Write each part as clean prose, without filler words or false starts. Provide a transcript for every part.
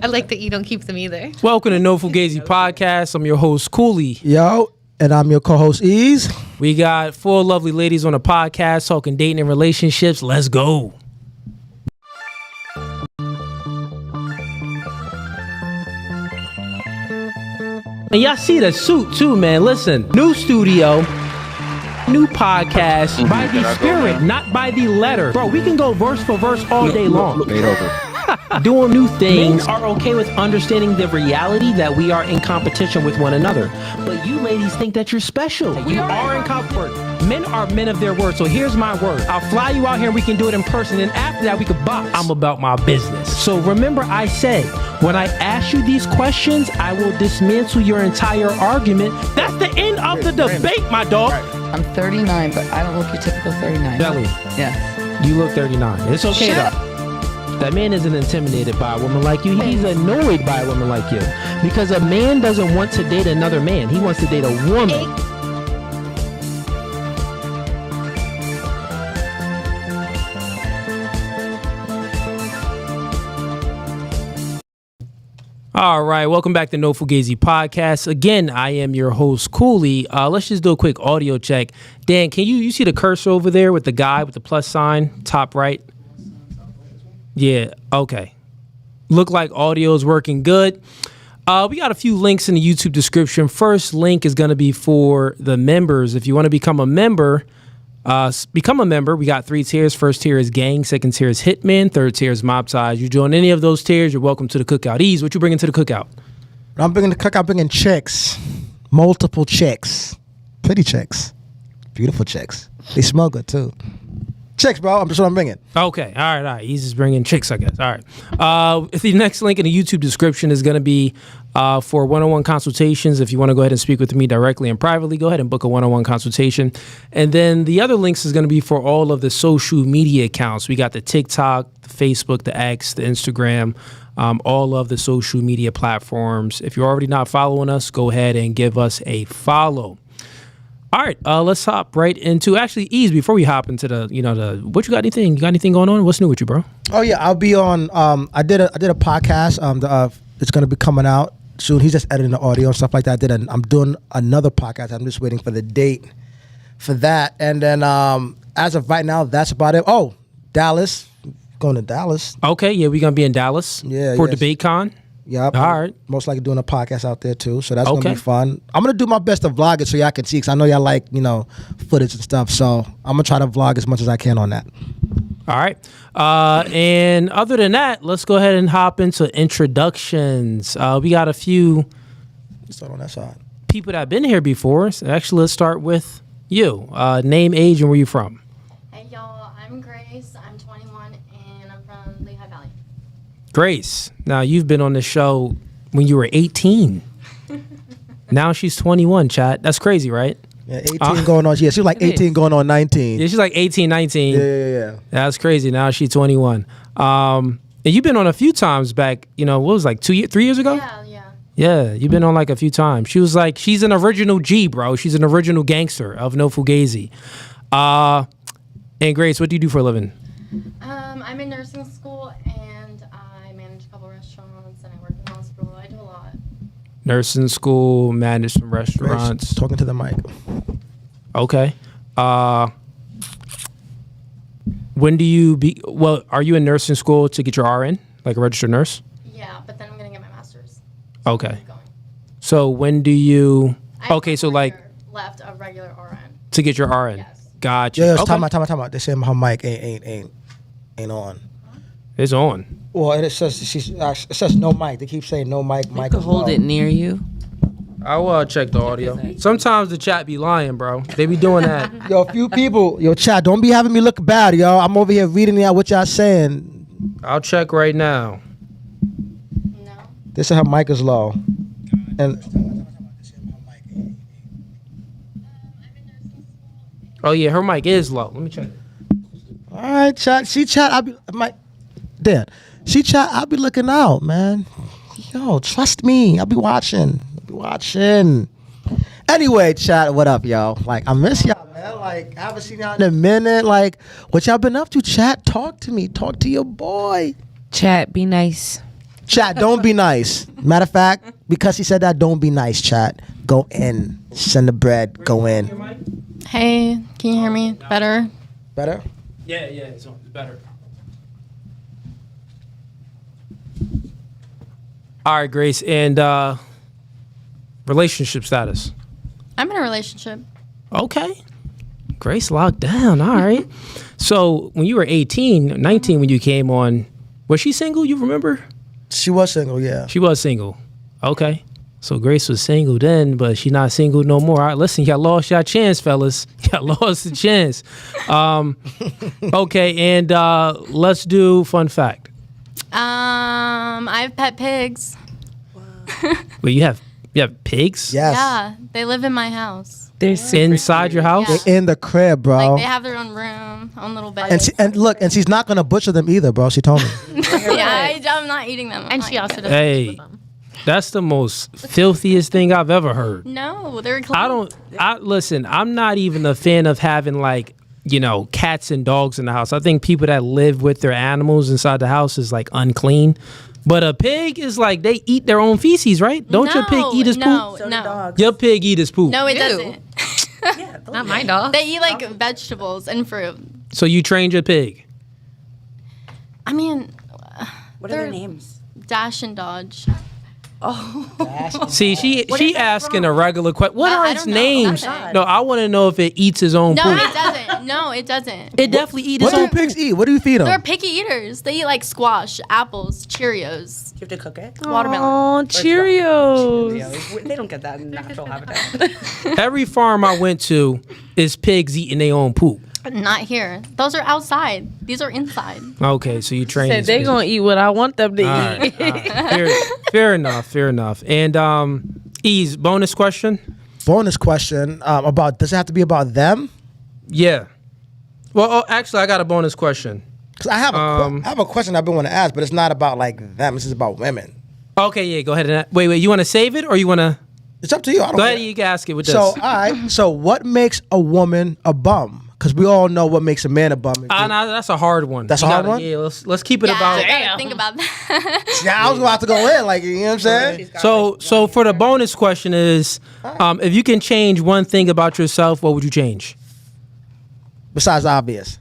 I like that you don't keep them either. Welcome to No Fugazee Podcast. I'm your host, Cooley. Yo, and I'm your co-host, Ease. We got 4 lovely ladies on the podcast talking dating and relationships. Let's go. And y'all see the suit too, man. Listen, new studio, new podcast by the spirit, not by the letter. Bro, we can go verse for verse all day long. Made over. Doing new things are okay with understanding the reality that we are in competition with one another. But you ladies think that you're special. You are in comfort. Men are men of their word. So here's my word. I'll fly you out here and we can do it in person. And after that, we can box. I'm about my business. So remember I said, when I ask you these questions, I will dismantle your entire argument. That's the end of the debate, my dog. I'm 39, but I don't look your typical 39. Belly. Yeah. You look 39. It's okay though. That man isn't intimidated by a woman like you. He's annoyed by a woman like you. Because a man doesn't want to date another man. He wants to date a woman. All right, welcome back to No Fugazee Podcast. Again, I am your host, Cooley. Let's just do a quick audio check. Dan, can you see the cursor over there with the guy with the plus sign, top right? Yeah, okay. Look like audio is working good. We got a few links in the YouTube description. First link is going to be for the members. If you want to become a member, we got 3 tiers. First tier is gang, second tier is hitman, third tier is mob ties. You join any of those tiers, you're welcome to the cookout. Ease, what you bringing to the cookout? I'm bringing the cookout. I'm bringing chicks. Multiple chicks. Pretty chicks. Beautiful chicks. They smell good, too. Chicks, bro. I'm just what I'm bringing. Okay. All right. He's just bringing chicks, I guess. All right. The next link in the YouTube description is going to be for one-on-one consultations. If you want to go ahead and speak with me directly and privately, go ahead and book a one-on-one consultation. And then the other links is going to be for all of the social media accounts. We got the TikTok, the Facebook, the X, the Instagram, all of the social media platforms. If you're already not following us, go ahead and give us a follow. All right, let's hop right into actually Ease. Before we hop into what you got anything? You got anything going on? What's new with you, bro? Oh yeah, I'll be on. I did a podcast. It's gonna be coming out soon. He's just editing the audio and stuff like that. I'm doing another podcast. I'm just waiting for the date for that. And then as of right now, that's about it. Oh, Dallas, going to Dallas. Okay, yeah, we're gonna be in Dallas. for DebateCon. Yep. All right. Most likely doing a podcast out there too, so that's gonna be fun. I'm gonna do my best to vlog it so y'all can see, because I know y'all like footage and stuff. So I'm gonna try to vlog as much as I can on that. All right. And other than that, let's go ahead and hop into introductions. We got a few. Start on that side. People that have been here before. So actually, let's start with you. Name, age, and where you from. Hey y'all, I'm Grace. I'm 21 and I'm from Lehigh Valley. Grace, now you've been on the show when you were 18. Now she's 21, chat. That's crazy, right? Yeah, 18 going on. Yeah, she's like 18 going on 19. Yeah, she's like 18, 19. Yeah. That's crazy. Now she's 21. And you've been on a few times back, what was it, like 3 years ago? Yeah. Yeah, you've been on like a few times. She's an original G, bro. She's an original gangster of No Fugazi. And Grace, what do you do for a living? I'm in nursing school and I manage a couple restaurants and I work in the hospital. I do a lot. Nursing school, manage some restaurants. Grace, talking to the mic. Okay. When do you are you in nursing school to get your RN, like a registered nurse? Yeah, but then I'm going to get my master's. Okay. So when do you... Okay, so like... left a regular RN. To get your RN? Yes. Gotcha. Yeah, okay. time out. They say her mic ain't on. It's on. Well, it says no mic. They keep saying no mic. You could hold it near you. I'll check the audio. Sometimes the chat be lying, bro. They be doing that. Yo, a few people. Yo, chat, don't be having me look bad, yo. I'm over here reading out what y'all saying. I'll check right now. No. They say her mic is low. And oh yeah, her mic is low. Let me check. all right, chat. See, chat. I'll be looking out, man. Yo, trust me. I'll be watching. Anyway, chat, what up, yo? Like, I miss y'all, man. Like, I haven't seen y'all in a minute. Like, what y'all been up to, chat? Talk to me. Talk to your boy. Chat, be nice. Chat, don't be nice. Matter of fact, because he said that, don't be nice, chat. Go in. Send the bread. Go in. Hey, can you hear me better? Better? Yeah, it's better. All right, Grace, and relationship status. I'm in a relationship. Okay. Grace locked down. All right. So when you were 18, 19 when you came on, was she single? You remember? She was single, yeah. She was single. Okay. So Grace was single then, but she's not single no more. All right, listen, y'all lost your chance, fellas. Y'all lost the chance. Okay, and let's do fun fact. I have pet pigs. Wait, you have pigs? Yes. Yeah, they live in my house. They're super Inside your house? Yeah. They're in the crib, bro. Like they have their own room, own little bed. and she's not gonna butcher them either, bro. She told me. Yeah, I'm not eating them. And she also doesn't Hey. sleep with them. That's the most filthiest thing I've ever heard. No, they're clean. Listen, I'm not even a fan of having like, cats and dogs in the house. I think people that live with their animals inside the house is like unclean. But a pig is like they eat their own feces, right? Don't your pig eat his poop? No. Your pig eat his poop. No, it Ew. doesn't. Not my dog. They eat like vegetables and fruit. So you trained your pig. I mean, What are their names? Dash and Dodge. See, she asking a regular question. What No, are I its don't know. names? Okay. No, I want to know if it eats its own No, poop. it doesn't. No, it doesn't. It definitely eats What its do own. pigs eat? What do you feed They're them? picky eaters. They eat like squash, apples, Cheerios, Do you have to cook it? watermelon. Oh, Cheerios. Yeah, they don't get that in natural habitat. Every farm I went to is pigs eating their own poop. Not here. Those are outside. These are inside. Okay, so you train. Said these they pigs. gonna eat what I want them to All eat. right. Fair enough. And Ease, bonus question. Bonus question about, does it have to be about them? Yeah. Well, actually, I got a bonus question. Because I have a question I've been wanting to ask, but it's not about like them. This is about women. Okay, yeah, go ahead. Wait, you want to save it or you want to? It's up to you. I don't Go ahead, care. you can ask it with this. So, all right. So, what makes a woman a bum? Because we all know what makes a man a bum. No, that's a hard one. That's You a hard gotta- one? Yeah, let's keep it Yeah, about. I gotta think about that. Yeah, I was about to go in, like, you know what I'm saying? So for the bonus question is, if you can change one thing about yourself, what would you change? Besides obvious.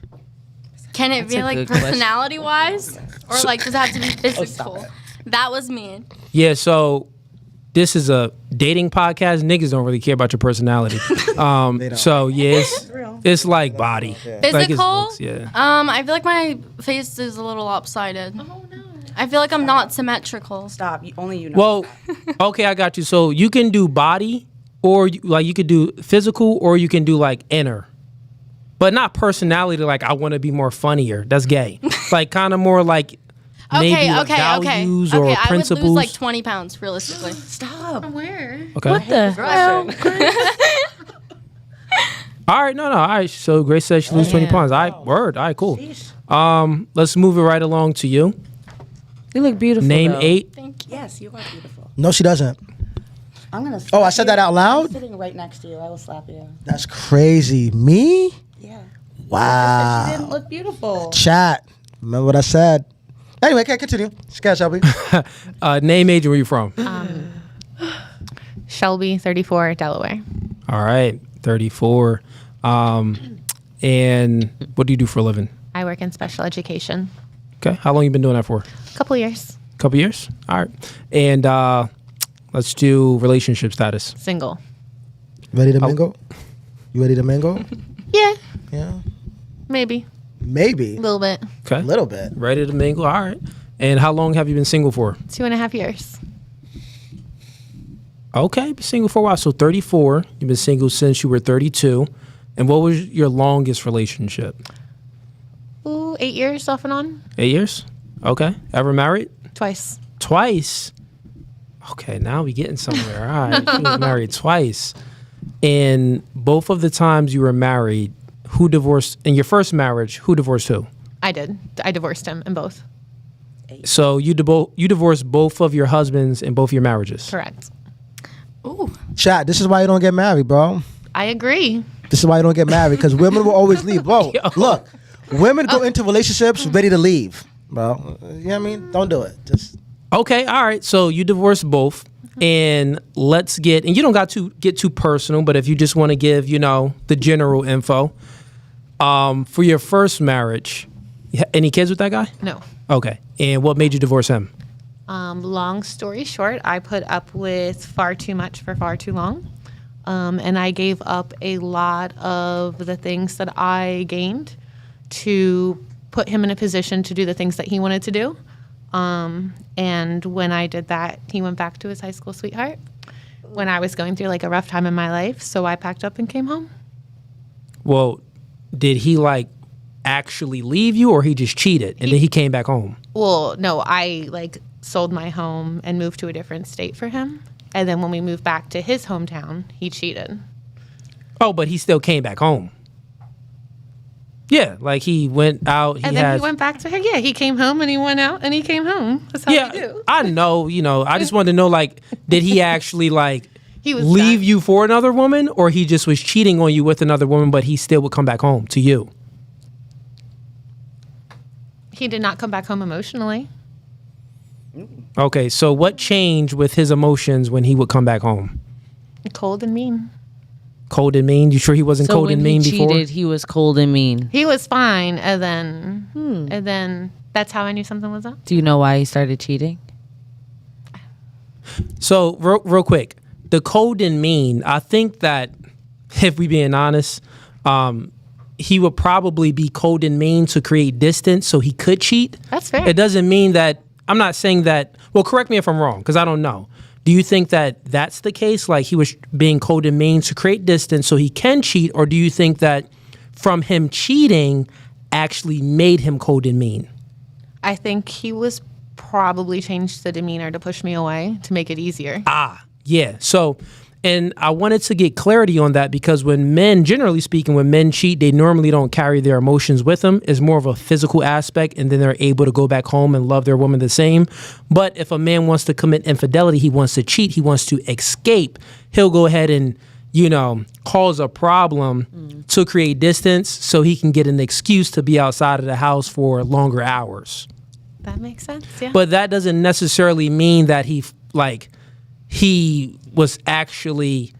Can it be a like good question. personality wise? Or like does it have to be physical? That was me. Yeah, so this is a dating podcast. Niggas don't really care about your personality. So yeah, it's like body. Like it's Physical? looks, yeah. I feel like my face is a little lopsided. Oh no. I feel like I'm not symmetrical. Stop. Only you know. Well, okay, I got you. So you can do body, or you could do physical, or you can do like inner, but not personality. Like I want to be more funnier. That's gay. Like kind of more like maybe like values or I principles. would lose like 20 pounds realistically. Stop. Where? Okay. What the hell? All right, no. All right. So Grace says she lose 20 pounds. All right, word. All right, cool. Let's move it right along to you. You look beautiful. Name though. 8. Thank you. Yes, you are beautiful. No, she doesn't. I'm gonna. Oh, I slap said you. that out loud? I'm sitting right next to you. I will slap you. That's crazy. Me? Yeah. She Wow. didn't look beautiful. Chat. Remember what I said. Anyway, okay, continue. Scott Shelby. Name, age, and where you from? Shelby, 34, Delaware. All right, 34. And what do you do for a living? I work in special education. Okay, how long you been doing that for? A couple years. Couple years. All right, and let's do relationship status. Single. Ready to mingle? You ready to mingle? Yeah, Yeah. maybe. Maybe. A little bit. Okay, A little bit. ready to mingle. All right, and how long have you been single for? 2.5 years. Okay, been single for a while. So 34. You've been single since you were 32. And what was your longest relationship? Ooh, 8 years off and on. 8 years. Okay. Ever married? Twice. Twice. Okay, now we getting somewhere. All right, she was married twice. And both of the times you were married, who divorced? In your first marriage, who divorced who? I did. I divorced him in both. So you divorced both of your husbands in both your marriages. Correct. Ooh. Chat, this is why you don't get married, bro. I agree. This is why you don't get married, because women will always leave. Bro, look, women go into relationships ready to leave, bro. You know what I mean? Don't do it. Just Okay, all right. So you divorced both, and let's get, and you don't got to get too personal, but if you just want to give, the general info, for your first marriage, any kids with that guy? No. Okay. And what made you divorce him? Long story short, I put up with far too much for far too long. And I gave up a lot of the things that I gained to put him in a position to do the things that he wanted to do. And when I did that, he went back to his high school sweetheart when I was going through like a rough time in my life. So I packed up and came home. Well, did he actually leave you, or he just cheated and then he came back home? Well, no, I sold my home and moved to a different state for him. And then when we moved back to his hometown, he cheated. Oh, but he still came back home. Yeah, he went out. And then he went back to her. Yeah, he came home and he went out and he came home. That's how we do. I know. I just wanted to know, did he actually He was leave done. you for another woman, or he just was cheating on you with another woman, but he still would come back home to you? He did not come back home emotionally. Okay, so what changed with his emotions when he would come back home? Cold and mean. Cold and mean? You sure he wasn't So cold when and mean he before? cheated, he was cold and mean. He was fine, and then that's how I knew something was up. Do you know why he started cheating? So real quick, the cold and mean, I think that if we being honest, he would probably be cold and mean to create distance so he could cheat. That's fair. It doesn't mean that, I'm not saying that, well, correct me if I'm wrong, because I don't know. Do you think that that's the case? He was being cold and mean to create distance so he can cheat? Or do you think that from him cheating actually made him cold and mean? I think he was probably changed the demeanor to push me away to make it easier. Yeah. So, and I wanted to get clarity on that because when men, generally speaking, when men cheat, they normally don't carry their emotions with them. It's more of a physical aspect, and then they're able to go back home and love their woman the same. But if a man wants to commit infidelity, he wants to cheat, he wants to escape, he'll go ahead and, cause a problem to create distance so he can get an excuse to be outside of the house for longer hours. That makes sense, yeah. But that doesn't necessarily mean that he was actually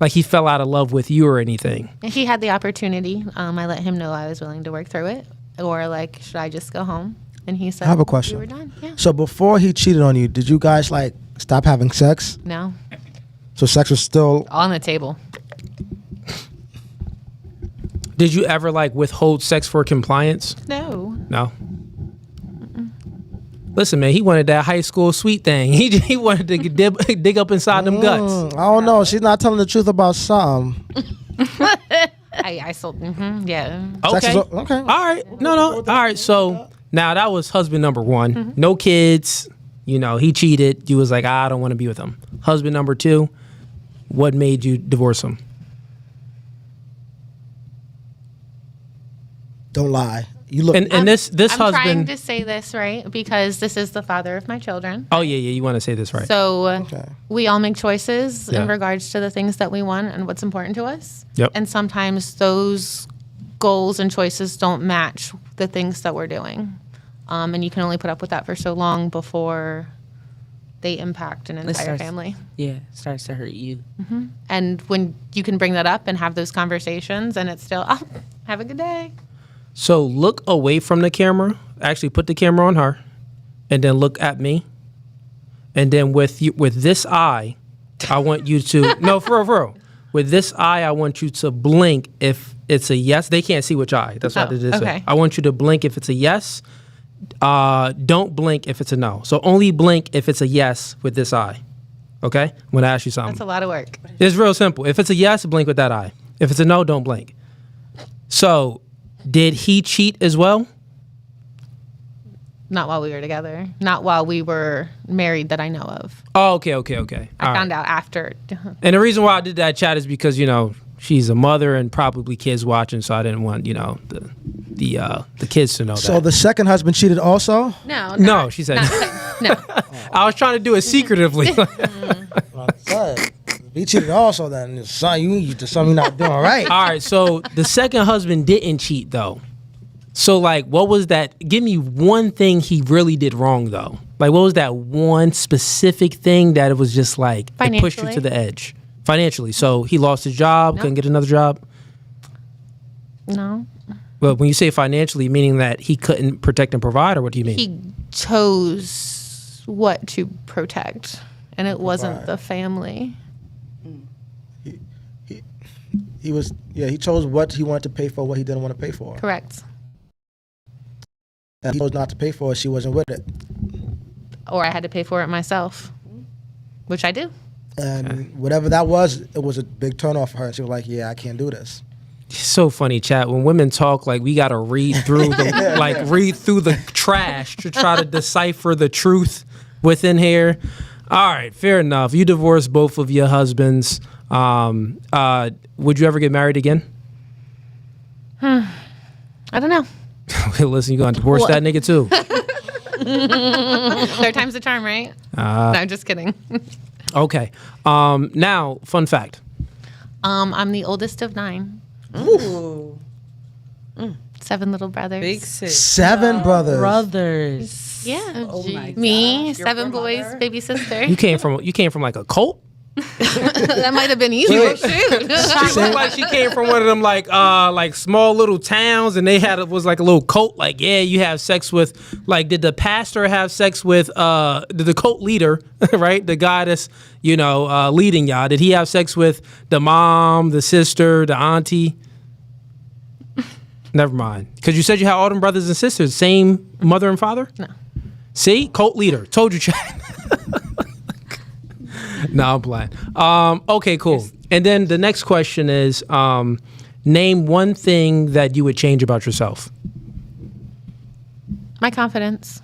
he fell out of love with you or anything. He had the opportunity. I let him know I was willing to work through it, or should I just go home? And he said, I have a question. We were done. Yeah. So before he cheated on you, did you guys stop having sex? No, So sex was still on the table. Did you ever withhold sex for compliance? No. No. Listen, man, he wanted that high school sweet thing. He wanted to dig up inside them guts. I don't know. She's not telling the truth about something. I sold. Yeah. Sex Okay. is okay. All right. No. All right. So now that was husband number one. No kids. He cheated. You was like, I don't want to be with him. Husband number two. What made you divorce him? Don't lie. You look. And this I'm trying husband. to say this right because this is the father of my children. Oh yeah. You want to say this right? So Okay. we all make choices Yeah. in regards to the things that we want and what's important to us. Yep. And sometimes those goals and choices don't match the things that we're doing. And you can only put up with that for so long before they impact an entire family. Yeah, starts to hurt you. And when you can bring that up and have those conversations and it's still, have a good day. So look away from the camera. Actually, put the camera on her, and then look at me. And then with this eye, I want you to no, for real. With this eye, I want you to blink if it's a yes. They can't see which eye. That's what I did this. okay. I want you to blink if it's a yes. Don't blink if it's a no. So only blink if it's a yes with this eye. Okay? I'm gonna ask you something. That's a lot of work. It's real simple. If it's a yes, blink with that eye. If it's a no, don't blink. So, did he cheat as well? Not while we were together. Not while we were married that I know of. Oh, okay. All I right. found out after. And the reason why I did that, chat, is because she's a mother and probably kids watching, so I didn't want the kids to know So that. the second husband cheated also? No. No, she said No. I was trying to do it secretively. He cheated also. Then son, you something you're not doing right. All right, so the second husband didn't cheat though. So what was that? Give me one thing he really did wrong though. Like, what was that one specific thing that it was just like it pushed you to Financially. the edge? Financially. So he lost his job, No. couldn't get another job. No. But when you say financially, meaning that he couldn't protect and provide, or what do you mean? He chose what to protect, and it wasn't Provide. the family. He chose what he wanted to pay for, what he didn't want to pay for. Correct. And he chose not to pay for it, she wasn't with it. Or I had to pay for it myself, which I do. And whatever that was, it was a big turnoff for her. She was like, yeah, I can't do this. It's so funny, chat. When women talk, like we gotta read through the read through the trash to try to decipher the truth within here. All right, fair enough. You divorced both of your husbands. Would you ever get married again? I don't know. Listen, you gonna divorce Well- that nigga too? Third time's the charm, right? No, I'm just kidding. Okay. Now, fun fact. I'm the oldest of 9. Ooh. 7 little brothers. Big sis. 7 brothers. Brothers. Yeah. Oh my Me, gosh, your 7 boys, grandmother? baby sister. You came from like a cult? That might have been easier. Shoot. She looked like she came from one of them like small little towns, and they was like a little cult. Like, yeah, you have sex with, like, did the pastor have sex with the cult leader, right? The guy that's leading y'all. Did he have sex with the mom, the sister, the auntie? Never mind, because you said you had all them brothers and sisters, same mother and father. No. See, cult leader. Told you, Chad. No, I'm playing. Okay, cool. And then the next question is, name one thing that you would change about yourself. My confidence.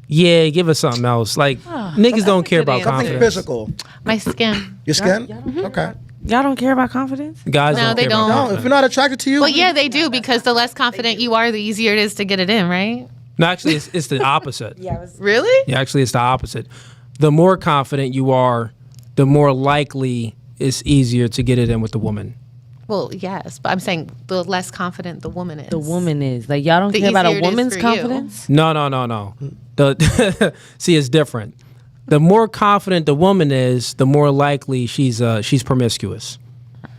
Yeah, give us something else. Like, niggas don't care about answer. Something confidence. physical. My skin. Your skin? Okay. Y'all don't care about confidence? Guys No, don't they care about don't. No, if confidence. you're not attracted to you, Well, yeah, they do, because the less confident you are, the easier it is to get it in, right? No, actually, it's the opposite. Yeah, I was. Really? Yeah, actually, it's the opposite. The more confident you are, the more likely it's easier to get it in with the woman. Well, yes, but I'm saying the less confident the woman is. The woman is. Like, y'all don't The care about easier a it is woman's for you. confidence? No. The see, it's different. The more confident the woman is, the more likely she's promiscuous.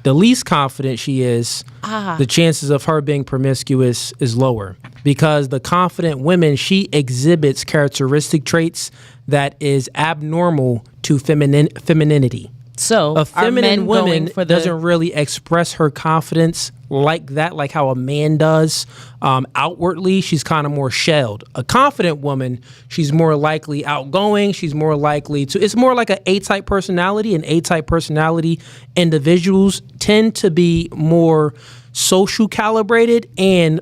The least confident she is, the chances of her being promiscuous is lower, because the confident women, she exhibits characteristic traits that is abnormal to femininity. So, A are feminine men going woman for the doesn't really express her confidence like that, like how a man does. Outwardly, she's kind of more shelled. A confident woman, she's more likely outgoing. She's more likely to. It's more like an A-type personality. And A-type personality individuals tend to be more social calibrated and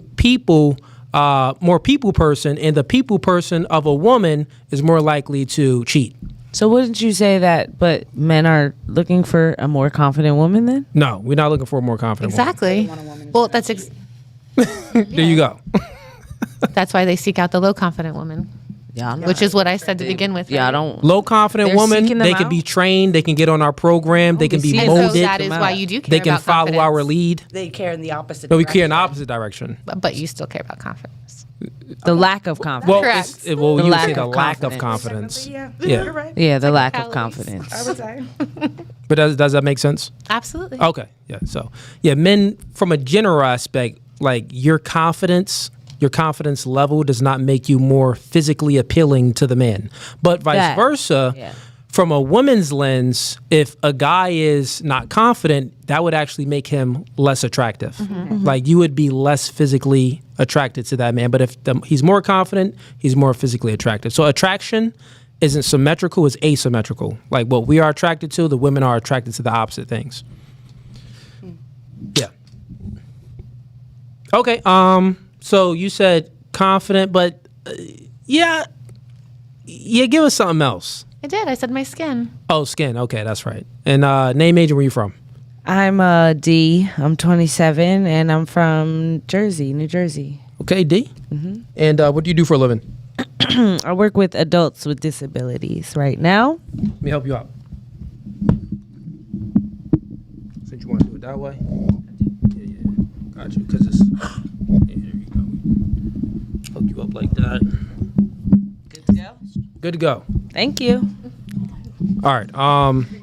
more people person. And the people person of a woman is more likely to cheat. So wouldn't you say that, but men are looking for a more confident woman then? No, we're not looking for a more confident woman. Exactly. Well, that's There you go. that's why they seek out the low confident woman, Y'all which is what I said to begin with. Y'all right? don't. Low confident They're woman, seeking them they can out? be trained, they can get on our program, they can be seeking And so molded, that is why you do care they can about follow confidence. our lead. They care in the opposite. No, we care in the direction. opposite direction. But you still care about confidence. The lack of confidence. Well, Correct. you The would lack say the of lack of confidence. confidence. Yeah, Yeah. you're right. Yeah, the lack of Technicalities. confidence. I would say. But does that make sense? Absolutely. Okay. Yeah. So, yeah, men from a general aspect, like your confidence level does not make you more physically appealing to the man. But vice That- versa, yeah. from a woman's lens, if a guy is not confident, that would actually make him less attractive. Like you would be less physically attracted to that man. But if he's more confident, he's more physically attractive. So attraction isn't symmetrical, it's asymmetrical. Like what we are attracted to, the women are attracted to the opposite things. Yeah. Okay. So you said confident, but yeah, give us something else. I did. I said my skin. Oh, skin. Okay, that's right. And name, age, and where you from? I'm D. I'm 27, and I'm from Jersey, New Jersey. Okay, D. Mm-hmm. And what do you do for a living? I work with adults with disabilities right now. Let me help you out. Since you want to do it that way. Yeah. Got you. Because it's... Here you go. Hook you you up like that. Good to go. Good to go. Thank you. All right.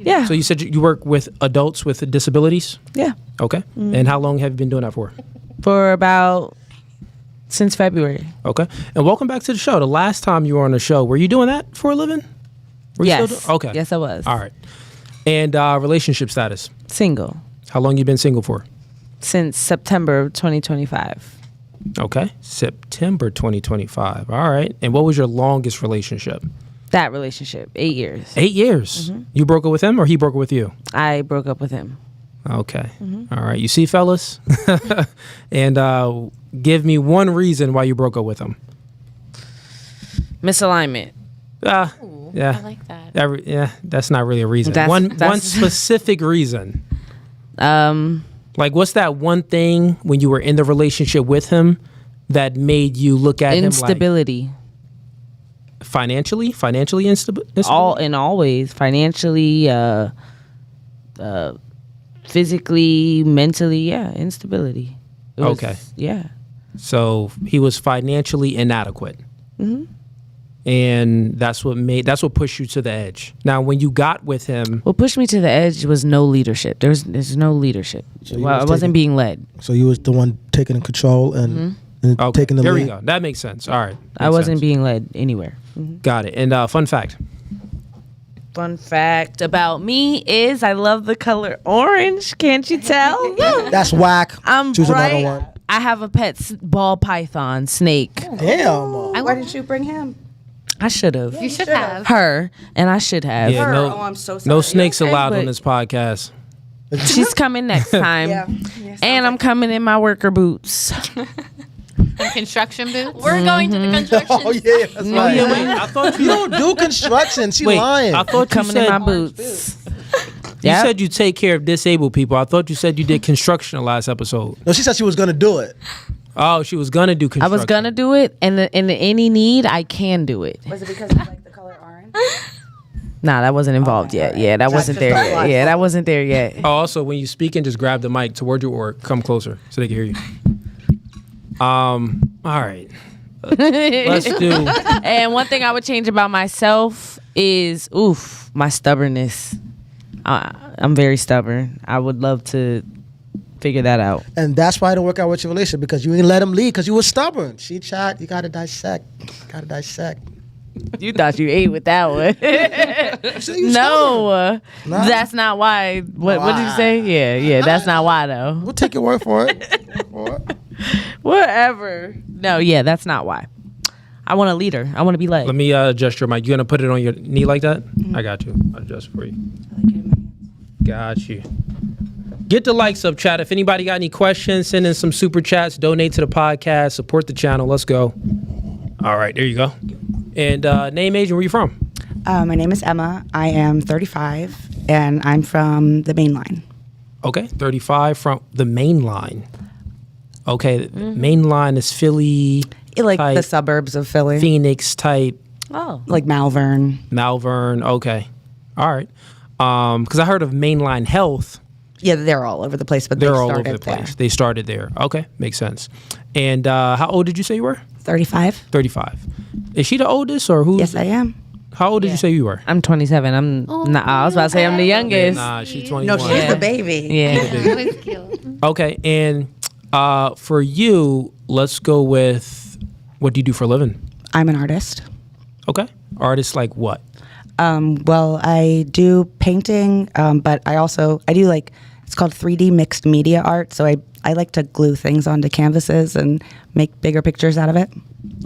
Yeah. So you said you work with adults with disabilities. Yeah. Okay. And how long have you been doing that for? For about since February. Okay. And welcome back to the show. The last time you were on the show, were you doing that for a living? Were you Yes. still okay. Yes, I was. All right. And relationship status. Single How long you been single for? since September 2025. Okay. September 2025. All right. And what was your longest relationship? That relationship, 8 years. 8 years. You broke up with him or he broke up with you? I broke up with him. Okay. All right. You see, fellas? And give me one reason why you broke up with him. Misalignment. Yeah. I like that. Yeah, that's not really a reason. That's- One that's- specific reason. Um, Like, what's that one thing when you were in the relationship with him that made you look at him like instability. financially instable? Always financially, physically, mentally. Yeah, instability. It was- Okay. Yeah. So he was financially inadequate. And that's what pushed you to the edge. Now, when you got with him, What pushed me to the edge was no leadership. There's no leadership. So you Well, I was wasn't taking- being led. So you was the one taking control and okay, taking the there lead. we go. That makes sense. All right. I Makes wasn't sense. being led anywhere. Got it. And fun fact. Fun fact about me is I love the color orange. Can't you tell? That's whack. I'm Choose another bright. one. I have a pet ball python snake. Damn. Why didn't you bring him? I should have. You should have. Her, and I should have. Yeah, Her. no, Oh, I'm so no sorry. snakes Okay, allowed but- on this podcast. She's coming next time. Yeah. And I'm coming in my worker boots. And construction boots. We're going to the construction. Oh yeah, that's right. Yeah, wait, I thought You don't do construction. She lying. I thought you Coming in said my boots. you Yep. said you take care of disabled people. I thought you said you did construction the last episode. No, she said she was gonna do it. Oh, she was gonna do I construction. was gonna do it, and in any need, I can do it. Was it because you like the color orange? Nah, that wasn't involved yet. Yeah, that wasn't there just yet. not Yeah, that wasn't there yet. Oh, also, when you speak and just grab the mic toward you or come closer so they can hear you. All right. Let's do. And one thing I would change about myself is, my stubbornness. I'm very stubborn. I would love to figure that out. And that's why it didn't work out with your relationship because you didn't let him lead because you were stubborn. She tried. You gotta dissect. You thought you ate with that one. You No, Nah. that's not why. What did you say? Yeah, that's not why though. We'll take your word for it. Whatever. No, yeah, that's not why. I want a leader. I want to be led. Let me adjust your mic. You gonna put it on your knee like that? I got you. I'll adjust for you. Got you. Get the likes up, chat. If anybody got any questions, send in some super chats. Donate to the podcast. Support the channel. Let's go. All right, there you go. And name, age, and where you from? My name is Emma. I am 35, and I'm from the main line. Okay, 35 from the main line. Okay, main line is Philly, Like type, the suburbs of Philly, Phoenix type, Oh, like Malvern. Malvern. Okay, all right. Because I heard of Mainline Health. Yeah, they're all over the place, but They're they all over started the place. there. They started there. Okay, makes sense. And how old did you say you were? 35. 35. Is she the oldest or who? Yes, I am. How old did you say you were? I'm 27. I was about to say I'm the youngest. Nah, she's 21. No, she's Yeah. the baby. Yeah. That was cute. Okay, and for you, let's go with what do you do for a living? I'm an artist. Okay, artist like what? Well, I do painting, but I do like, it's called 3D mixed media art. So I like to glue things onto canvases and make bigger pictures out of it.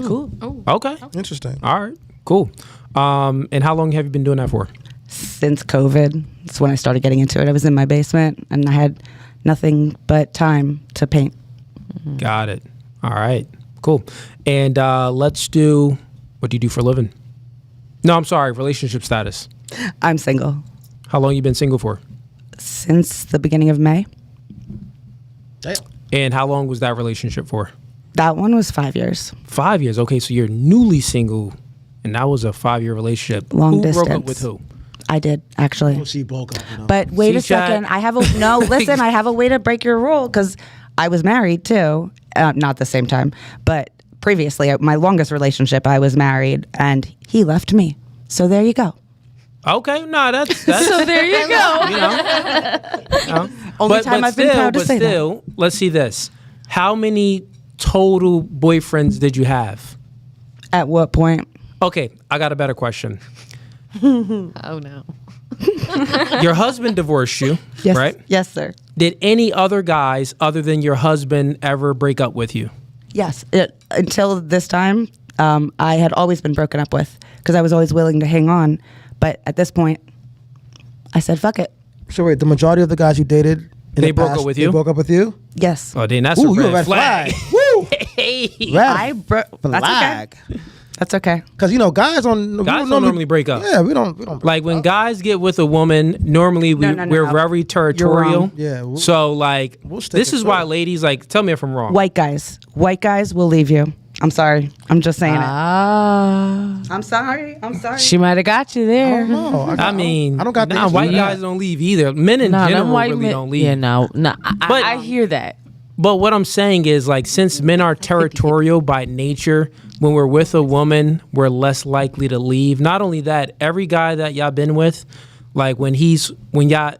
Cool. Okay, Interesting. all right, cool. And how long have you been doing that for? Since COVID, that's when I started getting into it. I was in my basement and I had nothing but time to paint. Got it. All right, cool. And let's do what do you do for a living? No, I'm sorry, relationship status. I'm single How long you been single for? since the beginning of May. Damn. And how long was that relationship for? That one was 5 years. 5 years. Okay, so you're newly single, and that was a 5-year relationship. Long who broke up distance. with who? I did, actually. Oh, she broke up. But wait a See, Chad? second. I have a no. Listen, I have a way to break your rule because I was married too, not the same time, but previously, my longest relationship, I was married, and he left me. So there you go. Okay, no, that's So there you go. you know. Only time I've been proud to say that. Still, let's see this. How many total boyfriends did you have? At what point? Okay, I got a better question. Oh no. Your husband divorced you, Yes, right? Yes, sir. Did any other guys other than your husband ever break up with you? Yes. Until this time, I had always been broken up with because I was always willing to hang on. But at this point, I said, fuck it. So wait, the majority of the guys you dated, in They the broke past, up with they you? broke up with you? Yes. Oh, then that's Ooh, a you a red flag. Woo! Hey. Red That's flag. okay. That's okay. Because guys don't normally break up. Yeah, we don't. Break Like when up. guys get with a woman, normally No. we're very territorial. wrong. Yeah, So like, we'll stick this it is why through. ladies like. Tell me if I'm wrong. White guys will leave you. I'm sorry. I'm just saying Ah, it. I'm sorry. she might have got you there. No, I mean, I don't got the nah, answer white to that. guys don't leave either. Men in Nah, them general white really men- don't leave. Yeah, no. But- I hear that. But what I'm saying is, like, since men are territorial by nature, when we're with a woman, we're less likely to leave. Not only that, every guy that y'all been with, like, when y'all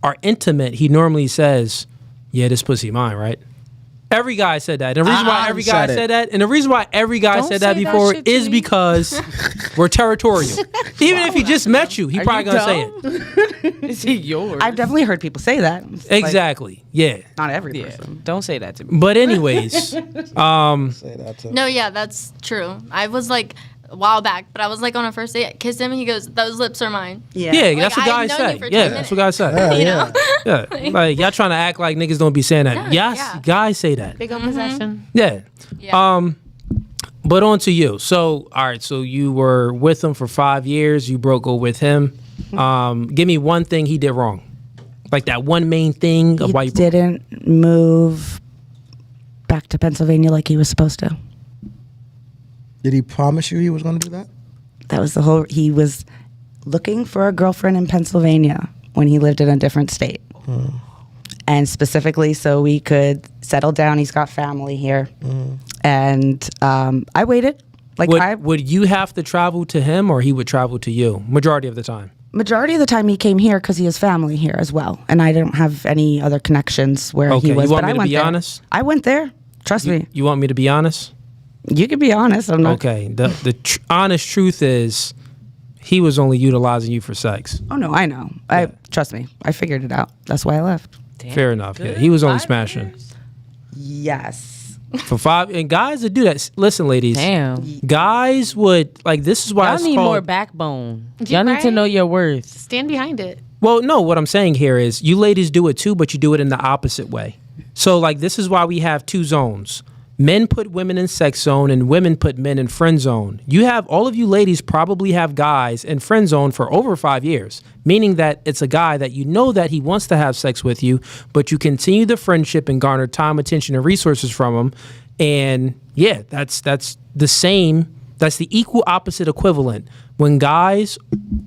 are intimate, he normally says, "Yeah, this pussy mine," right? Every guy said that. And the reason why every guy said it. said that, and the reason why every guy Don't said that say that before shit to is me. because we're territorial. Even if he just met you, he probably gonna say it. Is he yours? I've definitely heard people say that. It's like, Exactly. Yeah. not every Yeah. person. Don't say that to me. But anyways, Say that too. No, yeah, that's true. I was like a while back, but I was like on a first date, kissed him, and he goes, "Those lips are mine." Yeah. yeah, Like, that's what I've guys known you say. for Yeah, 10 that's what guys say. You know? Yeah, like y'all trying to act like niggas don't be saying that. No, Yes, yeah. guys say that. Big on possession. Yeah. Yeah. But on to you. So, all right. So you were with him for 5 years. You broke up with him. Give me one thing he did wrong, like that one main thing of He why you. didn't move back to Pennsylvania like he was supposed to. Did he promise you he was going to do that? That was he was looking for a girlfriend in Pennsylvania when he lived in a different state. And specifically so we could settle down. He's got family here. And I waited. Like Would you have to travel to him, or he would travel to you? Majority of the time. majority of the time he came here because he has family here as well. And I don't have any other connections where Okay, he was. you want but me I to went be there. honest? I went there. Trust me. You want me to be honest? You can be honest. I'm not. Okay. The honest truth is, he was only utilizing you for sex. Oh no, I know. I trust me. I figured it out. That's why I left. Fair enough. Yeah, he was only smashing Yes. for 5. And guys that do that, listen, ladies. Damn. Guys would like. This is why Y'all it's need called. more backbone. Y'all need to right? know your worth. Stand behind it. Well, no, what I'm saying here is you ladies do it too, but you do it in the opposite way. So, like, this is why we have 2 zones. Men put women in sex zone and women put men in friend zone. You have, all of you ladies probably have guys in friend zone for over 5 years, meaning that it's a guy that you know that he wants to have sex with you, but you continue the friendship and garner time, attention, and resources from him. And yeah, that's the same. That's the equal opposite equivalent. When guys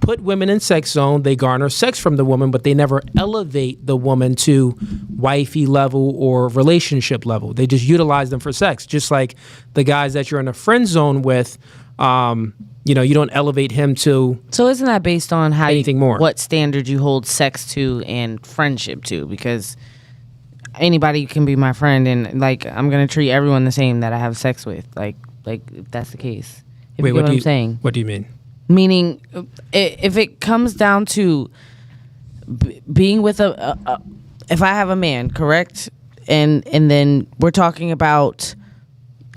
put women in sex zone, they garner sex from the woman, but they never elevate the woman to wifey level or relationship level. They just utilize them for sex. Just like the guys that you're in a friend zone with, you don't elevate him to. So isn't that based on how Anything more. what standard you hold sex to and friendship to? Because anybody can be my friend, and like I'm gonna treat everyone the same that I have sex with. Like if that's the case. If you get what I'm saying. What do you mean? Meaning, if it comes down to being with if I have a man, correct, and then we're talking about.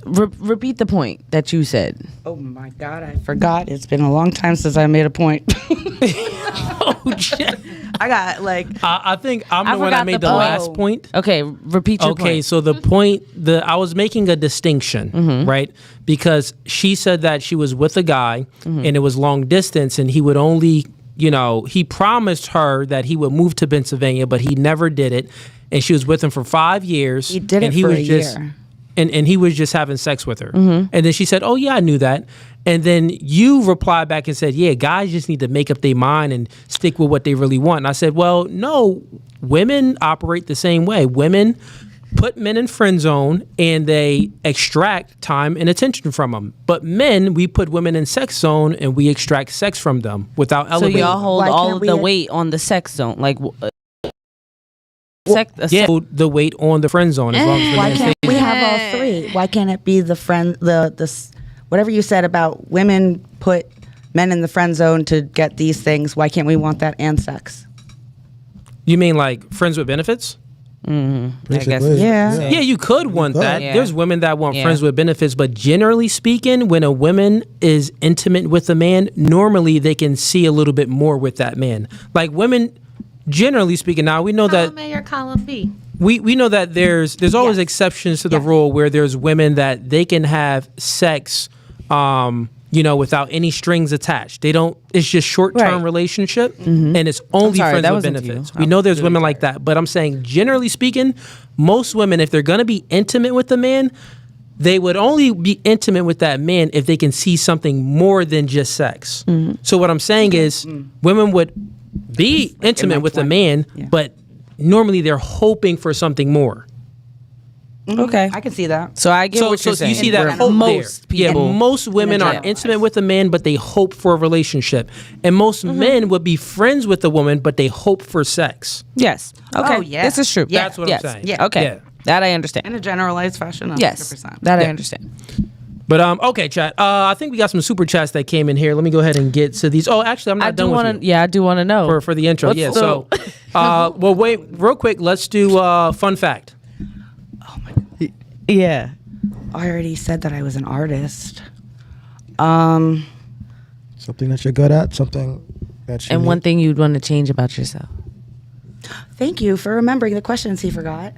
Repeat the point that you said. Oh my God, I forgot. It's been a long time since I made a point. Oh, shit. I got like. I think I'm the one forgot that made the the point. last point. Okay, repeat your Okay, point. so the point, I was making a distinction, right? Because she said that she was with a guy and it was long distance, and he would only, he promised her that he would move to Pennsylvania, but he never did it. And she was with him for 5 years. He did and it for was a just, year. And he was just having sex with her. And then she said, oh, yeah, I knew that. And then you replied back and said, yeah, guys just need to make up their mind and stick with what they really want. And I said, well, no, women operate the same way. Women put men in friend zone and they extract time and attention from them. But men, we put women in sex zone and we extract sex from them without So elevating. y'all hold Why all can't of we the ad- weight on the sex zone, like yeah, the weight on the friend zone as long as the Why man can't stays we in it. have all three? Why can't it be the friend, whatever you said about women put men in the friend zone to get these things? Why can't we want that and sex? You mean like friends with benefits? I guess. Basically, Yeah. Yeah, you could want could. that. Yeah. There's women that want Yeah. friends with benefits, but generally speaking, when a woman is intimate with a man, normally they can see a little bit more with that man. Like women, generally speaking, now we know that Column A or column B? we know that there's always Yes. exceptions to the Yes. rule where there's women that they can have sex without any strings attached. They don't, it's just short-term Right. relationship and it's only sorry, friends that with wasn't you. benefits. I We know was there's really women like that, but I'm saying generally speaking, most women, if they're going to be intimate with a man, they would only be intimate with that man if they can see something more than just sex. So what I'm saying is women would be intimate with a man, but normally they're hoping for something more. Okay. I can see that. So I get what you're saying. you see that Where hope most there. people. Yeah, most women are intimate with a man, but they hope for a relationship. And most men would be friends with a woman, but they hope for sex. Yes. Okay. Oh, yeah. This is true. Yeah. That's what yes. I'm saying. Yeah. Okay. Yeah. That I understand. In a generalized fashion, 100%. Yes. That I Yeah. understand. But okay, chat. I think we got some super chats that came in here. Let me go ahead and get to these. Oh, actually, I'm not I do done with want to. you Yeah, I do want to know for the intro. What's Yeah. the- So, well, wait, real quick. Let's do fun fact. Yeah. I already said that I was an artist. Something that you're good at, something that you And need. one thing you'd want to change about yourself. Thank you for remembering the questions he forgot.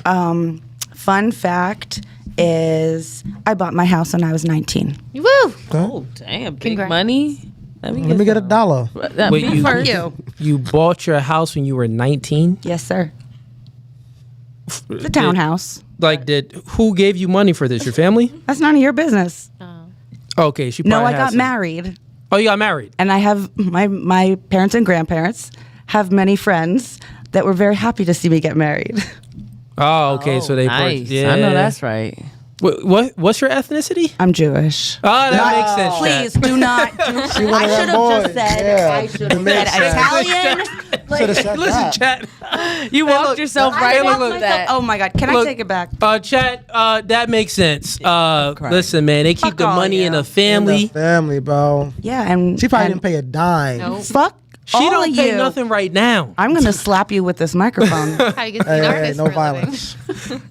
Fun fact is I bought my house when I was 19. Woo! Oh, damn. Big Congrats. money. Let me get $1. That Wait, me you, first. you bought your house when you were 19? Yes, sir. The townhouse. Who gave you money for this? Your family? That's none of your business. Okay, she No, probably I has got some- married. Oh, you got married. And I have my parents and grandparents have many friends that were very happy to see me get married. Oh, okay. so they Nice. yeah. I know that's right. What's your ethnicity? I'm Jewish. Oh, that makes sense. Please Chad. do not. She one I of them should have boys. just said. Yeah. I should have It makes said sense. Italian. Should have said Listen, that. chat. You walked yourself I right walked into myself- that. Oh my God! Can Look, I take it back? Chat. That makes sense. Listen, man, they keep Fuck the all money in you. the family. In the family, bro. Yeah, and She probably and didn't pay a dime. Nope. Fuck. She all don't of pay you. nothing right now. I'm gonna slap you with this microphone. How you get to be Hey, an hey, artist no for a living. violence.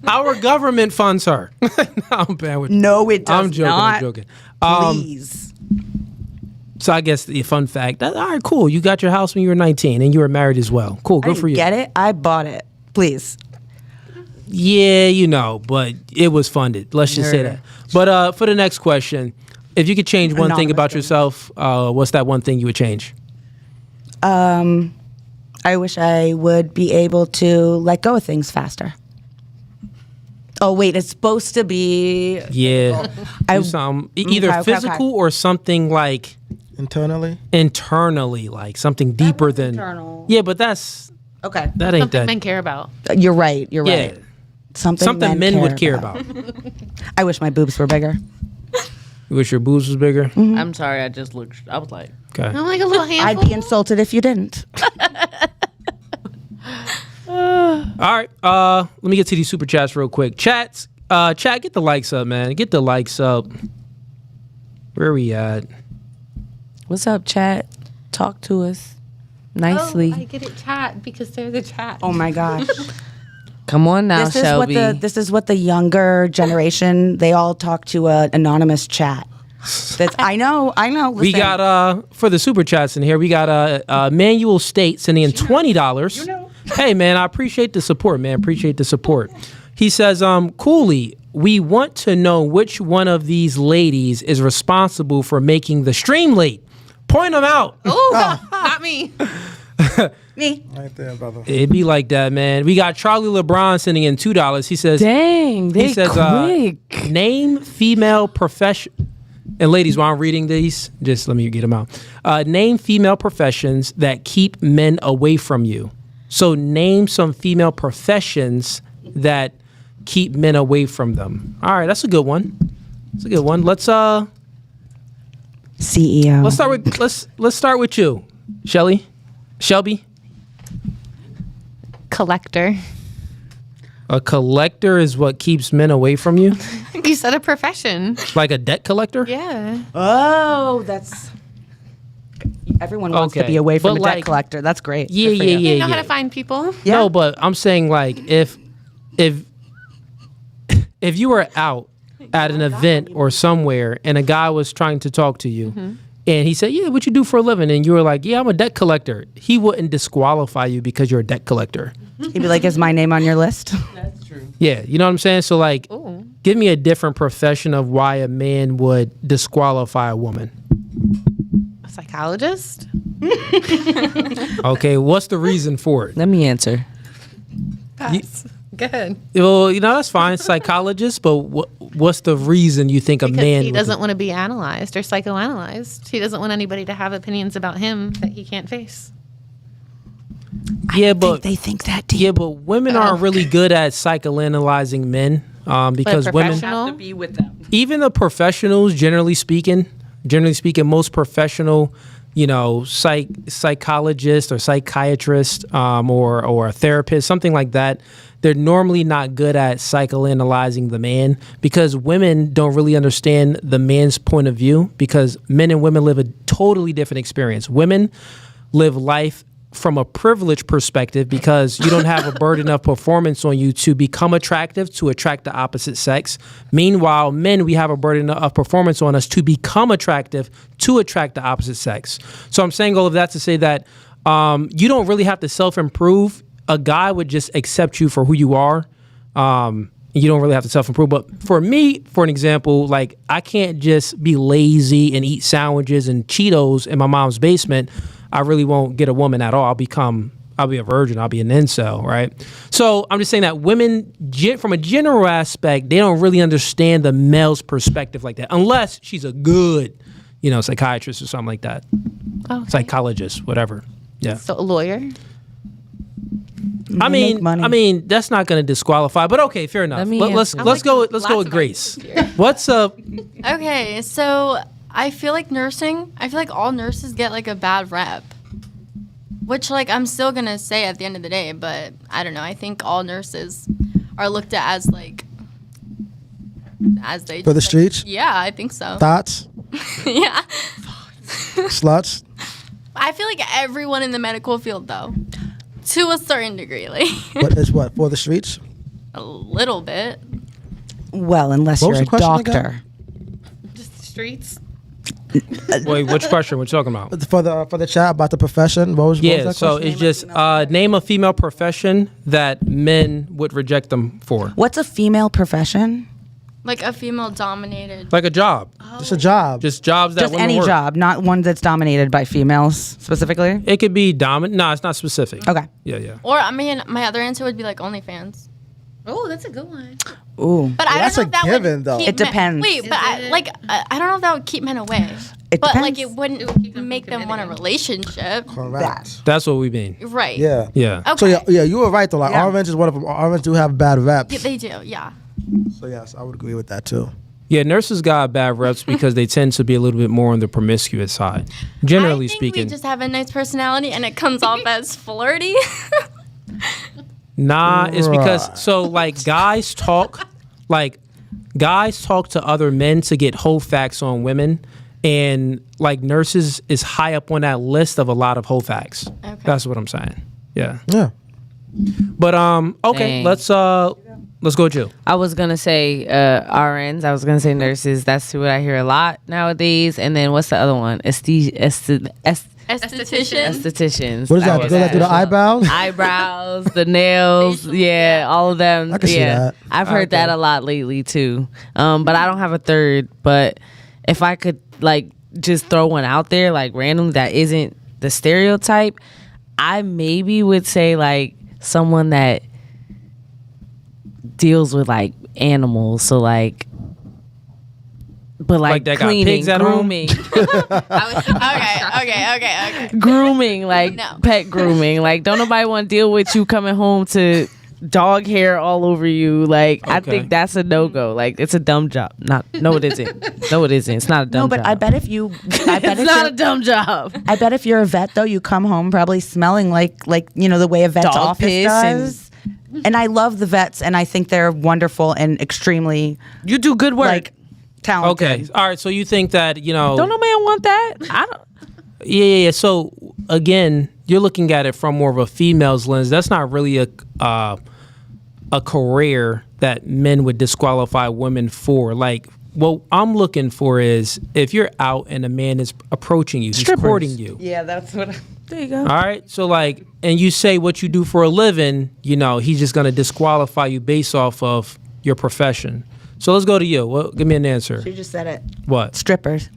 Our government funds her. No, I'm bad with you. No, it does I'm joking. not. I'm joking. Please. So I guess the fun fact. All right, cool. You got your house when you were 19, and you were married as well. Cool. I Good for didn't you. get it. I bought it. Please. Yeah, but it was funded. Let's just say that. But for the next question, if you could change one thing Anonymous about donors. yourself, what's that one thing you would change? I wish I would be able to let go of things faster. Oh wait, it's supposed to be. Yeah, I- do some either okay, okay. physical or something like Internally? internally, like something deeper than. internal. Yeah, but that Okay. ain't Something that. men care about. You're right. You're Yeah, right. Something men would care about. I wish my boobs were bigger. You wish your boobs was bigger. Mm-hmm. I'm sorry. I just looked. I was like, Okay. I'm like a little handful. I'd be insulted if you didn't. All right. Let me get to these super chats real quick. Chat, get the likes up, man. Get the likes up. Where we at? "What's up, chat? Talk to us nicely. Oh, I get it, chat, because they're the chat. Oh my gosh. Come on now, This is Shelby." this is what the younger generation, they all talk to an anonymous chat. That's I know. We Listen. got for the super chats in here. We got Manual State sending in $20. Hey man, I appreciate the support, man. Appreciate the support. He says, Cooley, we want to know which one of these ladies is responsible for making the stream late. Point them out. Oh, not me. me. Right there, brother. It'd be like that, man. We got Charlie LeBron sending in $2. He says, Dang, they he says, quick. name female profession. And ladies, while I'm reading these, just let me get them out. Name female professions that keep men away from you. So name some female professions that keep men away from them? All right, that's a good one. That's a good one. Let's CEO. let's start with you, Shelby. Collector. A collector is what keeps men away from you, You said a profession. like a debt collector. Yeah. Oh, that's. Everyone wants to Okay, be away from but a debt like- collector. That's great. Yeah, Good for yeah, you. yeah, You know yeah. how to find people. Yeah. No, but I'm saying like if you were out at an event or somewhere and a guy was trying to talk to you and he said, "Yeah, what you do for a living?" and you were like, "Yeah, I'm a debt collector." He wouldn't disqualify you because you're a debt collector. He'd be like, "Is my name on your list?" Yeah, you know what I'm saying? So like, give me a different profession of why a man would disqualify a woman. A psychologist. Okay, what's the reason for it? Let me answer. Pass. Good. Well, that's fine, psychologist, but what's the reason you think a Because man he would doesn't want to be analyzed or psychoanalyzed. He doesn't want anybody to have opinions about him that he can't face. Yeah, but They think that deep. yeah, but women aren't really good at psychoanalyzing men because women, professional- Have to be with them. even the professionals, generally speaking, most professional, psychologist or psychiatrist or a therapist, something like that, they're normally not good at psychoanalyzing the man because women don't really understand the man's point of view because men and women live a totally different experience. Women live life from a privileged perspective because you don't have a burden of performance on you to become attractive, to attract the opposite sex. Meanwhile, men, we have a burden of performance on us to become attractive, to attract the opposite sex. So I'm saying all of that to say that you don't really have to self-improve. A guy would just accept you for who you are. You don't really have to self-improve. But for me, for an example, like I can't just be lazy and eat sandwiches and Cheetos in my mom's basement. I really won't get a woman at all. I'll be a virgin. I'll be an incel, right? So I'm just saying that women, from a general aspect, they don't really understand the male's perspective like that, unless she's a good, psychiatrist or something like that, psychologist, whatever. Yeah. So a lawyer. I make money. mean, that's not going to disqualify. But okay, fair enough. Let me Let's answer. let's go. Let's lots go with of Grace. ideas here. What's up? Okay, so I feel like all nurses get like a bad rep. Which like I'm still gonna say at the end of the day, but I don't know. I think all nurses are looked at as they For the streets? Yeah, I think so. Thoughts, Yeah. sluts. I feel like everyone in the medical field though. To a certain degree, like What is what for the streets? a little bit. Well, unless What you're was a the question again? doctor. Just the streets. Wait, which question? What you talking about? For the chat about the profession. What was Yeah, that so question? it's just name a female profession that men would reject them for, What's a female profession? Like a female dominated. like a job, just a job. just jobs that Just women any work. job, not one that's dominated by females specifically. It could be dominant. No, it's not specific. Okay. Yeah. Or I mean my other answer would be like OnlyFans. Oh, that's a good one. Ooh. But I that's don't know a if that given, would though. keep It depends. Wait, but I don't know if that would keep men away. It But like depends. it It would wouldn't keep them make from them want a committing. relationship. Correct. That's what we mean. Right. Yeah. Yeah. Okay. So yeah, you were right though. Like Yeah. RNs is one of them. RNs do have bad reps. Yeah, they do. Yeah. So yes, I would agree with that too. Yeah, nurses got bad reps because they tend to be a little bit more on the promiscuous side. Generally I think speaking. we just have a nice personality and it comes off as flirty. Nah, it's because Right. so like guys talk to other men to get whole facts on women, and like nurses is high up on that list of a lot of whole facts. Okay. That's what I'm saying. Yeah. Yeah. But okay, Dang. let's go with you. I was gonna say RNs. I was gonna say nurses. That's what I hear a lot nowadays. And then what's the other one? Esthetician. Estheticians. What is that? was Girl that do the eyebrows? eyebrows, the nails, yeah, all of them. I can see that. I've heard that a lot lately too. But I don't have a third. But if I could like just throw one out there, like random, that isn't the stereotype, I maybe would say like someone that deals with like animals. So like. But like that got cleaning, pigs at home? grooming, Okay. grooming, like No. pet grooming. Like, don't nobody want to deal with you coming home to dog hair all over you. Like, I Okay. think that's a no-go. Like, it's a dumb job. No, it isn't. No, it isn't. It's not a dumb No, but job. I bet if you, it's not a dumb job. I bet if you're a vet though, you come home probably smelling like the way a vet's Dog office piss does. And I love the vets, and I think they're wonderful and extremely You do good work. like talented. Okay. All right. So you think that don't no man want that? I don't. Yeah. So again, you're looking at it from more of a female's lens. That's not really a career that men would disqualify women for. Like, what I'm looking for is if you're out and a man is approaching you, he's Strippers. courting you. Yeah, that's what. There you go. All right. So like, and you say what you do for a living, he's just going to disqualify you based off of your profession. So let's go to you. Well, give me an answer. You just said it. What? Strippers.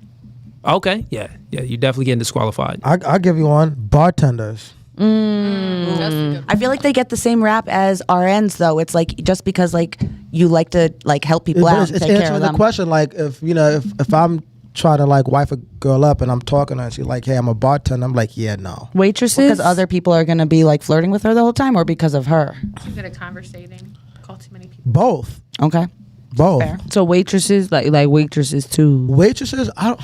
Okay. Yeah. You definitely getting disqualified. I'll give you one. Bartenders. That's a good I feel like they get the same rap as RNs though. It's like just because like you like to like help people But out, and it's take care answering of the them. question. Like if I'm trying to like wife a girl up and I'm talking to her and she's like, hey, I'm a bartender. I'm like, yeah, no. Waitresses. Because other people are gonna be like flirting with her the whole time, or because of her. Too good at conversating. Call too many people. Both. Okay. Both. Fair. So waitresses, like waitresses too, Waitresses, I don't.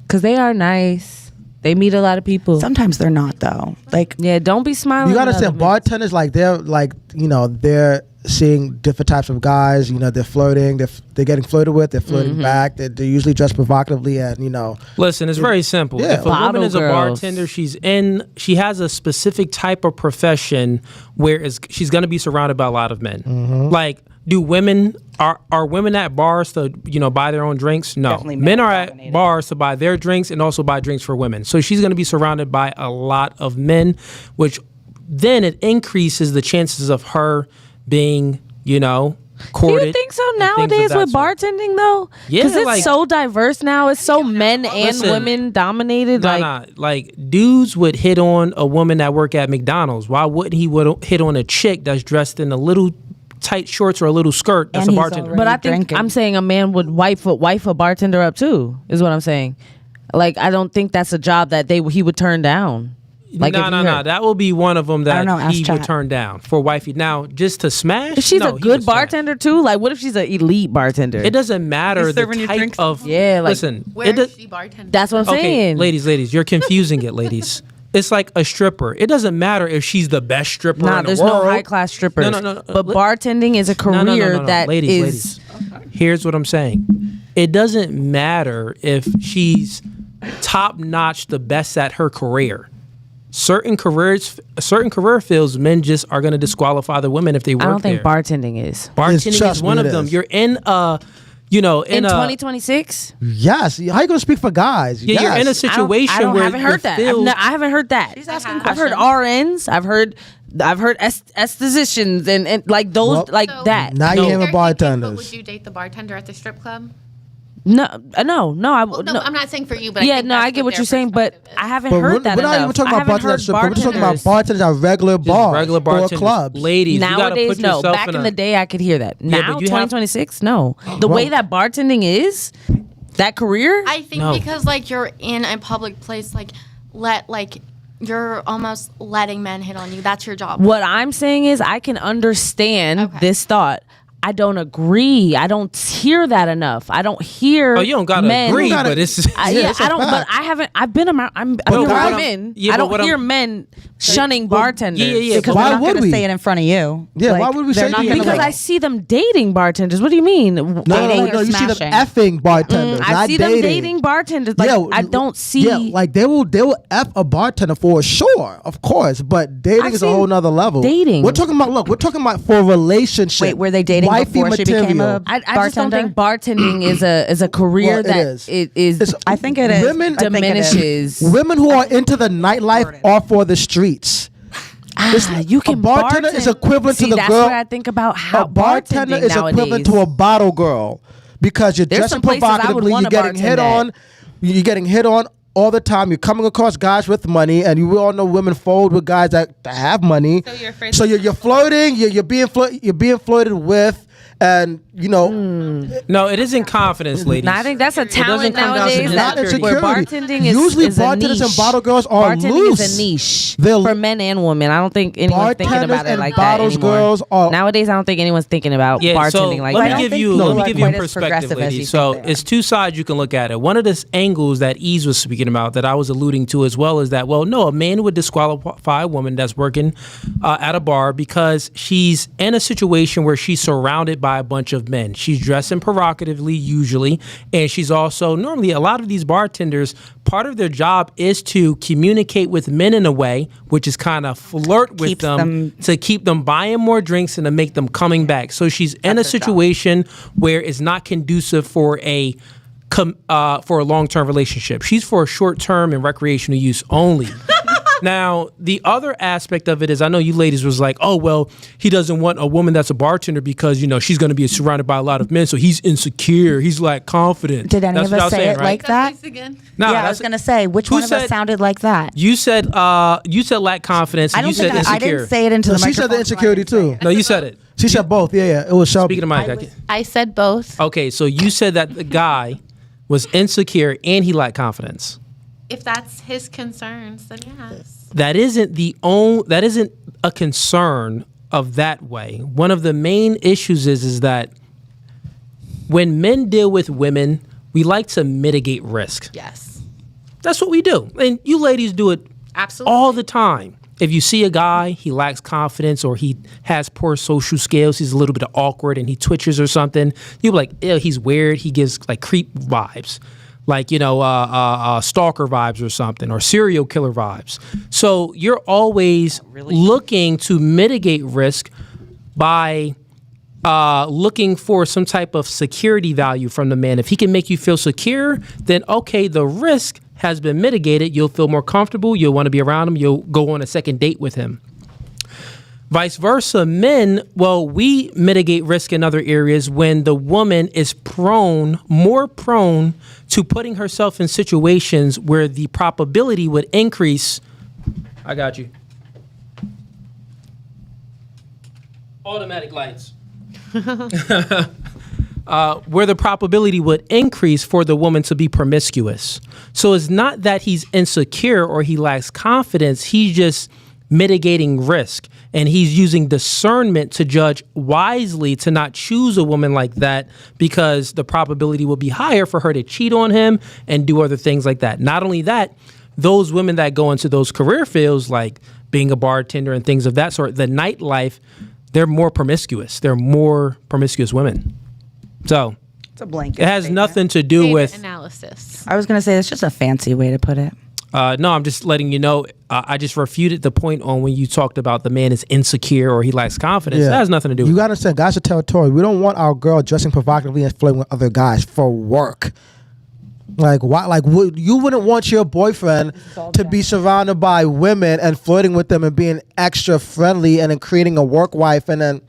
because they are nice. They meet a lot of people. Sometimes they're not though. Like Yeah, don't be smiling. You gotta at understand, other men. bartenders they're seeing different types of guys. They're flirting. They're getting flirted with. They're flirting back. They're usually dressed provocatively, and Listen, it's very simple. Yeah. If a woman Bottle is a girls. bartender, she has a specific type of profession where she's going to be surrounded by a lot of men. Like, do women are women at bars to buy their own drinks? No, Definitely men are at male-dominated. bars to buy their drinks and also buy drinks for women. So she's going to be surrounded by a lot of men, which then it increases the chances of her being Do courted. you think so and things of nowadays that with sort. bartending though? Yeah, because it's like- so diverse now. It's so men and Listen, women dominated. Like dudes would hit on a woman that work at McDonald's. Why wouldn't he hit on a chick that's dressed in a little tight shorts or a little skirt that's And a he's bartender? already- But I think drinking. I'm saying a man would wife a bartender up too. Is what I'm saying. Like, I don't think that's a job that he would turn down. Like, no. That will be one of them that don't know, ask he would chat. turn down for wifey. Now, just to smash. If she's no, a he good would smash. bartender too, like what if she's an elite bartender? It doesn't matter He's the serving you type drinks. of. Yeah, like- listen. Where It does, is she bartending? That's what I'm okay, saying. ladies, you're confusing it, ladies. It's like a stripper. It doesn't matter if she's the best stripper Nah, in the there's world. no high class strippers. No. But bartending is a career No. that ladies. Here's what I'm saying. It doesn't matter if she's top notch, the best at her career. Certain career fields, men just are going to disqualify the women if they work I don't think there. bartending is. Bartending Trust is one me, of it them. is. You're in In a 2026? Yes. How you gonna speak for guys? yeah, you're in a Yes. situation I where haven't heard the that. field- I haven't heard that. She's asking I've heard questions. RNs. I've heard estheticians and like those Well, like So- that. Now No. you hear But bartenders. would you date the bartender at the strip club? No. I Well, no, no. I'm not saying for you, but Yeah, I think no, I that's get what their you're saying, but perspective I is. haven't But heard that we're not enough. even talking I about haven't bartenders. heard strip club. We're just talking about bartenders. bartenders at regular just bars regular or bartenders. clubs. Ladies, you gotta Nowadays, put no. yourself Back in a- the day, I could hear that. Yeah, Now, but you have- 2026, no. The way that bartending is, that career, I think No. because like you're in a public place, you're almost letting men hit on you. That's your job. what I'm saying is I can understand Okay. this thought. I don't agree. I don't hear that enough. I don't hear. Oh, you don't gotta men. agree, gotta- but it's Yeah, it's a I don't. But fact. I haven't. I've been around. I've been what around I'm- men. yeah, I but don't what hear I'm- men shunning bartenders. yeah, Because Why they're not would gonna we? say it in front of you. Yeah, why would we they're say not it? gonna, Because like, I see them dating bartenders. What do you mean? No, Dating no, or you see them smashing? effing bartenders, I not see dating. them dating bartenders. Like I don't see. Yeah, like they will F a bartender for sure, of course. But dating I've is a seen whole nother level. dating. We're talking about for a relationship. Wait, were they dating Wifey before she became material. a I just don't bartender? think bartending is a career Well, it that is. it is. It's- I think it is. Women- I think it is. diminishes. Women who are into the nightlife are for the streets. You can a bartender is equivalent See, to the that's girl. what I think about how A bartender bartending is nowadays. equivalent to a bottle girl because you're There's dressing some places I would provocatively. You're wanna getting hit bartend on. You're getting hit on all the time. You're coming across guys with money, and we all know women fold with guys that have money. So you're afraid So you're flirting. You're being flirted with, and No, it isn't confidence, ladies. No, I think that's a talent come down to nowadays. not Where insecurity. bartending is Usually is a bartenders and niche. bottle girls are bartending loose. is a niche They're- for men and women. I don't think anyone's thinking Bartenders about it and like that bottles anymore. girls are- Nowadays, I don't think anyone's thinking about Yeah, bartending so like let that. me I give don't you think let people me are give you a quite as perspective, progressive as you ladies. think So they are. it's two sides you can look at it. One of the angles that Ease was speaking about that I was alluding to as well is that, well, no, a man would disqualify a woman that's working at a bar because she's in a situation where she's surrounded by a bunch of men. She's dressing provocatively usually, and she's also normally a lot of these bartenders, part of their job is to communicate with men in a way which is kind of flirt with Keeps them them- to keep them buying more drinks and to make them coming back. So she's in a situation where it's not conducive for a long-term relationship. She's for a short-term and recreational use only. Now, the other aspect of it is, I know you ladies was like, oh, well, he doesn't want a woman that's a bartender because, she's going to be surrounded by a lot of men, so he's insecure. He's like confident. Did any That's of what I us was say saying, it right? like that? Voice again. No, Yeah, I that's- was gonna say which Who one of us said- sounded like that. You said lack confidence. I And don't you said think I insecure. didn't say it into the She microphone. said the insecurity too. No, you said it. She said both. Yeah. It was Shelby. Speaking of Mike, I said both. okay, so you said that the guy was insecure and he lacked confidence. If that's his concerns, then yes. That isn't a concern of that way. One of the main issues is that when men deal with women, we like to mitigate risk. Yes. That's what we do. And you ladies do it Absolutely. all the time. If you see a guy, he lacks confidence or he has poor social skills, he's a little bit awkward and he twitches or something, you're like, ew, he's weird. He gives like creep vibes, like, stalker vibes or something, or serial killer vibes. So you're always looking to mitigate risk by looking for some type of security value from the man. If he can make you feel secure, then okay, the risk has been mitigated. You'll feel more comfortable. You'll want to be around him. You'll go on a second date with him. Vice versa, men, well, we mitigate risk in other areas when the woman is more prone to putting herself in situations where the probability would increase. I got you. Automatic lights. Where the probability would increase for the woman to be promiscuous. So it's not that he's insecure or he lacks confidence. He's just mitigating risk. And he's using discernment to judge wisely to not choose a woman like that because the probability will be higher for her to cheat on him and do other things like that. Not only that, those women that go into those career fields like being a bartender and things of that sort, the nightlife, they're more promiscuous. They're more promiscuous women. So It's a blanket. it has statement. nothing to do Data with. analysis. I was gonna say it's just a fancy way to put it. No, I'm just letting you know. I just refuted the point on when you talked about the man is insecure or he lacks confidence. That has nothing to do You with it. gotta understand, guys are territorial. We don't want our girl dressing provocatively and flirting with other guys for work. Like why? Like you wouldn't want your boyfriend to be surrounded by women and flirting with them and being extra friendly and then creating a work wife and then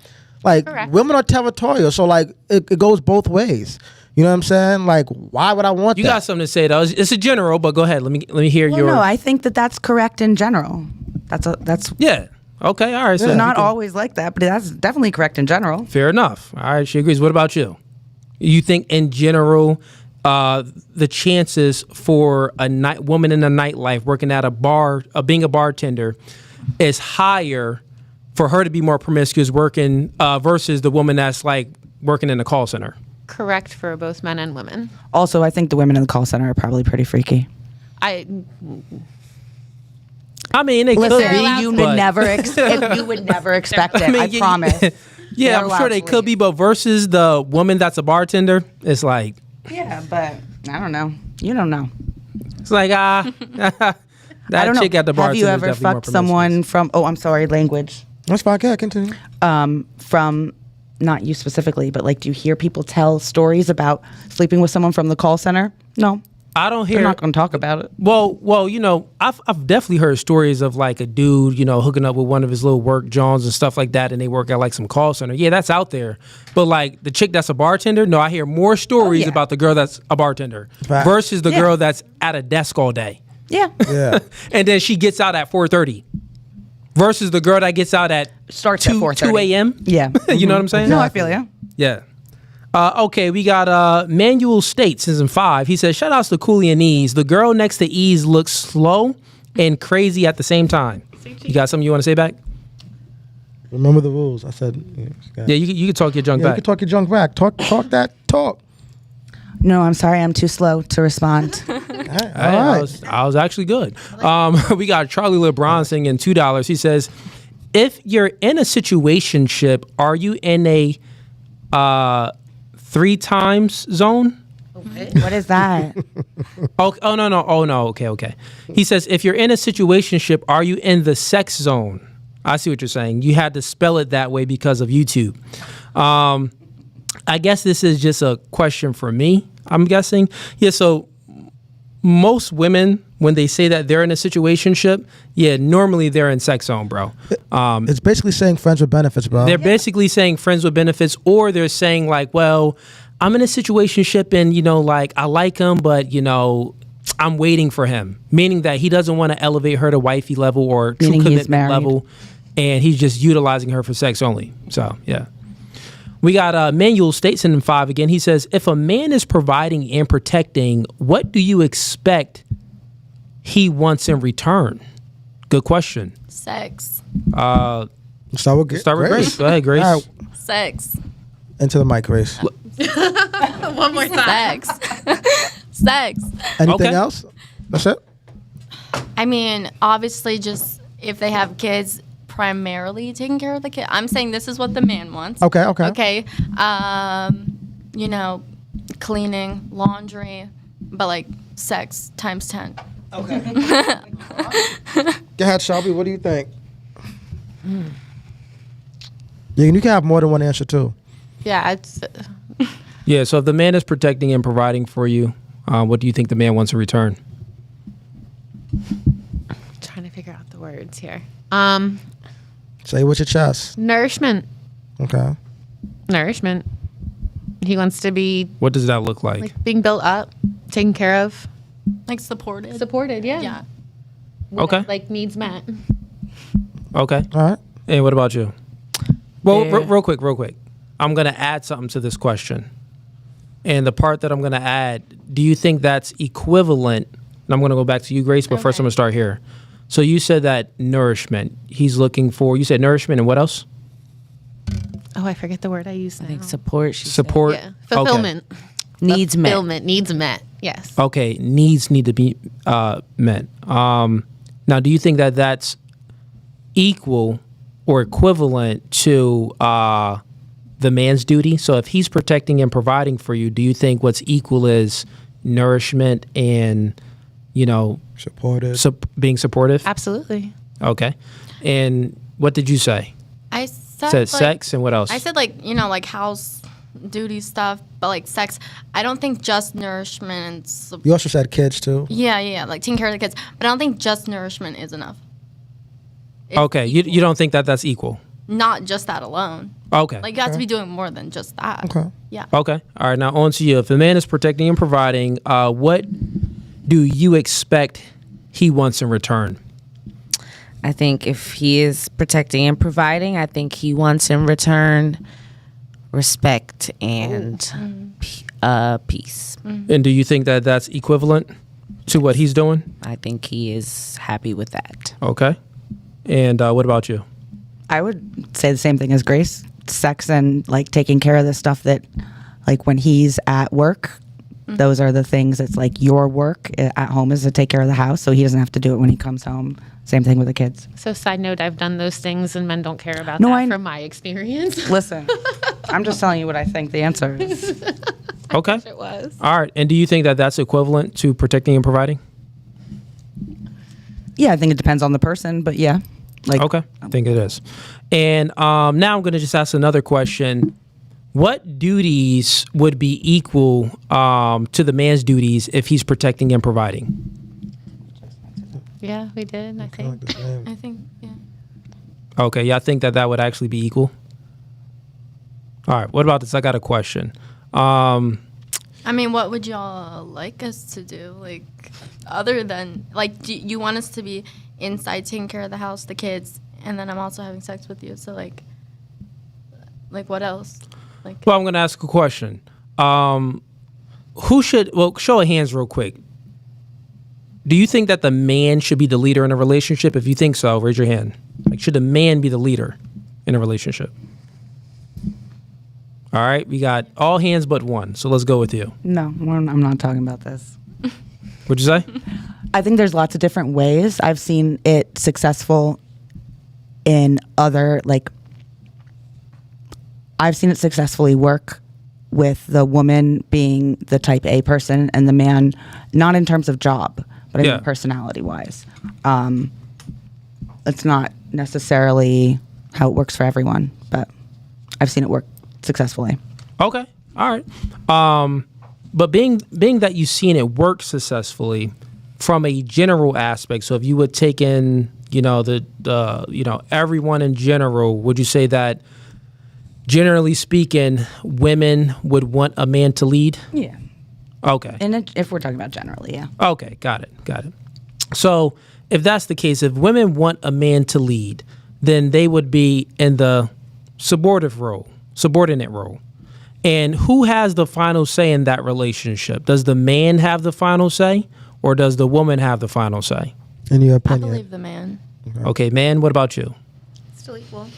like Correct. women are territorial. So like it goes both ways. You know what I'm saying? Like why would I want You that? got something to say though. It's a general, but go ahead. Let me hear Well, your. no, I think that's correct in general. That's Yeah. Okay. All right. So not you can- always like that, but that's definitely correct in general. Fair enough. All right. She agrees. What about you? You think in general, the chances for a woman in a nightlife working at a bar, being a bartender, is higher for her to be more promiscuous working versus the woman that's like working in a call center. Correct for both men and women. Also, I think the women in the call center are probably pretty freaky. I I mean, they could Listen, be. you but- would never you would never expect it. I yeah, promise. Yeah, They're I'm sure allowed they to could be, leave. but versus the woman that's a bartender, it's like Yeah, but I don't know. You don't know. it's like that I don't chick know. at the bar. Have you ever fucked someone from? Oh, I'm sorry, language. That's fine. Yeah, continue. From not you specifically, but like, do you hear people tell stories about sleeping with someone from the call center? No, I don't they're hear. not going to talk about it. Well, I've definitely heard stories of like a dude, hooking up with one of his little work Johns and stuff like that, and they work at like some call center. Yeah, that's out there. But like the chick that's a bartender, no, I hear more stories yeah. about the girl that's a bartender Fact. versus the Yeah. girl that's at a desk all day, Yeah, Yeah. and then she gets out at 4:30, versus the girl that gets out at starts 2 at 4:30. 2 a.m. Yeah, You know what I'm saying? No, I feel you. Yeah. Okay, we got Manuel State, season 5. He says, shout outs to Cooley and Ease. The girl next to Ease looks slow and crazy at the same time. You got something you want to say back? Remember the rules. I said. Yeah, you can talk your junk You back. can talk your junk back. Talk that talk. No, I'm sorry. I'm too slow to respond. All Hey, right. I was actually good. We got Charlie LeBron singing $2. He says, if you're in a situationship, are you in a 3 times zone? What is that? Oh no. Oh no. Okay. He says, if you're in a situationship, are you in the sex zone? I see what you're saying. You had to spell it that way because of YouTube. I guess this is just a question for me, I'm guessing. Yeah, so most women, when they say that they're in a situationship, normally they're in sex zone, bro. It's basically saying friends with benefits, bro. They're basically saying friends with benefits, or they're saying like, well, I'm in a situationship and, like I like him, but, I'm waiting for him. Meaning that he doesn't want to elevate her to wifey level or true Meaning he's commitment married. level. And he's just utilizing her for sex only. So, yeah. We got Manuel States in 5 again. He says, if a man is providing and protecting, what do you expect he wants in return? Good question. Sex. Start with Grace. Go ahead, Grace. All right, Sex. into the mic, Grace. One more time. Sex. Sex. Anything Okay. else? That's it? I mean, obviously, just if they have kids, primarily taking care of the kid. I'm saying this is what the man wants. Okay. Okay. Cleaning, laundry, but like sex times 10. Okay. Go ahead, Shelby. What do you think? Yeah, you can have more than one answer, too. Yeah, it's Yeah, so if the man is protecting and providing for you, what do you think the man wants in return? trying to figure out the words here. Say it with your chest. Nourishment. Okay. Nourishment. He wants to be What does that look like? being built up, taken care of, Like supported. supported. Yeah. Yeah. Okay. Like needs met. Okay. All right. And what about you? Well, Yeah. real quick. I'm going to add something to this question. And the part that I'm going to add, do you think that's equivalent? And I'm going to go back to you, Grace, but first I'm going to start here. So you said that nourishment. He's looking for, you said nourishment and what else? Oh, I forget the word I used now. I think support. She said. Support. Yeah. Fulfillment. Needs met. Fulfillment. Needs met. Yes. Okay. Needs need to be met. Now, do you think that that's equal or equivalent to the man's duty? So if he's protecting and providing for you, do you think what's equal is nourishment and, Supportive. being supportive? Absolutely. Okay. And what did you say? I said, Said like, sex and what else? I said like house duty stuff, but like sex. I don't think just nourishment and You also said kids, too. yeah, like taking care of the kids. But I don't think just nourishment is enough. It's Okay. You don't think that that's equal? not just that alone. Okay. Like you have to be doing more than just that. Okay. Yeah. Okay. All right. Now on to you. If the man is protecting and providing, what do you expect he wants in return? I think if he is protecting and providing, I think he wants in return respect and peace. And do you think that that's equivalent to what he's doing? I think he is happy with that. Okay. And what about you? I would say the same thing as Grace. Sex and like taking care of the stuff that, like when he's at work, those are the things. It's like your work at home is to take care of the house, so he doesn't have to do it when he comes home. Same thing with the kids. So, side note, I've done those things, and men don't care about No, that from my experience. Listen, I'm just telling you what I think the answer is. Okay. It was. All right. And do you think that that's equivalent to protecting and providing? Yeah, I think it depends on the person, but yeah. Like, Okay. I think it is. And now I'm going to just ask another question. What duties would be equal to the man's duties if he's protecting and providing? Yeah, we did, I think. I think yeah. Okay. Yeah, I think that would actually be equal. All right. What about this? I got a question. I mean, what would y'all like us to do? Like, other than like, do you want us to be inside taking care of the house, the kids, and then I'm also having sex with you? So like what else? Like, Well, I'm going to ask a question. Show of hands real quick. Do you think that the man should be the leader in a relationship? If you think so, raise your hand. Like, should the man be the leader in a relationship? All right, we got all hands but one. So let's go with you. No, I'm not talking about this. What'd you say? I think there's lots of different ways. I've seen it successful in other, like, I've seen it successfully work with the woman being the type A person and the man, not in terms of job, but I mean personality wise. It's not necessarily how it works for everyone, but I've seen it work successfully. Okay, all right. But being that you've seen it work successfully from a general aspect, so if you would take in, everyone in general, would you say that generally speaking, women would want a man to lead? Yeah. Okay. And if we're talking about generally, yeah. Okay, got it. So if that's the case, if women want a man to lead, then they would be in the subordinate role. And who has the final say in that relationship? Does the man have the final say, or does the woman have the final say? In your I opinion? believe the man. Okay, man, what about you? Still equal.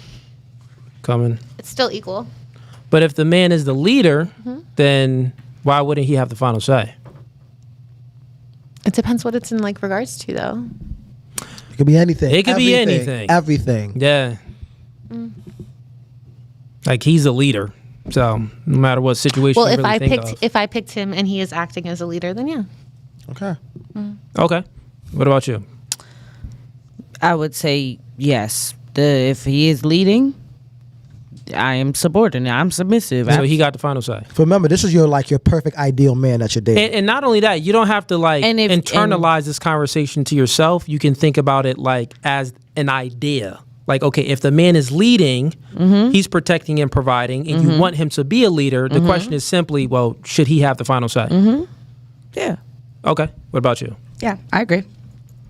Coming. It's still equal. But if the man is the leader, then why wouldn't he have the final say? It depends what it's in like regards to though. It could be anything. It could be anything. Everything. Yeah. Like, he's a leader. So no matter what situation Well, you really think of. if I picked him and he is acting as a leader, then yeah. Okay. Okay. What about you? I would say yes. If he is leading, I am subordinate. I'm submissive. So he got the final say. So remember, this is your perfect ideal man that you're dating. And not only that, you don't have to And internalize this conversation to yourself. You can think about it like as an idea. Like, okay, if the man is leading, he's protecting and providing, and you want him to be a leader, the question is simply, well, should he have the final say? Yeah. Okay. What about you? Yeah, I agree.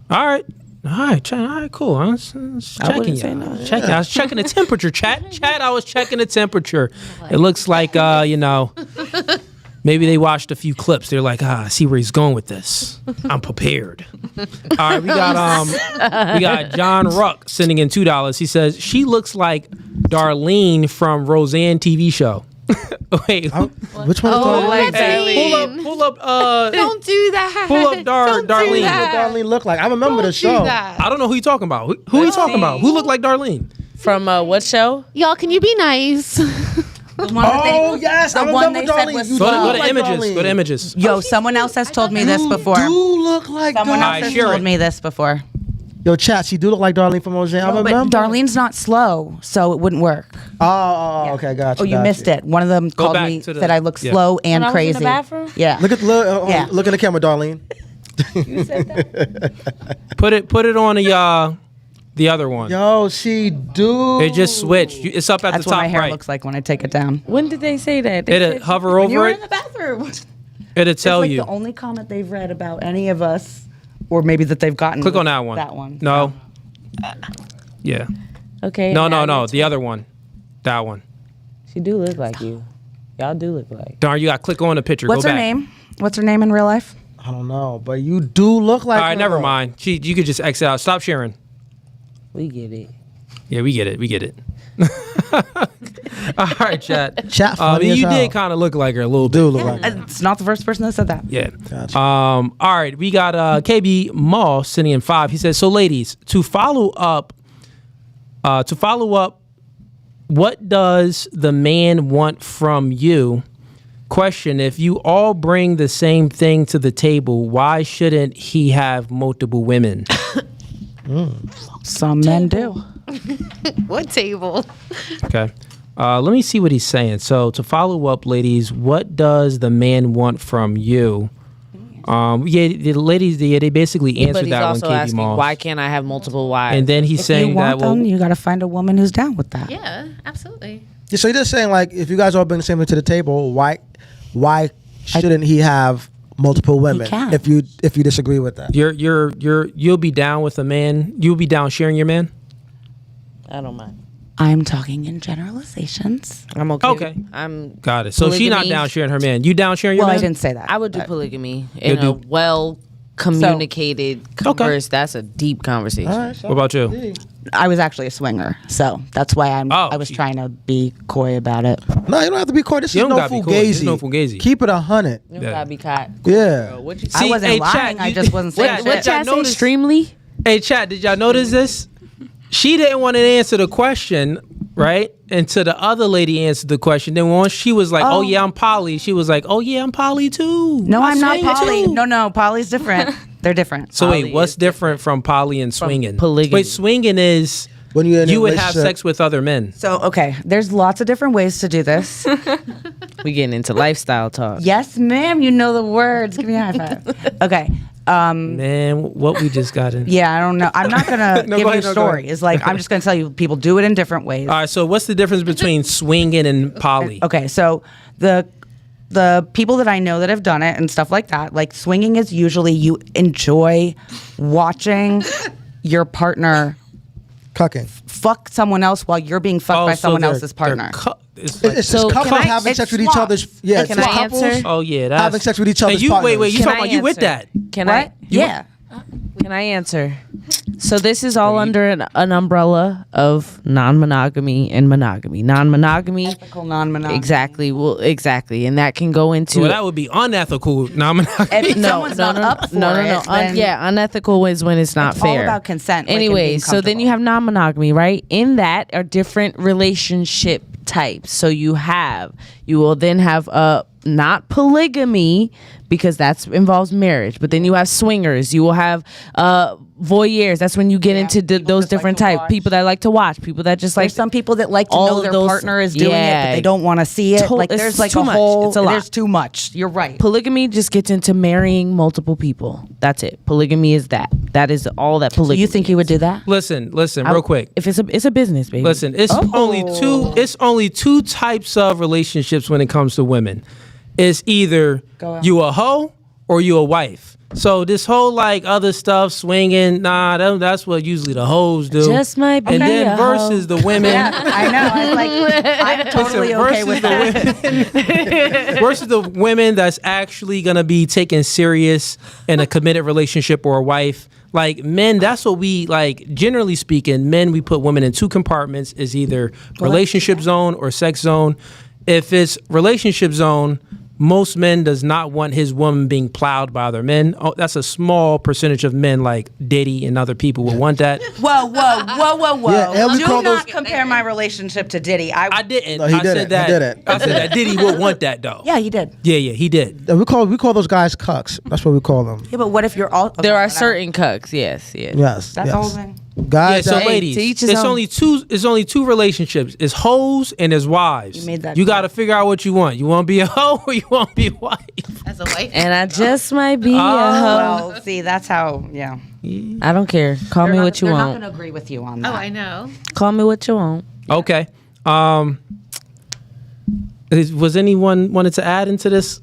All right. All right, cool. I was checking say you. no. I was checking the temperature, chat. I was checking the temperature. It looks like, maybe they watched a few clips. They're like, I see where he's going with this. I'm prepared. All right, we got John Ruck sending in $2. He says, she looks like Darlene from Roseanne TV show. Wait, Which one is Darlene? Darlene. pull up. Don't do that. Pull up Don't do Darlene. that. What Darlene look like? I remember the Don't show. do that. I don't know who you talking about. Who are you talking about? Who looked like Darlene? From what show? Y'all, can you be nice? Oh yes, I the one remember they said Darlene. was You Go do to look like images. Darlene. Go to images. Yo, someone else has told me this before. You do look like Someone Darlene. else has share told it. me this before. Yo, chat, she do look like Darlene from Roseanne. I But remember. Darlene's not slow, so it wouldn't work. Oh, okay, gotcha. Oh, you missed it. One of them called back me, to the- said I look yeah. slow and When I was in crazy. the bathroom? Yeah. Look at Yeah. look at the camera, Darlene. Put it on the other one. Yo, she do. It just switched. It's up at That's the what top my hair right. looks like when I take it down. When did they say that? They It'll said hover When you over were it. in the bathroom. It'll It's tell like you. the only comment they've read about any of us, or maybe that they've gotten. Click was on that one. That one. No. Yeah. Okay. No. now The other one. That one. She do look like you. Y'all do look like. Darn, you got to click on the picture. What's Go her back. name? What's her name in real life? I don't know, but you do look like. All right, her. never mind. You could just exit out. Stop sharing. We get it. Yeah, we get it. All right, chat. Chat funny as you hell. did kind of look like her a little bit. Do look like. her. It's not the first person that said that. Yeah. Gotcha. All right, we got KB Mall sending in 5. He says, so ladies, to follow up, what does the man want from you? Question, if you all bring the same thing to the table, why shouldn't he have multiple women? Some men do. What table? Okay. Let me see what he's saying. So to follow up, ladies, what does the man want from you? The ladies, they basically But answered he's that one, also KB asking, Moss. why can't I have multiple wives? And then he's If saying you want that, well, them, you got to find a woman who's down with that. Yeah, absolutely. Yeah, so you're just saying if you guys all bring the same thing to the table, why shouldn't he have multiple women? can. If you disagree with that. you'll be down with a man. You'll be down sharing your man. I don't mind. I'm talking in generalizations. I'm okay. Okay. I'm Got it. So she not polygamy. down sharing her man. You down sharing your Well, I man? didn't say that. I would do but- polygamy in a You'll do- well communicated converse. That's a deep conversation. All right, so What about you? I was actually a swinger, so that's why I was she- trying to be coy about it. No, you don't have to be coy. This You is don't no gotta be coy. This is Fugazi. no Fugazi. Keep it 100. You gotta be caught. Yeah. What you I wasn't lying. I just wasn't saying Chat, shit. What y'all say? notice- Extremely? Hey, chat, did y'all notice this? She didn't want to answer the question, right? Until the other lady answered the question. Then once she was like, oh yeah, I'm poly, she was like, oh yeah, I'm poly too. No, I'm not swing poly. too. No, poly's different. They're different. So Poly wait, what's is different from poly and swinging? polygamy. Wait, swinging is When you're in a you would have relationship- sex with other men. So, okay, there's lots of different ways to do this. We getting into lifestyle talk. Yes, ma'am, you know the words. Give me a high five. Okay. Man, what we just got in. Yeah, I don't know. I'm not going to No, give go you ahead, a no, go story. ahead. It's like, I'm just going to tell you people do it in different ways. All right, so what's the difference between swinging and poly? Okay, so the people that I know that have done it and stuff like that, like swinging is usually you enjoy watching your partner Cucking. fuck someone else while you're being fucked by Oh, so someone they're- else's partner. it's like, It's So just couples can I- having it's sex with each swaps. other's. Yeah, Can it's I couples answer? oh yeah, that's having sex with each other's And you partners. wait, you Can talking I about you with answer? that? Can What? I? Yeah. Can I answer? So this is all under an umbrella of non-monogamy and monogamy. Non-monogamy, Ethical non-monogamy. exactly. Well, exactly, and that can go into. Well, that would be unethical. If someone's not up for it, then yeah, unethical is when it's not it's all fair. about consent, like, and Anyway, being so then you comfortable. have non-monogamy, right? In that are different relationship types. So you will then have not polygamy because that involves marriage, but then you have swingers. You will have voyeurs. That's when you get into people those just like different to types. watch. People that like to watch. People that just like There's some people that like to all know of their those- partner is doing it, yeah. but they don't want to see it. Like It's there's like too a much. whole. It's a lot. There's too much. You're right. Polygamy just gets into marrying multiple people. That's it. Polygamy is that. That is all that polygamy. You think you would do that? Listen, real quick. If it's a business, baby. Listen, it's only two types of relationships when it comes to women. It's either Go on. you a hoe or you a wife. So this whole like other stuff, swinging, that's what usually the hoes do. Just might be and a then hoe. versus the women. I know. I'm totally okay with that. Versus the women that's actually gonna be taken serious in a committed relationship or a wife. Like men, that's what we like. Generally speaking, men, we put women in two compartments: is either relationship zone or sex zone. If it's relationship zone, most men does not want his woman being plowed by other men. Oh, that's a small percentage of men, like Diddy and other people, would want that. Whoa. Yeah, and we Do call not those- compare my relationship to Diddy. I didn't. No, he I didn't. said that. He didn't. I said that Diddy would want that though. Yeah, he did. Yeah, he did. We call those guys cucks. That's what we call them. Yeah, but what if you're all? there are whatever. certain cucks. Yes. Yes. That's yes. the whole thing. Guys, Yeah, so that, ladies, to each his it's own. only two relationships. It's hoes and it's wives. You made that You clear. got to figure out what you want. You want to be a hoe or you want to be a wife? As a wife. And I just might be a hoe. Well, see, that's how. Yeah. I don't care. Call me what you They're not want. going to agree with you on Oh, that. I know. Call me what you want. Okay. Was anyone wanted to add into this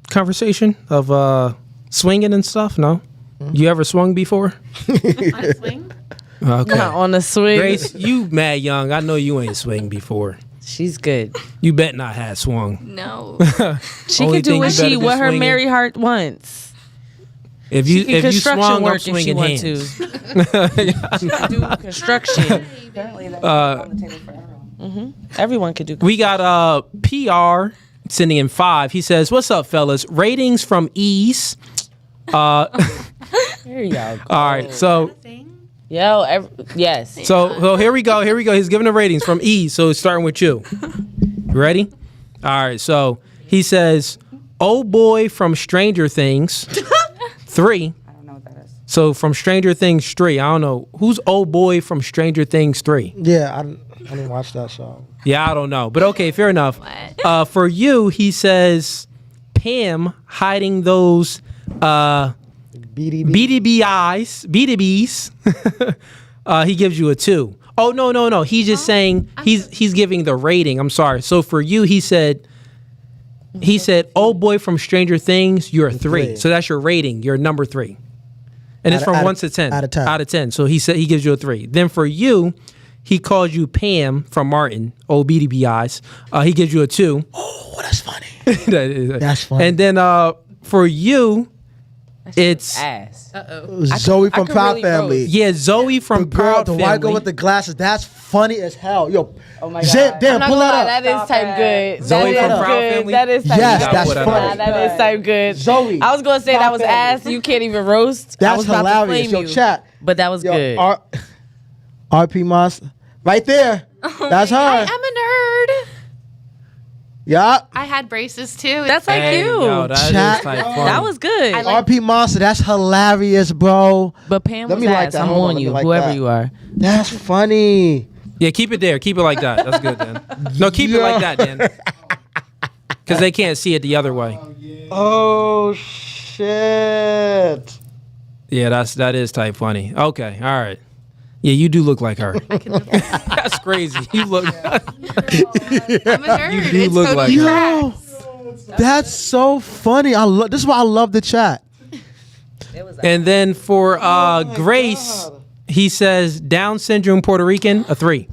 conversation of swinging and stuff? No. You ever swung before? I swing. Okay. Not on the swing. Grace, you mad young. I know you ain't swing before. She's good. You bet not have swung. No. She Only could do thing what you better be her swinging. merry heart wants. If She you can if you construction swung, I'm work if she swinging want hands. to. She can do construction. Apparently, that's on the table for everyone. Everyone could do. We got PR sending in 5. He says, "What's up, fellas? Ratings from Ease." There y'all go. All right, so Yes. so here we go. He's giving the ratings from Ease. So it's starting with you. Ready? All right. So he says, "Oh boy from Stranger Things." 3. I don't know what that is. So from Stranger Things 3. I don't know who's old boy from Stranger Things 3. yeah, I didn't watch that show. Yeah, I don't know, but okay, fair enough. What? For you, he says Pam hiding those BDBs. He gives you a 2. Oh no. He's just saying he's giving the rating. I'm sorry. So for you, he said, "Oh boy from Stranger Things, you're a 3." Three. So that's your rating. You're number 3. And it's Out from of- 1 to 10. out of 10. Out of 10. So he said he gives you a 3. Then for you, he calls you Pam from Martin, old BDBIs. He gives you a 2. Oh, that's funny. That's That's funny. And then for you, it's Ass. Zoe from could Proud really Family. yeah, Zoe The from girl, Proud the Family. white girl with the glasses. That's funny as hell. Yo, Oh my Zay, God. damn, I'm not pull gonna that lie, up. that is type good. Zoe That from is Proud good. Family? That is type Yes, good. that's Whatever. funny. That is type good. Zoe. I was gonna say that was Proud ass. Family. You can't even roast. I That's was about hilarious. To Yo, flame you. chat. But that was Yo, good. RP Monster. Right there. That's her. I am a nerd. Yeah. I had braces too. That's like Hey, you. yo, that Chat. is type funny. That was good. I like- RP Monster. That's hilarious, bro. but Pam Let was me like ass. that. I'm Hold on, on let me you, like whoever that. you are. That's funny. Yeah, keep it there. Keep it like that. That's good, Dan. No, keep it Yeah. like that, Dan. Because they can't see it the other way. Oh shit. Yeah, that is type funny. Okay, all right. Yeah, you do look like her. That's crazy. You look. I'm a nerd. You do It's look totally like Yo, that's so funny. This is why I love the chat. And then for Grace, he says Down syndrome Puerto Rican, a 3.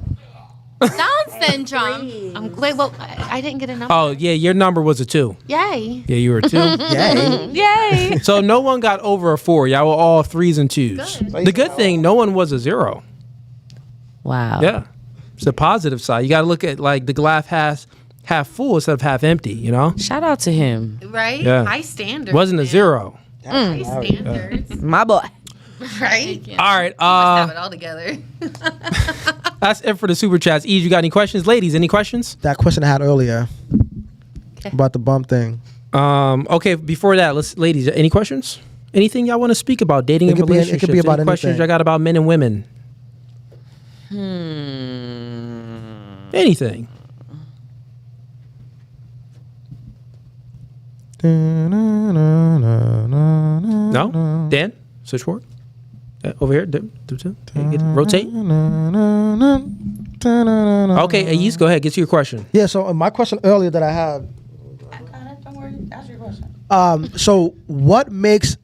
Down syndrome. Wait, well, I didn't get a number. Oh yeah, your number was a 2. Yay. Yeah, you were a 2. Yay. Yay. So no one got over a 4. Y'all were all 3s and 2s. The good thing, no one was a 0. Wow. Yeah, it's the positive side. You got to look at like the glass half full instead of half empty. You know, Shout out to him. Right? Yeah. High standards. wasn't a man. 0. High standards. My boy. Right? All right, Have it all together. that's it for the super chats. Eve, you got any questions? Ladies, any questions? That question I had earlier about the bump thing. Okay, before that, ladies, any questions? Anything y'all want to speak about dating It and could be- it relationships? could be about any questions anything. y'all got about men and women? Anything? No? Dan? Switchboard? Over here? Rotate? Okay, Ayes, go ahead. Get to your question. Yeah, so my question earlier that I had. Don't worry. Ask your question. So what makes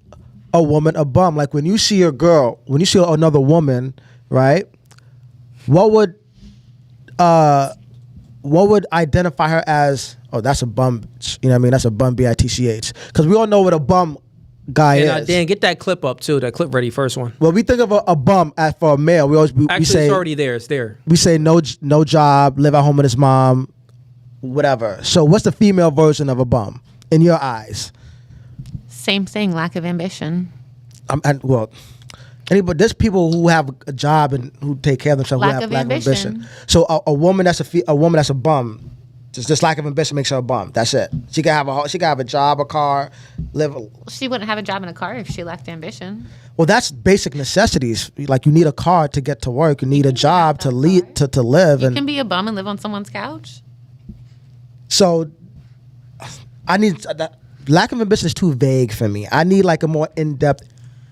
a woman a bum? Like when you see a girl, when you see another woman, right? What would identify her as? Oh, that's a bum. You know what I mean? That's a bum. BITCH. Because we all know what a bum guy And is. Dan, get that clip up too. That clip ready, first one. When we think of a bum as for a male, we always we Actually, say it's already there. It's there. we say no job, live at home with his mom, whatever. So what's the female version of a bum in your eyes? Same thing, lack of ambition. There's people who have a job and who take care of themselves. Lack who have of lack ambition. of ambition. So a woman that's a woman that's a bum, just lack of ambition makes her a bum. That's it. She can have a job, a car, live. She wouldn't have a job in a car if she lacked ambition. Well, that's basic necessities. Like you need a car to get to work. You need a job to live. You And can be a bum and live on someone's couch. so, I need that. Lack of ambition is too vague for me. I need like a more in-depth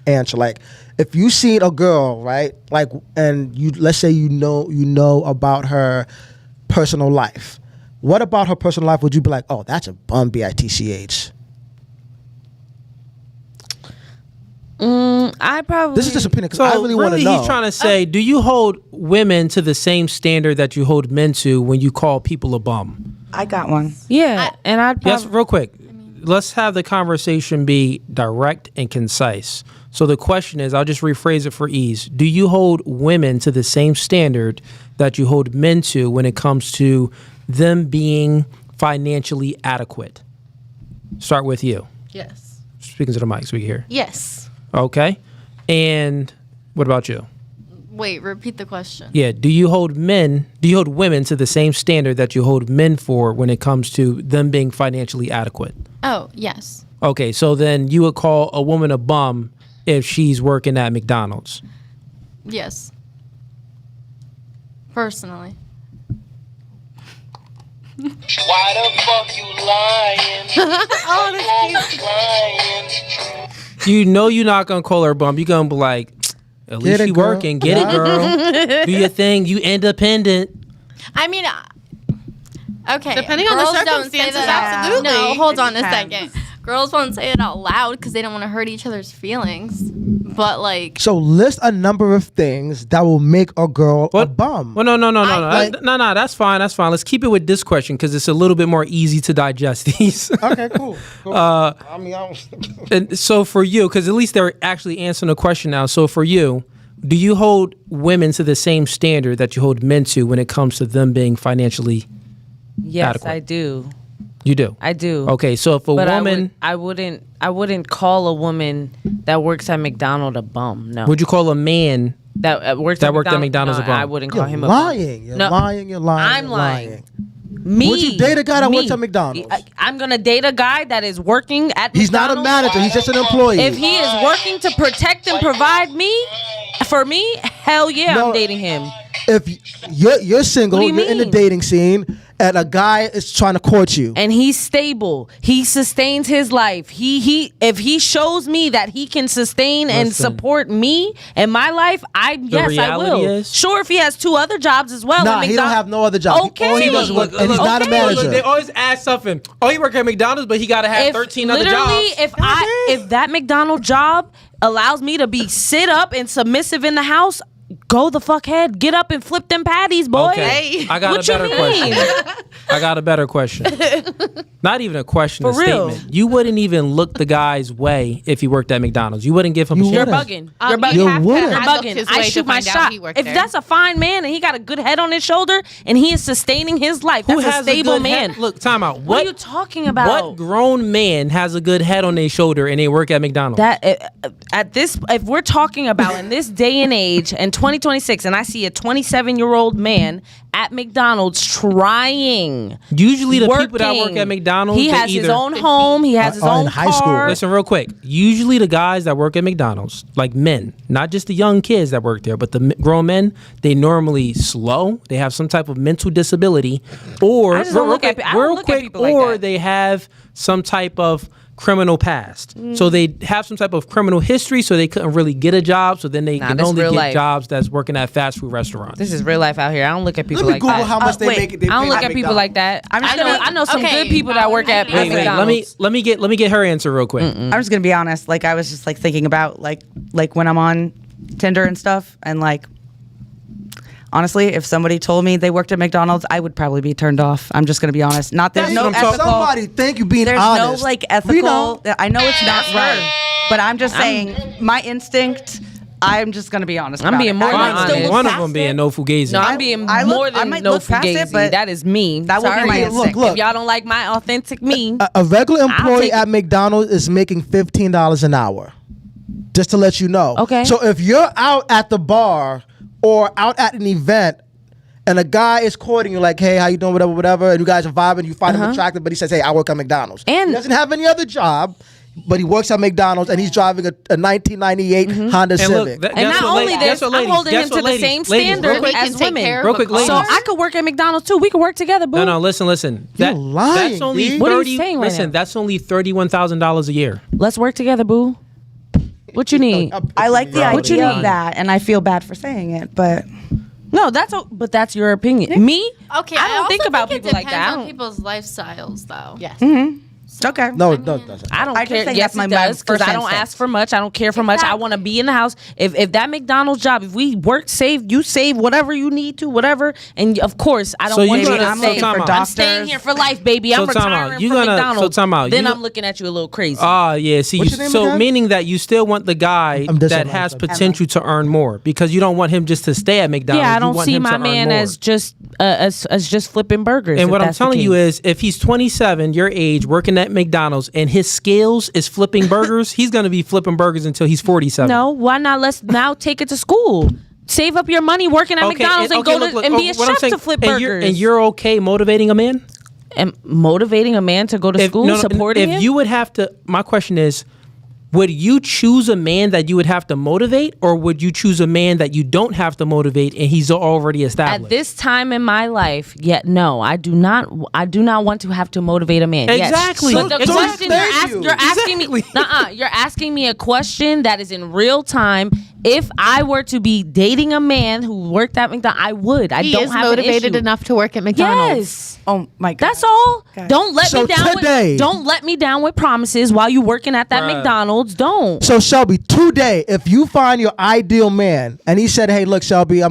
answer. Like if you seen a girl, right? Like, and you let's say you know about her personal life. What about her personal life would you be like, oh, that's a bum, BITCH? I probably. This is just opinion because So I really want to know. he's trying to say, do you hold women to the same standard that you hold men to when you call people a bum? I got one. Yeah, and I'd probably. Yes, real quick. Let's have the conversation be direct and concise. So the question is, I'll just rephrase it for ease. Do you hold women to the same standard that you hold men to when it comes to them being financially adequate? Start with you. Yes. Speaking to the mic so we can hear. Yes. Okay. And what about you? Wait, repeat the question. Yeah. Do you hold women to the same standard that you hold men for when it comes to them being financially adequate? Oh, yes. Okay, so then you would call a woman a bum if she's working at McDonald's. Yes. Personally. Why the fuck you lying? Oh, that's cute. You know you're not gonna call her a bum. You're gonna be like, at least it, she girl. working. Get it, girl. Do your thing. You independent. I mean, okay. Depending on the girls don't say circumstances, that. absolutely. No, hold It on a depends. second. girls won't say it out loud because they don't want to hurt each other's feelings. But like, So list a number of things that will make a girl a bum. Well, no. like- No, that's fine. That's fine. Let's keep it with this question because it's a little bit more easy to digest these. Okay, cool. I mean, I don't. And so for you, because at least they're actually answering the question now. So for you, do you hold women to the same standard that you hold men to when it comes to them being financially Yes, adequate? I do. You do? I do. Okay, so if a But woman, I wouldn't call a woman that works at McDonald's a bum. No. would you call a man? that works that at worked at McDonald's? McDonald's a bum? I wouldn't call You're him lying. a You're bum. lying. You're lying. I'm you're lying. Me. Would you date a guy that Me. works at McDonald's? I'm gonna date a guy that is working at He's not a McDonald's. manager. He's just an employee. If he is working to protect and provide for me, hell yeah, No. I'm dating him. If you're single, What do you you're in the mean? dating scene, and a guy is trying to court you. And he's stable. He sustains his life. If he shows me that he can sustain and Listen. support me and my life, I will. reality is- Sure, if he has 2 other jobs as well. Nah, at he don't McDonald's- have no other job. Okay. All he does is work, and he's not a manager. They always ask something. Oh, he work at McDonald's, but he got to have 13 other literally, jobs. if that McDonald's job allows me to be sit up and submissive in the house, go the fuck ahead. Get up and flip them patties, boy. Okay. I got What a you better mean? question. I got a better question. Not even a question, For a real. statement. You wouldn't even look the guy's way if he worked at McDonald's. You wouldn't give him a You You're shit. wouldn't. bugging. You're bugging. You have to wouldn't. You're look bugging. his I way shoot to my find out shot. he worked If there. that's a fine man and he got a good head on his shoulder and he is sustaining his life, that's Who a has stable good man. head? Look, time out. What are you talking about? What grown man has a good head on their shoulder and they work at McDonald's? If we're talking about in this day and age in 2026 and I see a 27-year-old man at McDonald's trying, Usually the people that work working, at McDonald's, he they has his either- own home, he has his in own high school. car. Listen real quick. Usually the guys that work at McDonald's, like men, not just the young kids that work there, but the grown men, they normally slow. They have some type of mental disability, or I just don't look at pe- I don't look at people like or that. they have some type of criminal past. Mm. So they have some type of criminal history, so they couldn't really get a job. So then they Nah, can this only real get life. jobs that's working at fast food restaurants. This is real life out here. I don't look at people Let me like Google that. how much they wait. make. They I don't pay look at people like that. I'm just I know some Okay, good people that work at wait, McDonald's. let me get her answer real quick. I'm just gonna be honest. Like I was just like thinking about like when I'm on Tinder and stuff, and like honestly, if somebody told me they worked at McDonald's, I would probably be turned off. I'm just gonna be honest. Not there's Thank no you. ethical. Somebody, thank you being There's honest. no like We ethical. know. I know it's not That's right, her. but I'm just saying my instinct. I'm just gonna be honest. I'm about being it. more I than might still honest. look One of past them being it. no Fugazi. No, I'm being I look- more I than might no look past it, Fugazi. but That is me. that would be Sorry. my Look, instinct. look. If y'all don't like my authentic me, A regular I'll employee take at McDonald's is making $15 an hour. Just to let you know. Okay. So if you're out at the bar or out at an event and a guy is courting you like, hey, how you doing, whatever, and you guys are vibing, you find him attractive, but he says, hey, I work at McDonald's. And- he doesn't have any other job, but he works at McDonald's and he's driving a 1998 Honda And Civic. look, and guess not what, only ladies- this, guess what, I'm ladies- holding guess him to what, the ladies- same ladies, real standard quick, can as take women. care of Real a quick, car. ladies. So I could work at McDonald's too. We could work together, boo. No, listen. You're lying, That's only D. What are you 30. saying right listen, now? that's only $31,000 a year. Let's work together, boo. What you need? I like the What you idea need? of that, and I feel bad for saying it, but No, but that's your opinion. Me? Okay, I don't also think about people it like that. depends I on don't- people's lifestyles, though. Yes. okay. No, it doesn't. I don't I just care. think Yes, that's my it does because first I don't instinct. ask for much. I don't care for much. I want to be in the house. If that McDonald's job, if we work, you save whatever you need to, whatever. And of course, I don't So you want you gonna- to I'm so stay. looking time for out. I'm staying here for life, baby. I'm So time out. retiring You from gonna- so McDonald's. time out. Then You- I'm looking at you a little crazy. Yeah. See, What's your name so again? meaning that you still want the guy I'm just that saying, has I'm potential to earn more because you don't want him just to stay at McDonald's. yeah, I You don't want see him to my earn man more. as just as just flipping burgers. And if what I'm that's the telling you case. is, if he's 27, your age, working at McDonald's, and his skills is flipping burgers, he's going to be flipping burgers until he's 47. no, why not? Let's now take it to school. Save up your money working at McDonald's and go to and be a what I'm chef saying- to flip and burgers. you're okay motivating a man? And motivating a man to go to school, supporting if him? you would have to, my question is, would you choose a man that you would have to motivate, or would you choose a man that you don't have to motivate and he's already established? At this time in my life, yet no, I do not want to have to motivate a man. Yes. Exactly. But the Exactly. question Thank you. you're asking me, Exactly. you're asking me a question that is in real time. if I were to be dating a man who worked at McDonald's, I would. I He don't is have motivated an issue. enough to work at McDonald's. Yes. Oh my god. That's all. Okay. Don't let So me down. today- Don't let me down with promises while you working at that Bruh. McDonald's. Don't. So Shelby, today, if you find your ideal man and he said, "Hey, look, Shelby,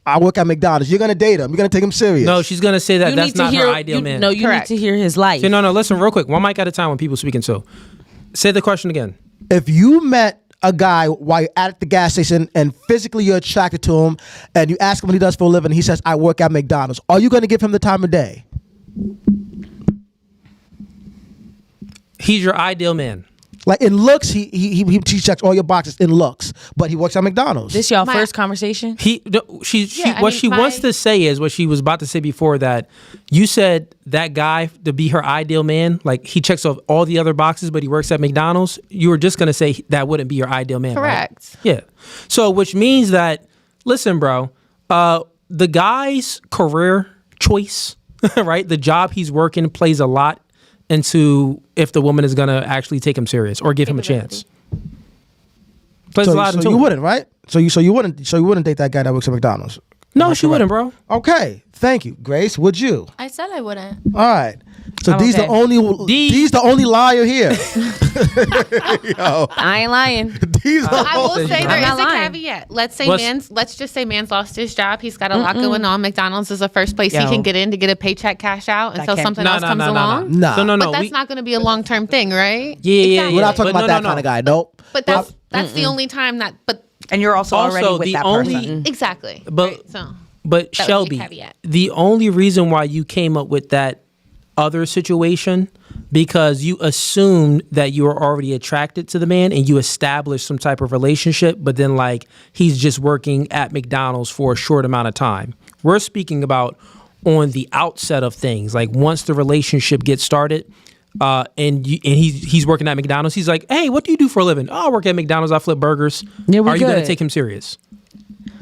I work at McDonald's," you're gonna date him. You're gonna take him serious. No, she's gonna say that You that's need to not hear. her ideal man. No, you Correct. need to hear his life. See, no, listen real quick. One mic at a time when people speaking. So, say the question again. If you met a guy while you're at the gas station and physically you're attracted to him, and you ask him what he does for a living, and he says, "I work at McDonald's," are you gonna give him the time of day? He's your ideal man. Like in looks, he checks all your boxes in looks, but he works at McDonald's. This y'all first conversation? Yeah, I What mean, she wants to say is what she was about to say before that. You said that guy to be her ideal man, like he checks off all the other boxes, but he works at McDonald's. You were just gonna say that wouldn't be your ideal man, right? Correct. Yeah. So which means that, listen, bro, the guy's career choice, right? The job he's working plays a lot into if the woman is gonna actually take him serious or give him a chance. Plays a lot so into you it. wouldn't, right? So you wouldn't date that guy that works at McDonald's. No, she wouldn't, bro. Okay, thank you, Grace. Would you? I said I wouldn't. All right. So I'm D's okay. D's the only liar here. Yo, I ain't lying. D's the I will only. say I'm there not is a lying. caveat. Let's just say man's lost his job. He's got a lot going on. McDonald's is the first place he Yo. can get in to get a paycheck, cash out until can't- something else comes along. Nah. So no. But that's not going to be a long term thing, right? Yeah. We're not talking But about that kind of guy. Nope. But that's the only time that. But And you're also, Also, already with the that only- person. exactly. But right, so but That would be a Shelby, caveat. the only reason why you came up with that other situation because you assumed that you were already attracted to the man and you established some type of relationship, but then like he's just working at McDonald's for a short amount of time. We're speaking about on the outset of things, like once the relationship gets started. And he's working at McDonald's. He's like, "Hey, what do you do for a living?" "Oh, I work at McDonald's. I flip burgers." Yeah, we're Are you gonna good. take him serious?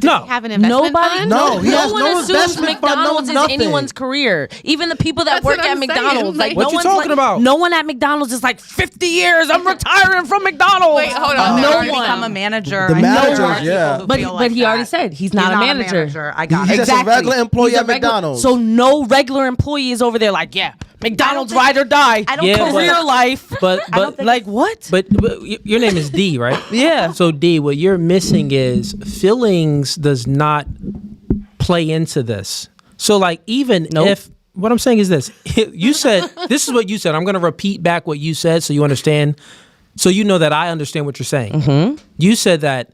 No. have an investment Nobody, fund? No, he has one no assumes investment fund, no McDonald's is nothing. anyone's career. Even the people that That's work what at I'm saying. McDonald's, like, Like- What no you one's talking about? No one at McDonald's is like 50 years. I'm retiring from McDonald's. Wait, hold on. I've No already one. become a manager. The I know managers, there are people yeah. who But feel he already that. said he's not a manager. I got He's it. just a regular employee He's a at regular- McDonald's. So no regular employee is over there like, yeah, McDonald's ride or die. I don't Yeah, think- career life. But Like what? But your name is D, right? Yeah. So D, what you're missing is feelings does not play into this. So like even Nope. if what I'm saying is this, you said this is what you said. I'm gonna repeat back what you said so you understand, so you know that I understand what you're saying. Mm-hmm. You said that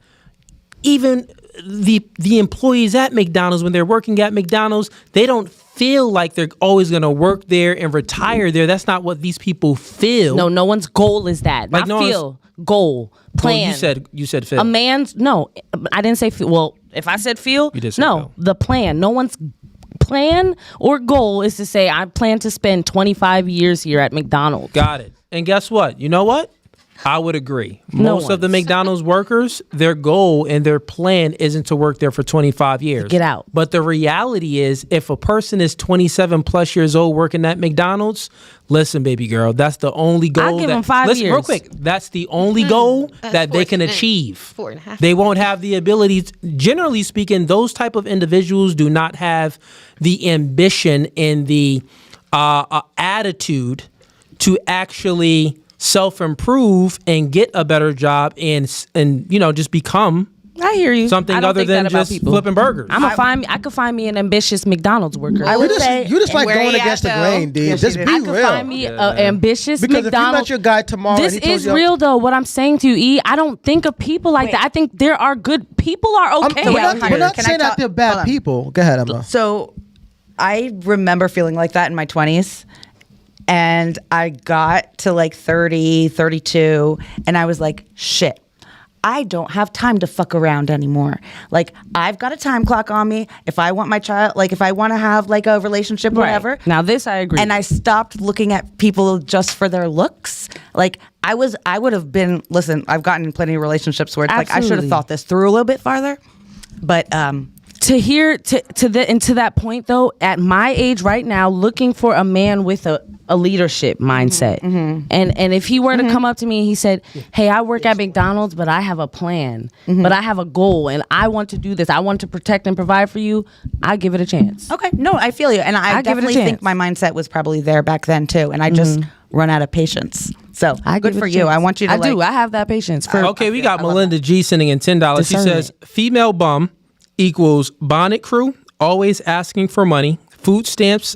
even the employees at McDonald's when they're working at McDonald's, they don't feel like they're always gonna work there and retire there. That's not what these people feel. No one's goal is that. Like, Not no one's- feel. Goal. Well, Plan. you said feel. a man's no, I didn't say feel. Well, if I said feel, You did say no, feel. the plan. No one's plan or goal is to say I plan to spend 25 years here at McDonald's. Got it. And guess what? You know what? I would agree. No Most of the one's. McDonald's workers, their goal and their plan isn't to work there for 25 years. Get out. But the reality is, if a person is 27 plus years old working at McDonald's, listen, baby girl, that's the only goal. give that, 'em 5 listen, real years. quick. That's the only goal that they can fortunate. achieve. 4.5. They won't have the ability. Generally speaking, those type of individuals do not have the ambition and the attitude to actually self-improve and get a better job and just become I hear you. something I don't other think than that about just people. flipping burgers. I could find me an ambitious McDonald's worker. I would say You just like where going he against the at, though? grain, dude. Yes, Just you be do. I could real. find me an ambitious Because McDonald's. if you met your guy tomorrow, This and he told is you, real though. What I'm saying to you, E, I don't think of people like that. I think there are good people are okay. We're Yeah, not, we're not Can I saying that talk- they're hold bad on. people. Go ahead, Emma. So I remember feeling like that in my 20s. And I got to like 30, 32, and I was like, shit, I don't have time to fuck around anymore. Like, I've got a time clock on me. If I want my child, like, if I want to have like a relationship, Right. whatever. Now this I agree. And I stopped looking at people just for their looks. Like, I would have been, listen, I've gotten in plenty of relationships where it's like, I should have Absolutely. thought this through a little bit farther. But to that point though, at my age right now, looking for a man with a leadership mindset, and if he were to come up to me and he said, "Hey, I work at McDonald's, but I have a plan, but I have a goal, and I want to do this. I want to protect and provide for you." I give it a chance. Okay, no, I feel you, and I give it a definitely chance. think my mindset was probably there back then too, and I just run out of patience. So I good give it for a you. chance. I want you to. I do. I have that patience. For Okay, we got Melinda G sending in $10. She says, female bum equals bonnet crew, always asking for money, food stamps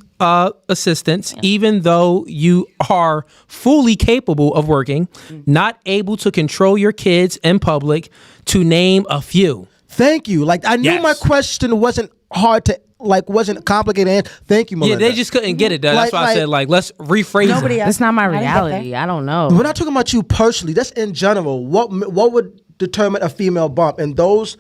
assistance, even though you are fully capable of working, not able to control your kids in public, to name a few. Thank you. Like I knew Yes. my question wasn't hard to wasn't complicated. Thank you, Melinda. Yeah, they just couldn't get it. That's why I said, let's rephrase Nobody it. else- That's not my I didn't get reality. I don't know. We're not talking about you personally. That's in general. What would determine a female bump? And those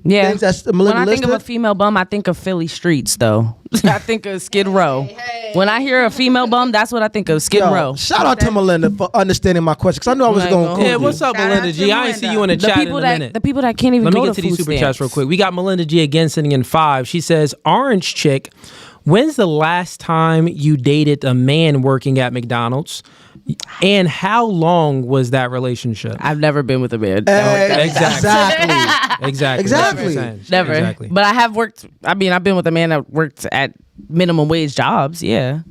things that's Melinda When I think of a listed? female bum, I think of Philly streets, though. I think of Skid Row. When I hear a female bum, that's what I think of, Skid Yo, Row. shout out to Melinda for understanding my question because I knew I was Like, going to Yeah, cool what's up, Shout Melinda out G? to I ain't see Melinda. you in the The chat people in a that minute. the people that can't even Let me go get to these food super chats stamps. real quick. We got Melinda G again sending in 5. She says, Orange Chick, when's the last time you dated a man working at McDonald's? And how long was that relationship? I've never been with a man. Exactly. Exactly. Exactly. Never. Exactly. But I have worked. I mean, I've been with a man that worked at minimum wage jobs. Yeah.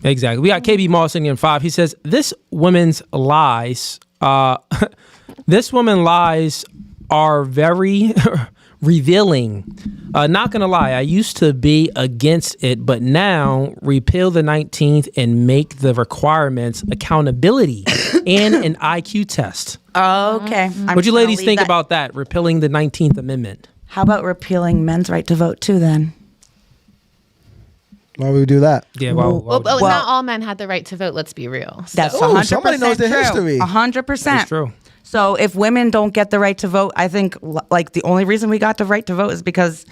Exactly. We got KB Moss sending in 5. He says, this woman's lies, this woman lies are very revealing. Not gonna lie, I used to be against it, but now repeal the 19th and make the requirements accountability and an IQ test. Okay. What you ladies think about that? Repealing the 19th Amendment. How about repealing men's right to vote too? Then Why would we do that? Yeah, Well, Well- not all men had the right to vote. Let's be real. that's Ooh, 100% somebody knows their true. history. 100%. That's true. So if women don't get the right to vote, I think like the only reason we got the right to vote is because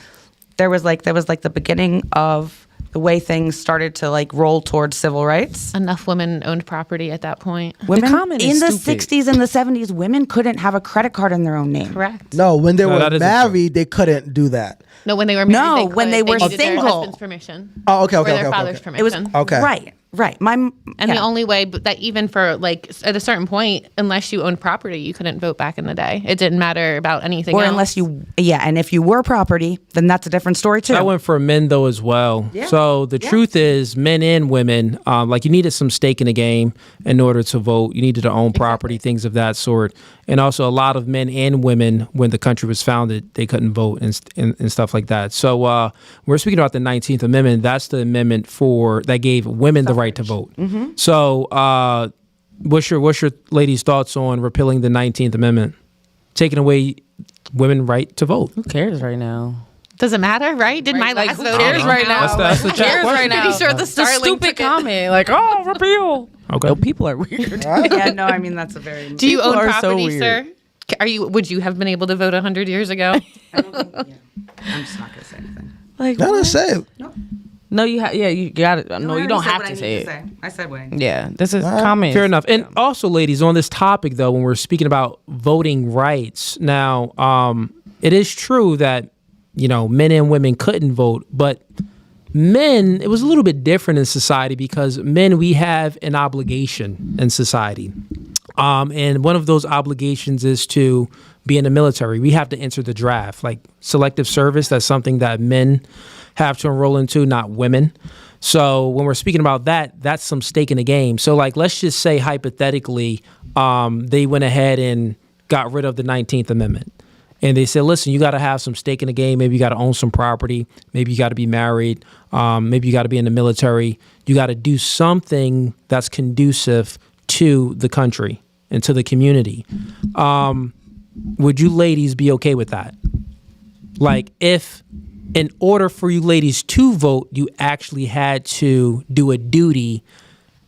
there was like the beginning of the way things started to like roll towards civil rights. Enough women owned property at that point. Women comment is in the stupid. 60s and the 70s, women couldn't have a credit card in their own name. Correct. No, when they No, were that isn't married, they couldn't do that. No, when they were married, No, when they were needed single. their husband's permission. Oh, okay, or okay, their okay, father's okay. permission. It was Okay. right. And the yeah. only way that even for like at a certain point, unless you owned property, you couldn't vote back in the day. It didn't matter about anything or else. unless you and if you were property, then that's a different story too. That went for men though as well. Yeah. So the truth is, men and women, like you needed some stake in the game in order to vote. You needed to own property, things of that sort. And also, a lot of men and women, when the country was founded, they couldn't vote and stuff like that. So we're speaking about the 19th Amendment. That's the amendment that gave women the right to vote. So what's your ladies' thoughts on repealing the 19th Amendment, taking away women right to vote? Who cares right now? Does it matter, right? Did my Like, last who vote cares come right out? now? That's the Who cares chat right question. now? Pretty sure the It's a Starlink stupid took it. comment. Like, oh, repeal. Okay. No, people are weird. yeah, no, I mean that's a very Do you People own are so property, weird. sir? Would you have been able to vote 100 years ago? I'm just not gonna say anything. Like, No, what? let's say it. No, you have. Yeah, you got it. No, you don't have to say it. I said what I Yeah, this is comment. Fair enough. And also, ladies, on this topic, though, when we're speaking about voting rights, now, it is true that, men and women couldn't vote, but men, it was a little bit different in society because men, we have an obligation in society. And one of those obligations is to be in the military. We have to enter the draft, like selective service. That's something that men have to enroll into, not women. So when we're speaking about that, that's some stake in the game. So like, let's just say hypothetically, they went ahead and got rid of the 19th Amendment. And they said, listen, you got to have some stake in the game. Maybe you got to own some property. Maybe you got to be married. Maybe you got to be in the military. You got to do something that's conducive to the country and to the community. Would you ladies be okay with that? Like if in order for you ladies to vote, you actually had to do a duty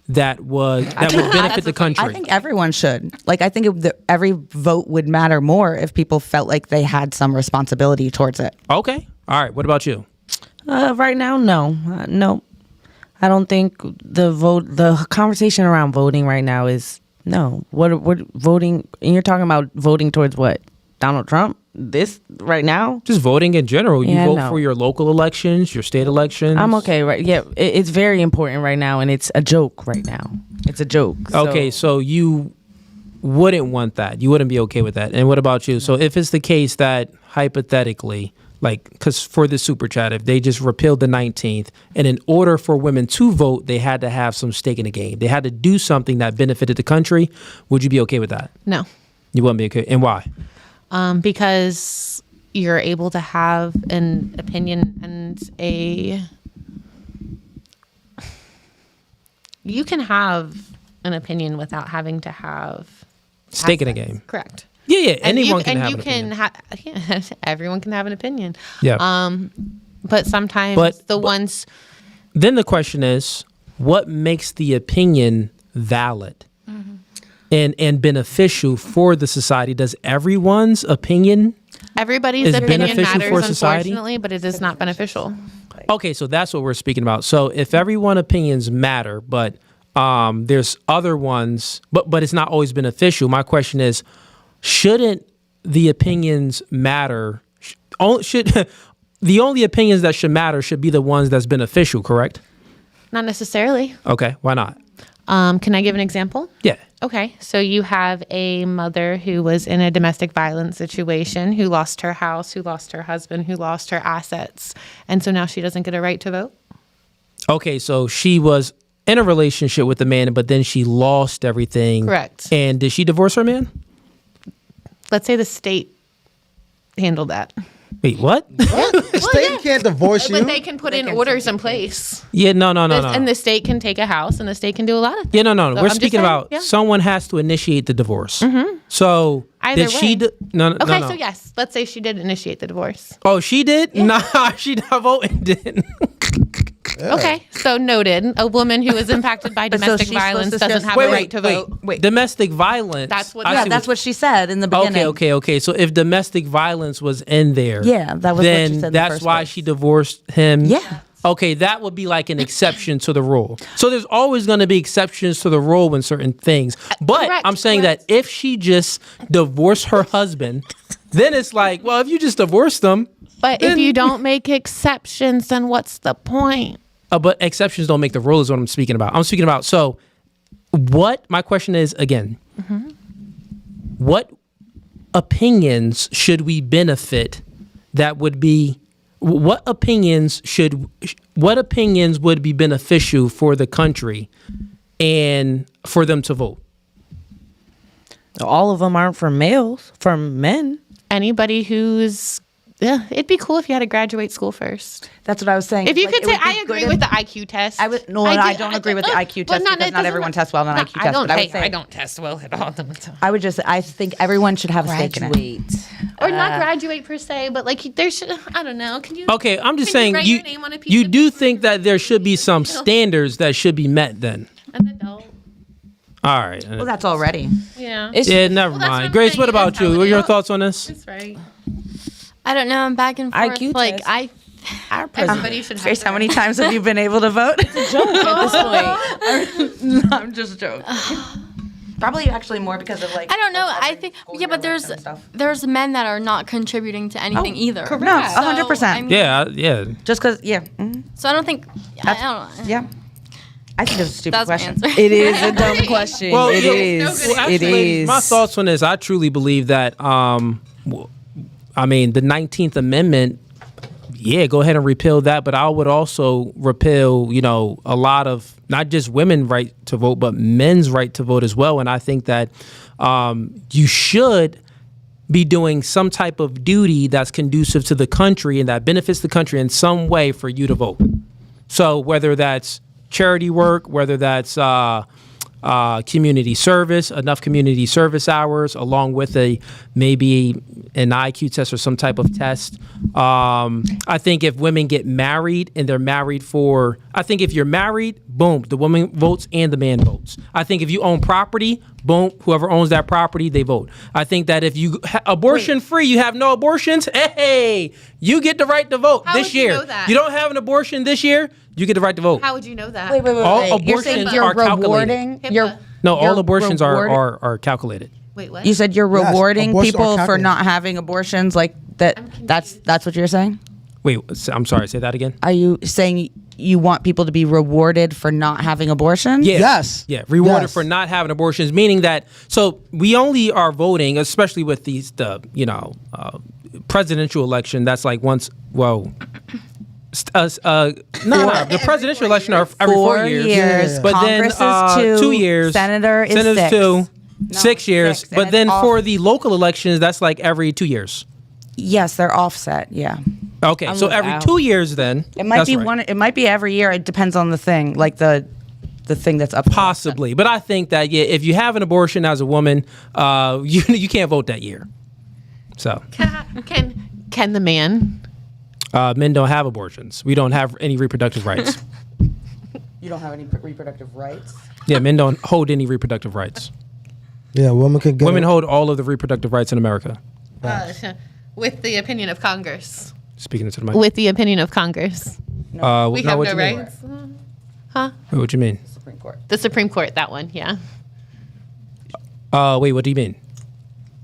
that would benefit the country. I think everyone should. Like, I think every vote would matter more if people felt like they had some responsibility towards it. Okay. All right. What about you? Right now, no, no. I don't think the conversation around voting right now is no. What voting? And you're talking about voting towards what? Donald Trump? This right now? Just voting in general. You Yeah, vote no. for your local elections, your state elections. I'm okay, right? Yeah, it's very important right now, and it's a joke right now. It's a joke. Okay, so you wouldn't want that. You wouldn't be okay with that. And what about you? So if it's the case that hypothetically, like, because for the super chat, if they just repealed the 19th, and in order for women to vote, they had to have some stake in the game. They had to do something that benefited the country. Would you be okay with that? No. You wouldn't be okay. And why? Because you're able to have an opinion and you can have an opinion without having to have Stake in the assets. game. Correct. Yeah, And anyone can have an opinion. Everyone can have an opinion. Yeah. But sometimes ones. Then the question is, what makes the opinion valid and beneficial for the society? Does everyone's opinion? Everybody's is opinion beneficial matters, for society? unfortunately, but it is not beneficial. Okay, so that's what we're speaking about. So if everyone's opinions matter, but there's other ones, but it's not always beneficial. My question is, shouldn't the opinions matter? Should the only opinions that should matter should be the ones that's beneficial, correct? Not necessarily. Okay, why not? Can I give an example? Yeah. Okay, so you have a mother who was in a domestic violence situation, who lost her house, who lost her husband, who lost her assets, and so now she doesn't get a right to vote? Okay, so she was in a relationship with the man, but then she lost everything. Correct. And did she divorce her man? Let's say the state handled that. Wait, what? The state can't divorce you. But they can put in orders in place. Yeah, no. And the state can take a house, and the state can do a lot of things. Yeah, no. So We're I'm just speaking saying, about yeah. someone has to initiate the divorce. Mm-hmm. So Either did she? way. No. Okay, so yes, let's say she did initiate the divorce. Oh, she did? Yeah. Nah, she not voting. Didn't. Okay, so noted. A woman who is impacted by domestic she's violence supposed to doesn't just- have Wait, a wait, right to vote. Wait. Domestic violence. That's what- I Yeah, see that's what she said in the beginning. Okay. So if domestic violence was in there, Yeah, that was what she then said in the that's first why place. she divorced him. Yeah. Okay, that would be like an exception to the rule. So there's always going to be exceptions to the rule when certain things. But Correct, I'm saying that if she just divorced her husband, then it's like, well, if you just divorced them, But if you don't make exceptions, then what's the point? but exceptions don't make the rule is what I'm speaking about. I'm speaking about, so what, my question is, again, what opinions should we benefit that would be, what opinions would be beneficial for the country and for them to vote? All of them aren't from males, from men. Anybody who's it'd be cool if you had to graduate school first. That's what I was saying. If you Like, could it say, would be I agree good with if- the IQ test. I don't agree with the IQ test because not everyone tests well on IQ test. But I would say, test well at all. I think everyone should have a stake in it. Graduate. Or not graduate per se, but like there should, I don't know. Can you? Okay, I'm just Can you saying, write you your name on a piece you of do paper? think that there should be some standards that should be met then? An adult. All right. Well, that's already. Yeah. Yeah, never Well, that's what mind. I'm Grace, saying, what it is about how you? it What are your is. thoughts on this? That's right. I don't know. I'm back and forth. IQ like test. Everybody should have. Grace, how their many own. times have you been able to vote? At this point. I'm just joking. Probably actually more because of like. I don't know. like, I having think full yeah, but year life and stuff. there's men that are not contributing to anything either. No, 100%. So, I mean, Yeah. Just because, yeah, mhm, So I don't think. I don't know. yeah. I think it's a stupid That's my question. answer. It is a dumb question. Well, it yeah, is. Well, actually, it ladies, is. my thoughts on this, I truly believe that, I mean, the 19th Amendment, yeah, go ahead and repeal that. But I would also repeal, a lot of not just women's right to vote, but men's right to vote as well. And I think that you should be doing some type of duty that's conducive to the country and that benefits the country in some way for you to vote. So whether that's charity work, whether that's community service, enough community service hours, along with maybe an IQ test or some type of test. I think if women get married and they're married I think if you're married, boom, the woman votes and the man votes. I think if you own property, boom, whoever owns that property, they vote. I think that if you abortion free, you have no abortions, hey, you get the right to vote How this would you year. know that? You don't have an abortion this year, you get the right to vote. How would you know that? Wait. All You're abortions saying are you're calculated. rewarding. HIPAA. You're No, all you're abortions rewarding- are calculated. Wait, what? You said you're Yes, rewarding abortions are people for calculated. not having abortions, like that. That's what you're saying. Wait, I'm sorry. Say that again. Are you saying you want people to be rewarded for not having abortions? Yeah. Yes. Yeah. Rewarded Yes. for not having abortions, meaning that. So we only are voting, especially with the presidential election. That's like once. Whoa. The presidential election are every 4 years. Yeah. But Congress then is 2 2 years. Senator is Senator's 6. 2. 6 years. 6, and But it's then off- for the local elections, that's like every 2 years. Yes, they're offset. Yeah. Okay, so every out. 2 years then. It might that's be right. one. It might be every year. It depends on the thing, like the thing that's up. Possibly, but I think that if you have an abortion as a woman, you can't vote that year. So Can the man? men don't have abortions. We don't have any reproductive rights. You don't have any reproductive rights. Yeah, men don't hold any reproductive rights. Yeah, women can get. Women hold all of the reproductive rights in America. With the opinion of Congress. Speaking into the mic. With the opinion of Congress. We no, have what no you mean? rights. What you mean? Supreme Court. The Supreme Court, that one, yeah. Wait, what do you mean?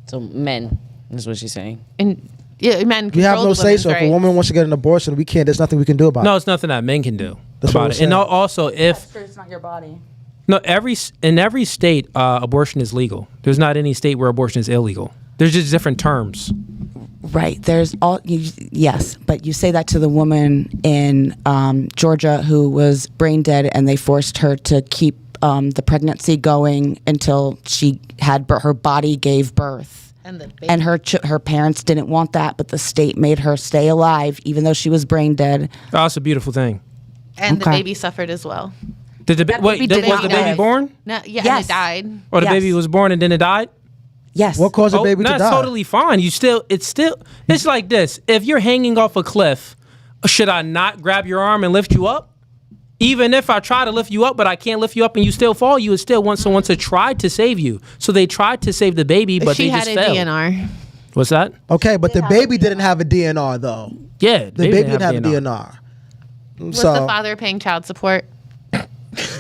So men is what she's saying. And yeah, men We have control no the say women's so. If a rights. woman wants to get an abortion, we can't. There's nothing we can do about No, it. it's nothing that men can do That's what about I'm it. And saying. also, if It's not your body. no, in every state, abortion is legal. There's not any state where abortion is illegal. There's just different terms. Right. There's yes, but you say that to the woman in Georgia who was brain dead, and they forced her to keep the pregnancy going until she had her body gave birth. And the baby. And her parents didn't want that, but the state made her stay alive even though she was brain dead. Oh, that's a beautiful thing. And the Okay. baby suffered as well. Did the baby did was not the baby live. born? No, yeah, Yes. and it died. Or the Yes. baby was born and then it died? Yes. What caused the baby to that's die? totally fine. It's like this. If you're hanging off a cliff, should I not grab your arm and lift you up? Even if I try to lift you up, but I can't lift you up and you still fall, you would still want someone to try to save you. So they tried to save the baby, but she they had just a failed. DNR. What's that? Okay, but the baby didn't have a DNR though. Yeah, The baby didn't have a DNR. Was So the father paying child support?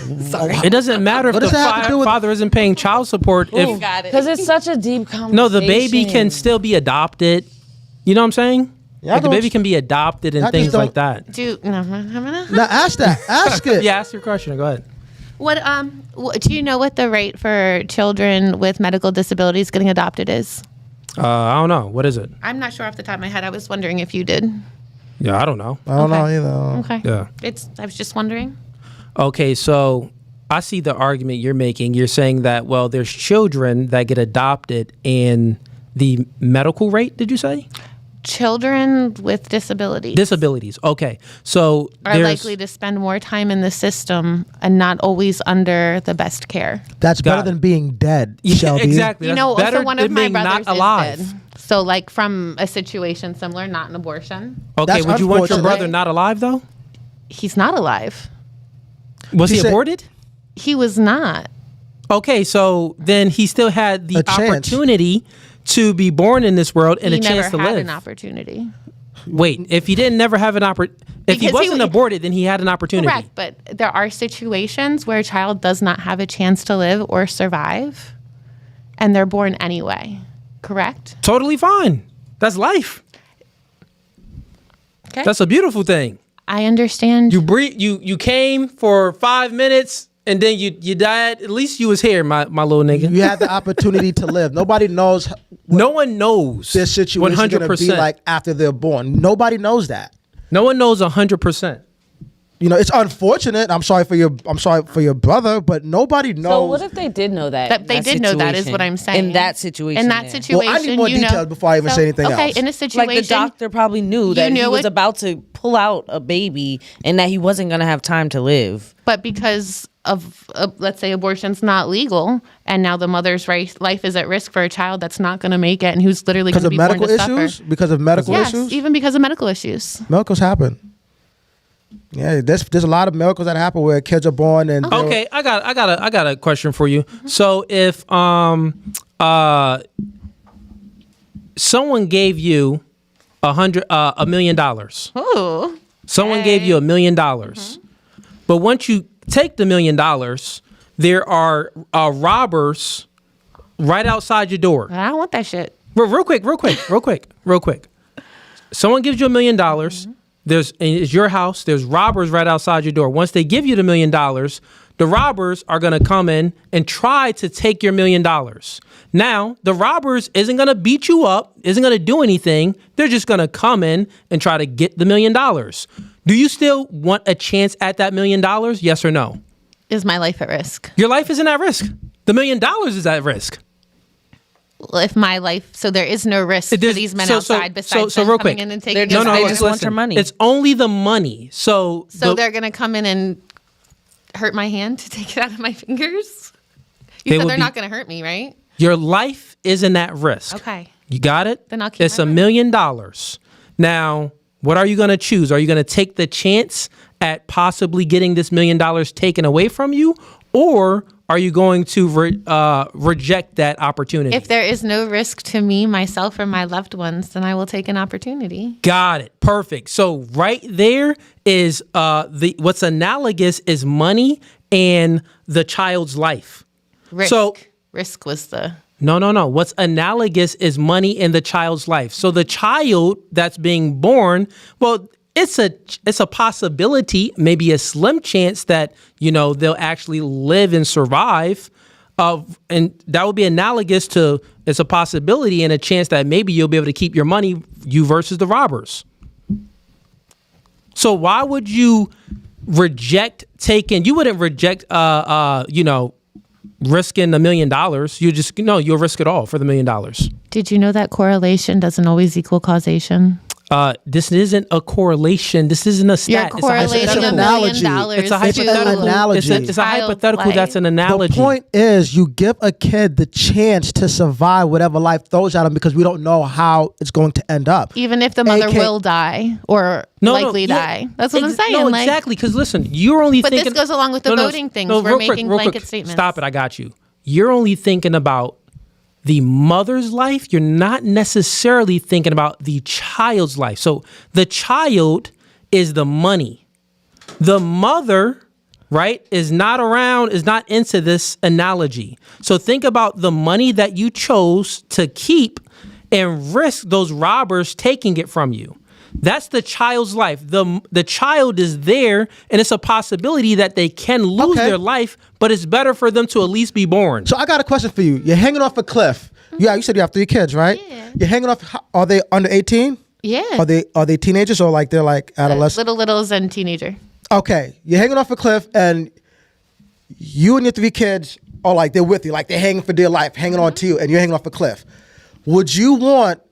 It doesn't matter if What the does that have to do with- father isn't paying child support. If Got it. Because it's such a deep conversation. no, the baby can still be adopted. You know what I'm saying? Yeah, I Like the don't- baby can be adopted and I just things like don't- that. now ask that. Ask it. Yeah, ask your question. Go ahead. Do you know what the rate for children with medical disabilities getting adopted is? I don't know. What is it? I'm not sure off the top of my head. I was wondering if you did. Yeah, I don't know. I don't know Okay. either. Okay. Yeah. I was just wondering. Okay, so I see the argument you're making. You're saying that, well, there's children that get adopted in the medical rate, did you say? Children with disabilities Disabilities. Okay. So are there's likely to spend more time in the system and not always under the best care. That's better Got it. than being dead, Yeah, Shelby. exactly. You That's know, better also one of than my being brothers not alive. is dead. So, like from a situation similar, not an abortion. Okay, That's would you want your unfortunate. brother not alive though? He's not alive. Was he said- aborted? He was not. Okay, so then he still had the A chance. opportunity to be born in this world and He a never chance to had live. an opportunity. Wait, if he didn't never have an opportunity, if he Because he wasn't w- aborted, then he had an opportunity. Correct, but there are situations where a child does not have a chance to live or survive, and they're born anyway. Correct? Totally fine. That's life. Okay. That's a beautiful thing. I understand. You breathe. You came for 5 minutes and then you died. At least you was here, my little nigga. You had the opportunity to live. Nobody knows No one knows their situation is going to be like after they're born. Nobody knows that. No one knows 100%. You know, it's unfortunate. I'm sorry for your brother, but nobody knows. So what if they did know that? That they did know that is what I'm saying. In that situation. In that there. situation, Well, I need more you know- details before I even say anything okay, else. in a situation, Like the doctor probably knew that he knew was it- about to pull out a baby and that he wasn't going to have time to live. but because of let's say abortion's not legal, and now the mother's life is at risk for a child that's not going to make it, and who's literally going because to of be born medical to issues. suffer. Because of medical Yes, issues. even because of medical issues. Miracles happen. Yeah, there's a lot of miracles that happen where kids are born and they're- Okay, I got a question for you. So if someone gave you $1 million, Ooh. someone gave you $1 million, but once you take the $1 million, there are robbers right outside your door. I don't want that shit. Real quick. Someone gives you $1 million. It's your house. There's robbers right outside your door. Once they give you the $1 million, the robbers are going to come in and try to take your $1 million. Now, the robbers isn't going to beat you up, isn't going to do anything. They're just going to come in and try to get the $1 million. Do you still want a chance at that $1 million? Yes or no? Is my life at risk? Your life isn't at risk. The $1 million is at risk. Well, if my life, so there is no risk for these men outside besides them real coming quick. in and taking They're us just- out. they just want your money. It's only the money. So They're going to come in and hurt my hand to take it out of my fingers? They You said will they're be- not going to hurt me, right? your life isn't at risk. Okay. You got it? Then I'll keep It's my $1 money. million. Now, what are you going to choose? Are you going to take the chance at possibly getting this $1 million taken away from you? Or are you going to reject that opportunity? If there is no risk to me, myself, or my loved ones, then I will take an opportunity. Got it. Perfect. So right there is what's analogous is money and the child's life. Risk. So Risk was the... No. What's analogous is money in the child's life. So the child that's being born, well, it's a possibility, maybe a slim chance that, they'll actually live and survive. And that would be analogous to, it's a possibility and a chance that maybe you'll be able to keep your money, you versus the robbers. So why would you reject you wouldn't reject, risking $1 million. You just, you'll risk it all for the $1 million. Did you know that correlation doesn't always equal causation? This isn't a correlation. This isn't a stat. You're correlating it's $1 an million analogy. It's a to hypothetical. analogy. It's a hypothetical. Child's That's an life. analogy. The point is, you give a kid the chance to survive whatever life throws at him because we don't know how it's going to end up. Even if the mother AK will die or likely die. That's what I'm saying. No, like, exactly. Because listen, you're only But this thinking. goes along with the voting things. We're real quick, making real quick. blanket statements. Stop it. I got you. You're only thinking about the mother's life. You're not necessarily thinking about the child's life. So the child is the money. The mother, right, is not around, is not into this analogy. So think about the money that you chose to keep and risk those robbers taking it from you. That's the child's life. The child is there, and it's a possibility that they can lose Okay. their life, but it's better for them to at least be born. So I got a question for you. You're hanging off a cliff. Yeah, you said you have 3 kids, right? Yeah. You're hanging off. Are they under 18? Yeah. Are they teenagers or like they're like adolescents? Littles and teenager. Okay, you're hanging off a cliff, and you and your 3 kids are like they're with you, like they're hanging for dear life, hanging on to you, and you're hanging off a cliff. Would you want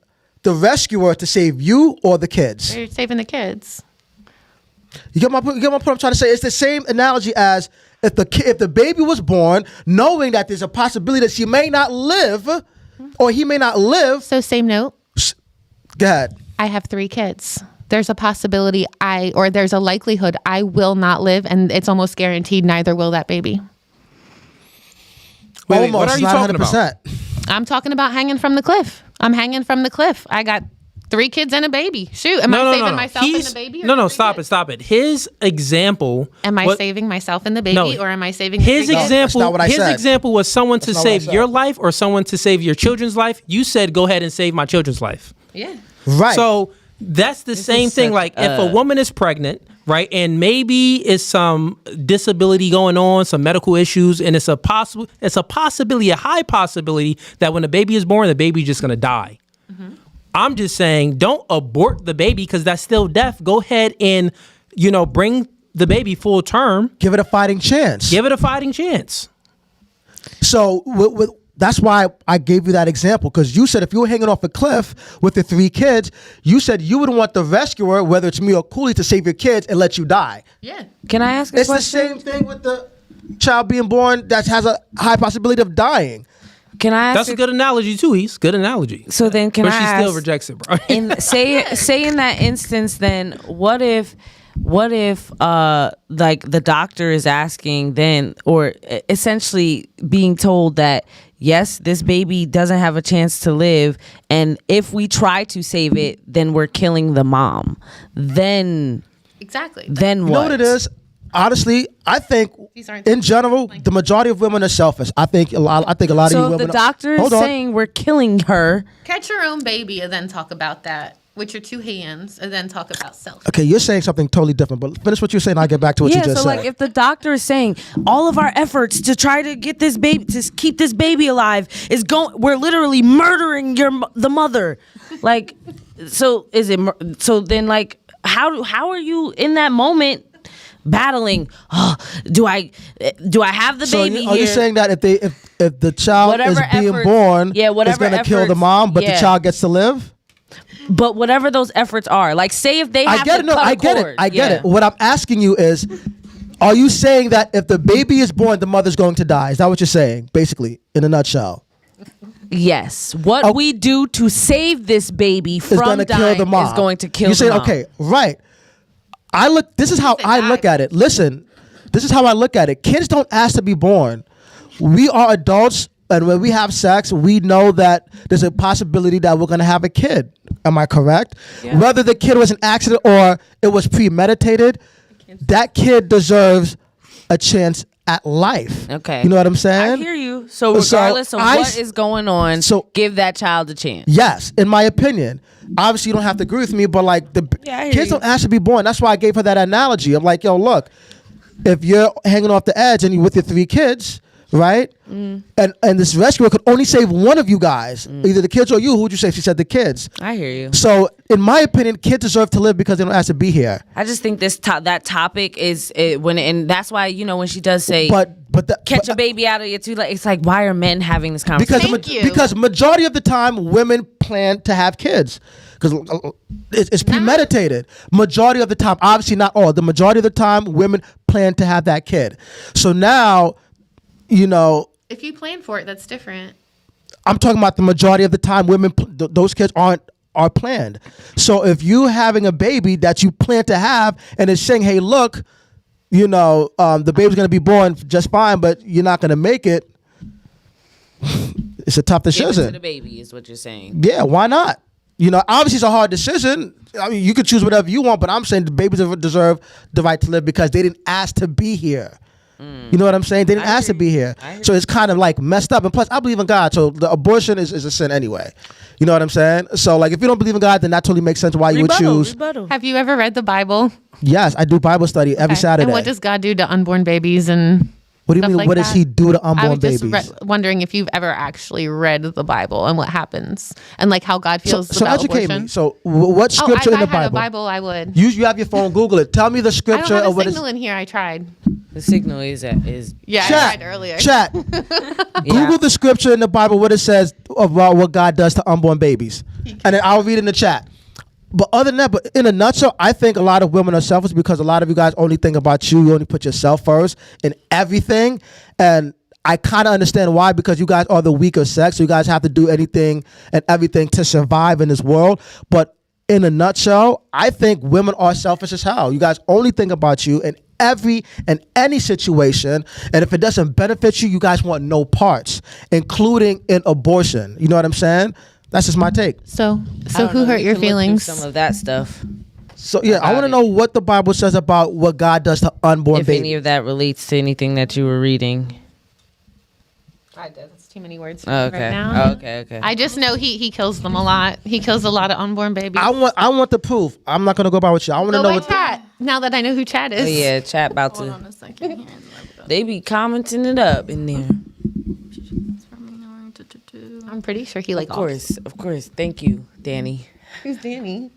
the rescuer to save you or the kids? They're saving the kids. You get my point. I'm trying to say it's the same analogy as if the baby was born, knowing that there's a possibility that she may not live, or he may not live. So same note. Go ahead. I have 3 kids. There's a possibility there's a likelihood I will not live, and it's almost guaranteed neither will that baby. Wait, what are you talking about? 100%. I'm talking about hanging from the cliff. I'm hanging from the cliff. I got 3 kids and a baby. Shoot, am I saving myself and the baby? or the 3 Stop kids? it. His example. Am I saving myself and the baby, No. or am I saving His the 3 kids? That's not what I said. example was someone to That's not what I save said. your life or someone to save your children's life. You said, go ahead and save my children's life. Yeah. Right. So that's the same thing. such Like if a woman is pregnant, right, and maybe it's some disability going on, some medical issues, and it's a possibility, a high possibility that when the baby is born, the baby's just gonna die. I'm just saying, don't abort the baby because that's still death. Go ahead and, bring the baby full term. Give it a fighting chance. Give it a fighting chance. So that's why I gave you that example, because you said if you were hanging off a cliff with the 3 kids, you said you would want the rescuer, whether it's me or Cooley, to save your kids and let you die. Yeah. Can I ask a It's the question? same thing with the child being born that has a high possibility of dying. Can I ask That's a good analogy too. He's good analogy. So then can but I she ask, still rejects it, bro. say in that instance, then what if like the doctor is asking then, or essentially being told that yes, this baby doesn't have a chance to live, and if we try to save it, then we're killing the mom. Then Exactly. then You know what it is? honestly, I think These aren't in general, the majority of women are selfish. I think a lot of you So if women. the doctor is Hold on. saying we're killing her, Catch your own baby and then talk about that with your two hands and then talk about self. Okay, you're saying something totally different, but finish what you're saying. I'll get back to what you yeah. just So said. like, if the doctor is saying all of our efforts to try to get this baby, to keep this baby alive, is going, we're literally murdering the mother. Like, so is it? So then, like, how are you in that moment? Battling, do I have the baby Are you here? saying that if the child Whatever is being efforts- born, yeah, it's whatever going to kill the efforts- mom, but the yeah. child gets to live? But whatever those efforts are, like, say if they have I get to it. No, cut a I get cord. it. I get Yeah. it. What I'm asking you is, are you saying that if the baby is born, the mother's going to die? Is that what you're saying, basically, in a nutshell? Yes. What we do to save this baby It's from going to kill dying the mom. is going to kill you the say, mom. okay, right. This is how I look at it. Listen, this is how I look at it. Kids don't ask to be born. We are adults, and when we have sex, we know that there's a possibility that we're going to have a kid. Am I correct? Yeah. Whether the kid was an accident or it was premeditated, that kid deserves a chance at life. Okay. You know what I'm saying? I hear you. So regardless of what is going on, give that child a chance. Yes, in my opinion. Obviously, you don't have to agree with me, but like I hear kids you. don't ask to be born. That's why I gave her that analogy. I'm like, yo, look, if you're hanging off the edge and you're with your 3 kids, right? And this rescuer could only save one of you guys, either the kids or you. Who would you say? She said the kids. I hear you. So, in my opinion, kids deserve to live because they don't ask to be here. I just think that topic is and that's why, you know, when she does say catch a baby out of your two, like, it's like, why are men having this conversation? Because majority of the time women plan to have kids because it's premeditated. Majority of the time, obviously not all. The majority of the time, women plan to have that kid. So now, you know, If you plan for it, that's different. I'm talking about the majority of the time, women those kids are planned. So if you having a baby that you plan to have and it's saying, hey, look, you know, the baby's gonna be born just fine, but you're not gonna make it. It's a tough Give it to decision. the baby is what you're saying. Yeah, why not? You know, obviously it's a hard decision. I mean, you could choose whatever you want, but I'm saying the babies deserve the right to live because they didn't ask to be here. You know what I'm saying? They didn't ask to be here. So it's kind of like messed up. And plus, I believe in God. So the abortion is a sin anyway. You know what I'm saying? So like, if you don't believe in God, then that totally makes sense why you would choose. Have you ever read the Bible? Yes, I do Bible study every Saturday. And what does God do to unborn babies and What do you stuff mean? like What does that? he do to I unborn was just babies? wondering if you've ever actually read the Bible and what happens and like how God feels So about educate abortion. me. So what scripture if in the I had Bible? a Bible, I would. You have your phone. Google it. Tell me the I scripture don't have of a what is. signal in here. I tried. The signal is Yeah, Chat, I tried earlier. Chat. Google the scripture in the Bible what it says about what God does to unborn babies, and then I'll read in the chat. But other than that, but in a nutshell, I think a lot of women are selfish because a lot of you guys only think about you. You only put yourself first in everything, and I kind of understand why, because you guys are the weaker sex. So you guys have to do anything and everything to survive in this world. But in a nutshell, I think women are selfish as hell. You guys only think about you in every and any situation, and if it doesn't benefit you, you guys want no parts, including in abortion. You know what I'm saying? That's just my take. So who hurt your feelings? Some of that stuff. So yeah, I want to know what the Bible says about what God does to unborn If babies. any of that relates to anything that you were reading. That's too many words. Oh, Right okay. now. Oh, okay. I just know he kills them a lot. He kills a lot of unborn babies. I want the proof. I'm not gonna go by with you. I want to Go know by what. chat. Now that I know who Chat is. Oh yeah, chat about Hold to. on a second here. They be commenting it up in there. I'm pretty sure he Of course. Thank you, Danny. Who's Danny?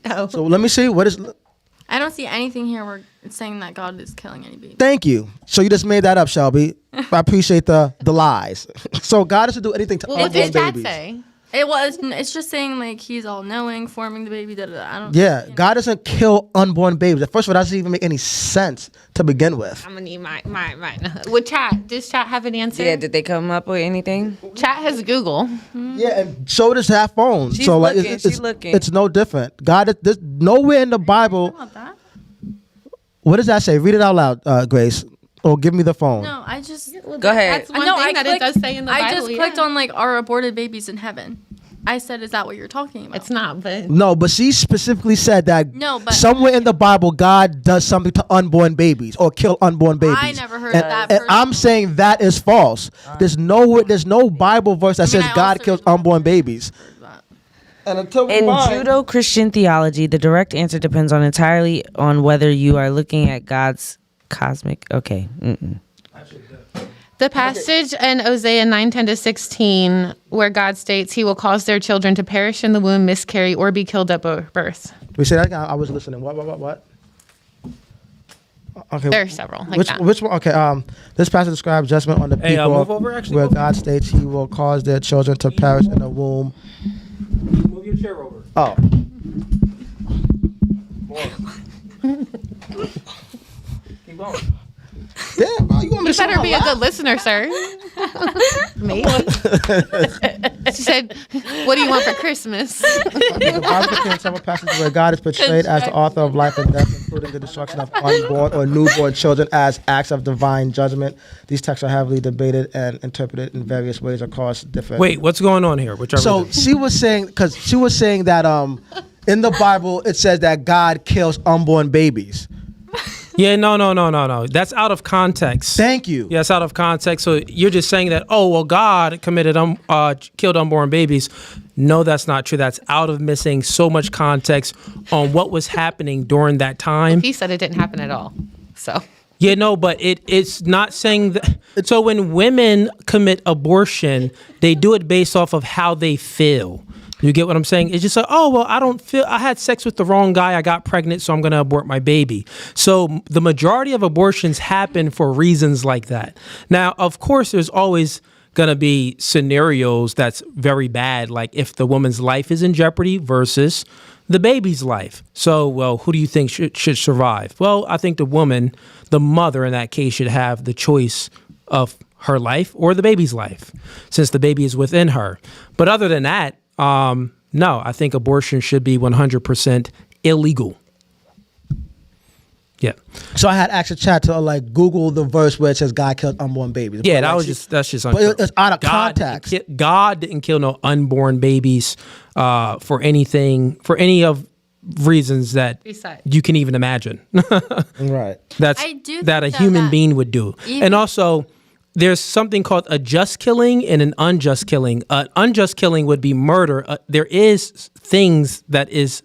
Oh. So let me see what is. I don't see anything here where it's saying that God is killing any baby. Thank you. So you just made that up, Shelby. I appreciate the lies. So God doesn't do anything to Well, what unborn does Chat babies. say? It's just saying like he's all knowing, forming the baby. Da, da, da. I don't. Yeah, God doesn't kill unborn babies. First of all, that doesn't even make any sense to begin with. I'm gonna need my. With Chat, does Chat have an answer? Yeah, did they come up with anything? Chat has Google. Yeah, and so does that phone. She's so like, looking, it's, she's it's, looking. it's no different. God, there's nowhere in the Bible. About that? What does that say? Read it out loud, Grace, or give me the phone. No, I just Go ahead. That's one No, thing I that it clicked- does say in the Bible. I just clicked on like our aborted babies in heaven. I said, is that what you're talking about? It's not, but No, but she specifically said that No, but- somewhere in the Bible, God does something to unborn babies or kill unborn babies. I never heard and, that and I'm personally. saying that is false. There's no Bible verse that says I God also kills did not unborn babies. And until we In find- Judeo-Christian theology, the direct answer depends on entirely on whether you are looking at God's cosmic. Okay. Mm-mm. the passage in Hosea 9:10-16, where God states, "He will cause their children to perish in the womb, miscarry, or be killed at birth." we say that again. I was listening. What? Okay. There are several like that. Which one? Okay. This passage describes judgment on the Hey, people, move over, actually, where move. God states He will cause their children to perish in the womb. Move your chair over. Oh. Keep going. Damn, bro, you want me You to better be a good listener, sir. Me? She said, "What do you want for Christmas?" The Bible contains several passages where God is portrayed as the author of life and death, including the destruction of unborn or newborn children as acts of divine judgment. These texts are heavily debated and interpreted in various ways across different. Wait, what's going on here? Which So she was saying that in the Bible it says that God kills unborn babies. Yeah, no. That's out of context. Thank you. Yeah, it's out of context. So you're just saying that, oh, well, God committed, killed unborn babies. No, that's not true. That's out of missing so much context on what was happening during that time. He said it didn't happen at all. So Yeah, no, but it's not saying that. So when women commit abortion, they do it based off of how they feel. You get what I'm saying? It's just like, oh, well, I had sex with the wrong guy. I got pregnant, so I'm going to abort my baby. So the majority of abortions happen for reasons like that. Now, of course, there's always going to be scenarios that's very bad, like if the woman's life is in jeopardy versus the baby's life. So, well, who do you think should survive? Well, I think the woman, the mother in that case, should have the choice of her life or the baby's life, since the baby is within her. But other than that, no, I think abortion should be 100% illegal. Yeah. So I had asked the chat to Google the verse where it says God killed unborn babies. Yeah, But, that's just But untrue. it's out of God context. God didn't kill no unborn babies for any of reasons that Besides. you can even imagine. Right. That's I do that a think human that being would do. even- And also, there's something called a just killing and an unjust killing. An unjust killing would be murder. There is things that is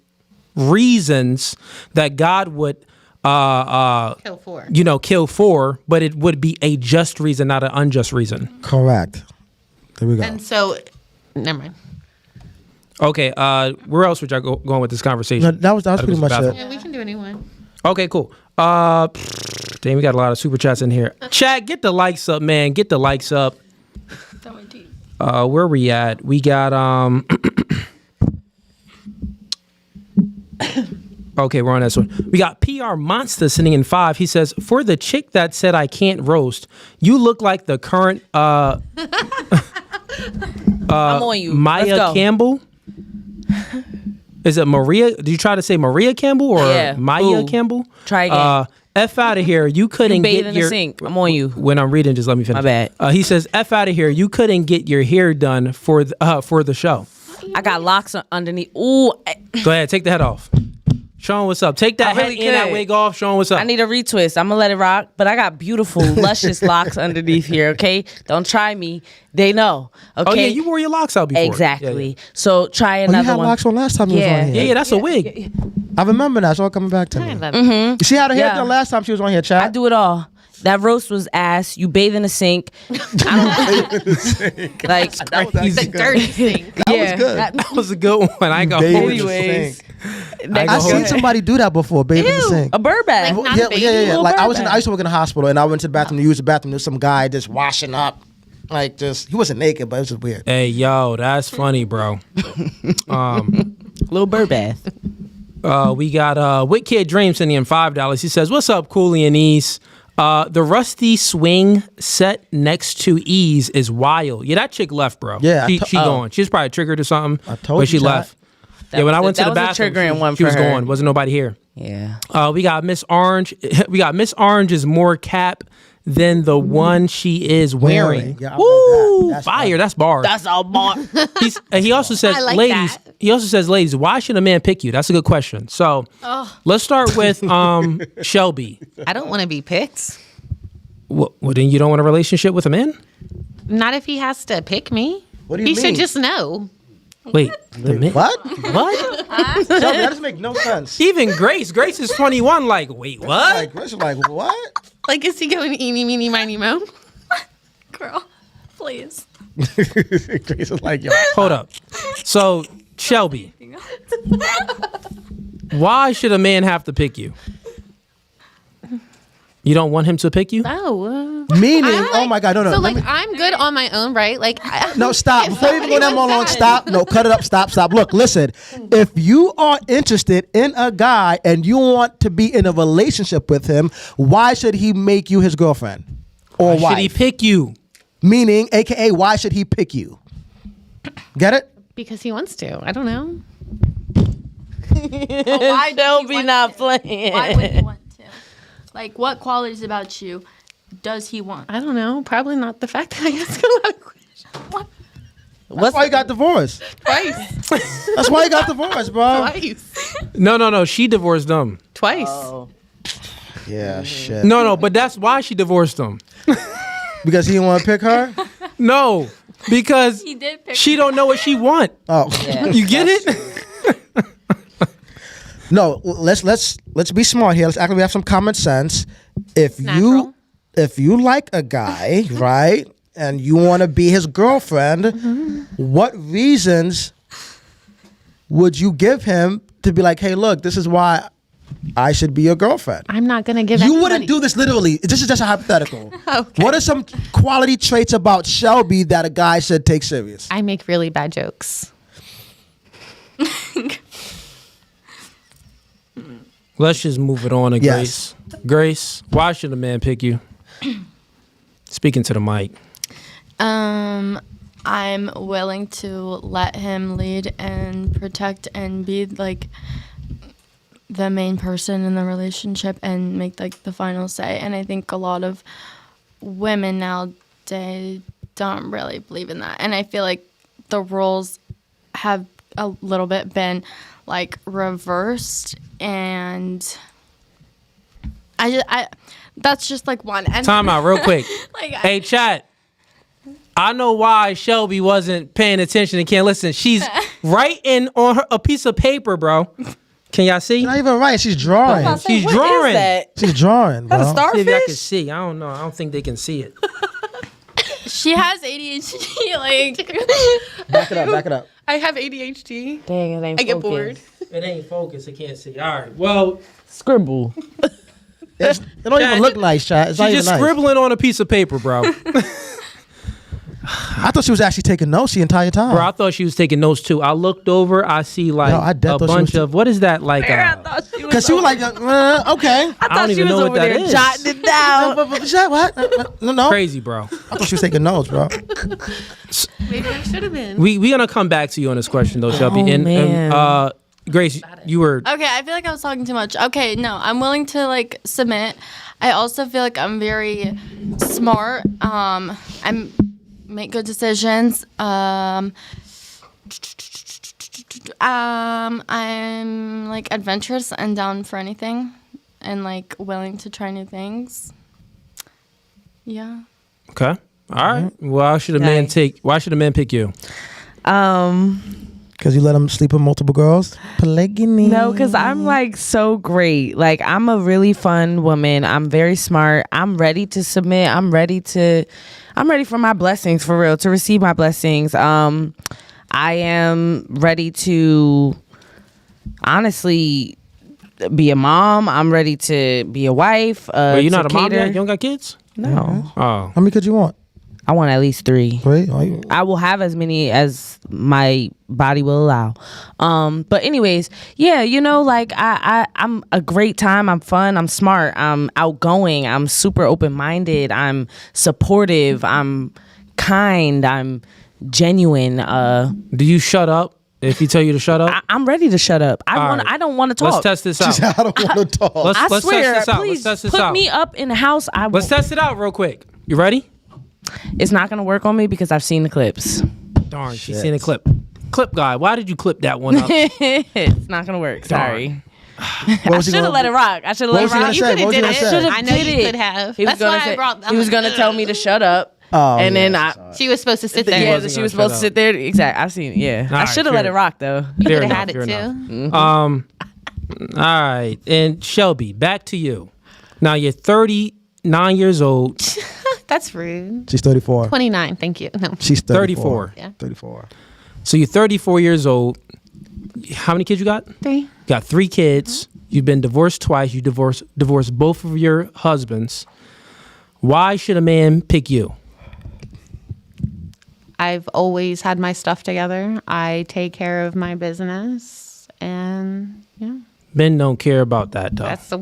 reasons that God would kill for. kill for, but it would be a just reason, not an unjust reason. Correct. There we go. And so, never mind. Okay, where else would y'all going with this conversation? No, that was pretty much it. Yeah, we can do anyone. Okay, cool. Damn, we got a lot of super chats in here. Chat, get the likes up, man. Get the likes up. Where we at? We got Okay, we're on this one. We got PR Monster sitting in 5. He says, "For the chick that said I can't roast, you look like the current I'm on you. Let's Maya go. Campbell." Is it Maria? Did you try to say Maria Campbell or Yeah. Maya Ooh. Campbell? Try again. F out of here. You couldn't Bathe get in the your sink. I'm on you. When I'm reading, just let me finish. My bad. He says, "F out of here. You couldn't get your hair done for the show." I got locks underneath. Ooh, Go ahead, take the head off. Sean, what's up? Take that I hat really and that could. wig off. Sean, what's up? I need a retwist. I'm gonna let it rock, but I got beautiful, luscious locks underneath here. Okay, don't try me. They know. Okay. Oh yeah, you wore your locks out before. Exactly. Yeah, So try Oh, another you had one. locks on last time you was Yeah. on yeah, here. yeah, that's a wig. I remember that. It's all coming back to me. Mm-hmm. She had her hair Yeah. done last time she was on here, chat. I do it all. That roast was ass. You bathe in the sink. I don't, like The dirty thing. yeah. was good. That was a good one. I ain't gonna Bathe in hold the you. Anyways, I Go seen ahead. somebody do that before, baby in the sink. a bird bath. Like, not Yeah, a baby. yeah, yeah. Little Like I bird bath. used to work in a hospital, and I went to the bathroom to use the bathroom. There's some guy just washing up, he wasn't naked, but it was just weird. Hey, yo, that's funny, bro. Little bird bath. We got Wit Kid Dream sending in $5. He says, "What's up, Cooley and Ease? The Rusty Swing set next to Ease is wild." Yeah, that chick left, bro. Yeah, she going. She was probably triggered or something. I told but she you, Chad. left. Yeah, when I went to that the was a bathroom, triggering one she for was her. going. Wasn't nobody here. Yeah. We got Miss Orange. We got Miss Orange is more cap than the one she is wearing. Yeah, I read that. Woo! That's Fire. That's bars. That's a bar. He also says, I like ladies. that. He also says, ladies, why should a man pick you? That's a good question. So let's start with Shelby. I don't want to be picked. Well, then you don't want a relationship with a man? Not if he has to pick me. What do you He mean? should just know. Wait, the man? What? What? Shelby, that doesn't make no sense. Even Grace is 21. Like, wait, what? Like, Grace is like, what? Like, is he going eeny, meeny, miny, mo? Girl, please. Grace is like, yo. Hold up. So, Shelby, why should a man have to pick you? You don't want him to pick you? Oh. Meaning, I'm oh my God, no. So, let like, me- I'm good on my own, right? Like, No, stop. Before you even go that somebody long, wants stop. No, cut it up. Stop. Look, listen. If you are interested in a guy and you want to be in a relationship with him, why should he make you his girlfriend or Why wife? should he pick you? Meaning, AKA, why should he pick you? Get it? because he wants to. I don't know. Why do Shelby he want not to? playing. Why would he want to? Like, what qualities about you does he want? I don't know. Probably not the fact that I ask a lot of questions. That's why you got divorced. Twice. That's why you got divorced, bro. Twice. No. She divorced them. Twice. Yeah, shit. No, but that's why she divorced him. Because he didn't want to pick her? No, because He did pick she don't know what she want. Oh. You get it? No, let's be smart here. Let's act like we have some common sense. If Natural. you like a guy, right, and you want to be his girlfriend, what reasons would you give him to be like, hey, look, this is why I should be your girlfriend? I'm not going to give You anybody- wouldn't do this literally. This is just a hypothetical. Okay. What are some quality traits about Shelby that a guy should take serious? I make really bad jokes. Let's just move it on to Yes. Grace. Grace, why should a man pick you? Speaking to the mic. I'm willing to let him lead and protect and be like the main person in the relationship and make like the final say. And I think a lot of women nowadays don't really believe in that. And I feel like the roles have a little bit been like reversed, and I that's just like one. And Time out real quick. Like, Hey, chat. I know why Shelby wasn't paying attention and can't listen. She's writing on a piece of paper, bro. Can y'all see? She's not even right. She's drawing. She's drawing. She's drawing, bro. That a See if y'all can starfish? see. I don't know. I don't think they can see it. she has ADHD. Like, Back it up. I have ADHD. Dang, it ain't I get focused. bored. It ain't focused. I can't see. All right. Well, Scribble. It don't even look nice, chat. It's not she's even just nice. scribbling on a piece of paper, bro. I thought she was actually taking notes the entire time. Bro, I thought she was taking notes too. I looked over. I see like No, I dead a thought she bunch was of what is that like? Because she was like, okay. I don't even know what that is. jotting it down. What? No. Crazy, bro. I thought she was taking notes, bro. Maybe I should have been. We gonna come back to you on this question though, Shelby. man. Grace, you were okay, I feel like I was talking too much. Okay, no, I'm willing to like submit. I also feel like I'm very smart. I make good decisions. I'm like adventurous and down for anything, and like willing to try new things. Yeah. okay. All right. Why should a man Nice. why should a man pick you? Because you let him sleep with multiple girls? Polygamy. No, because I'm like so great. Like I'm a really fun woman. I'm very smart. I'm ready to submit. I'm ready for my blessings, for real, to receive my blessings. I am ready to honestly be a mom. I'm ready to be a wife. Wait, you're not a to mom cater. yet? You don't got kids? No. Oh. How many kids you want? I want at least 3. 3? Oh, you- I will have as many as my body will allow. But anyways, yeah, you know, like I'm a great time. I'm fun. I'm smart. I'm outgoing. I'm super open-minded. I'm supportive. I'm kind. I'm genuine. Do you shut up If he tell you to shut up, I'm ready to shut up. All right. I don't want to talk. let's test this out. I don't want to talk. Let's I test swear, this out. please Let's test this put out. me up in the house. Let's test it out real quick. You ready? It's not gonna work on me because I've seen the clips. Darn, she's seen a clip. Clip guy, why did you clip that one up? It's not gonna work. Sorry. I was he should have gonna- let it rock. I should have What let was it he rock. gonna say? What was he gonna say? Should've I know did you it. could have. He was That's gonna why say, I brought. he was gonna tell me to shut up, Oh, and then She was supposed to sit there. yeah, wasn't she gonna was supposed shut to sit there. Exactly. I've seen. Yeah, All I right, should have let fair it rock though. You Fair could have enough, had it fair too. enough. All right, and Shelby, back to you. Now you're 39 years old. That's rude. she's 34. 29. Thank you. No. She's 34. 34. Yeah. 34. So you're 34 years old. How many kids you got? 3. You got 3 kids. You've been divorced twice. You divorced both of your husbands. Why should a man pick you? I've always had my stuff together. I take care of my business, and yeah, Men don't care about that, though. that's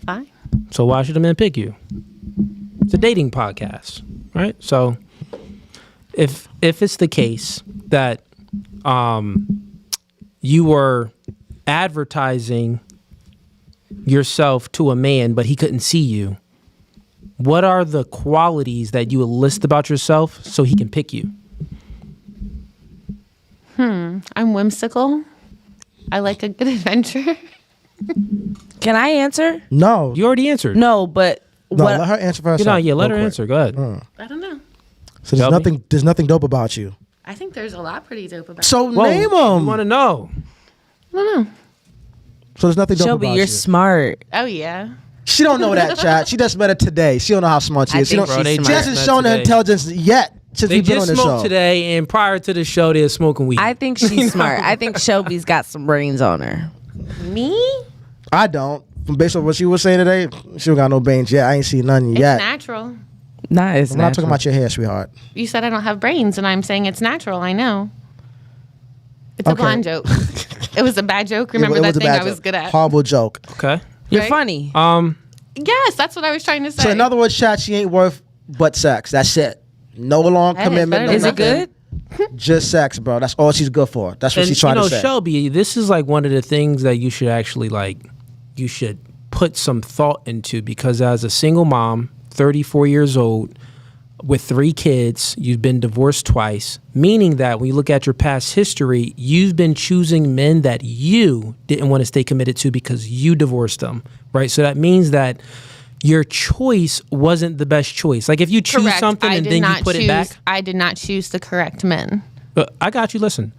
fine. So why should a man pick you? It's a dating podcast, right? So if it's the case that you were advertising yourself to a man, but he couldn't see you, what are the qualities that you would list about yourself so he can pick you? I'm whimsical. I like a good adventure. Can I answer? No. You already answered. No, but No, what? let her answer for herself. You know, yeah, let her real quick. answer. Go ahead. I don't know. So there's Shelby? nothing dope about you. I think there's a lot pretty dope about. So Whoa, name you them. want to know? I don't know. So there's nothing dope Shelby, about you're you. smart. Oh yeah. She don't know that, chat. She just met her today. She don't know how smart she I is. She, think don't, she's she smart. hasn't Met shown her today. intelligence yet since They we've been on just the smoked show. today, and prior to the show, they're smoking weed. I think she's smart. I think Shelby's got some brains on her. Me? I don't. Based on what she was saying today, she don't got no brains yet. I ain't seen none It's yet. natural. Nah, it's I'm not talking about your hair, sweetheart. You said I don't have brains, and I'm saying it's natural. I know. It's a Okay. blonde joke. It was a bad joke. Remember It that was a thing bad I was joke. good at? Horrible joke. okay. You're Right? funny. Yes, that's what I was trying to say. So in other words, chat, she ain't worth but sex. That's it. No long Hey, it's commitment. better No than Is it nothing. good? Just sex, bro. That's all she's good for. That's what And she's trying you know, to say. Shelby, this is like one of the things that you should actually you should put some thought into, because as a single mom, 34 years old, with 3 kids, you've been divorced twice, meaning that when you look at your past history, you've been choosing men that you didn't want to stay committed to because you divorced them, right? So that means that your choice wasn't the best choice. Like if you choose Correct. something I and did then you not put it back. I did not choose the correct men. But I got you. Listen,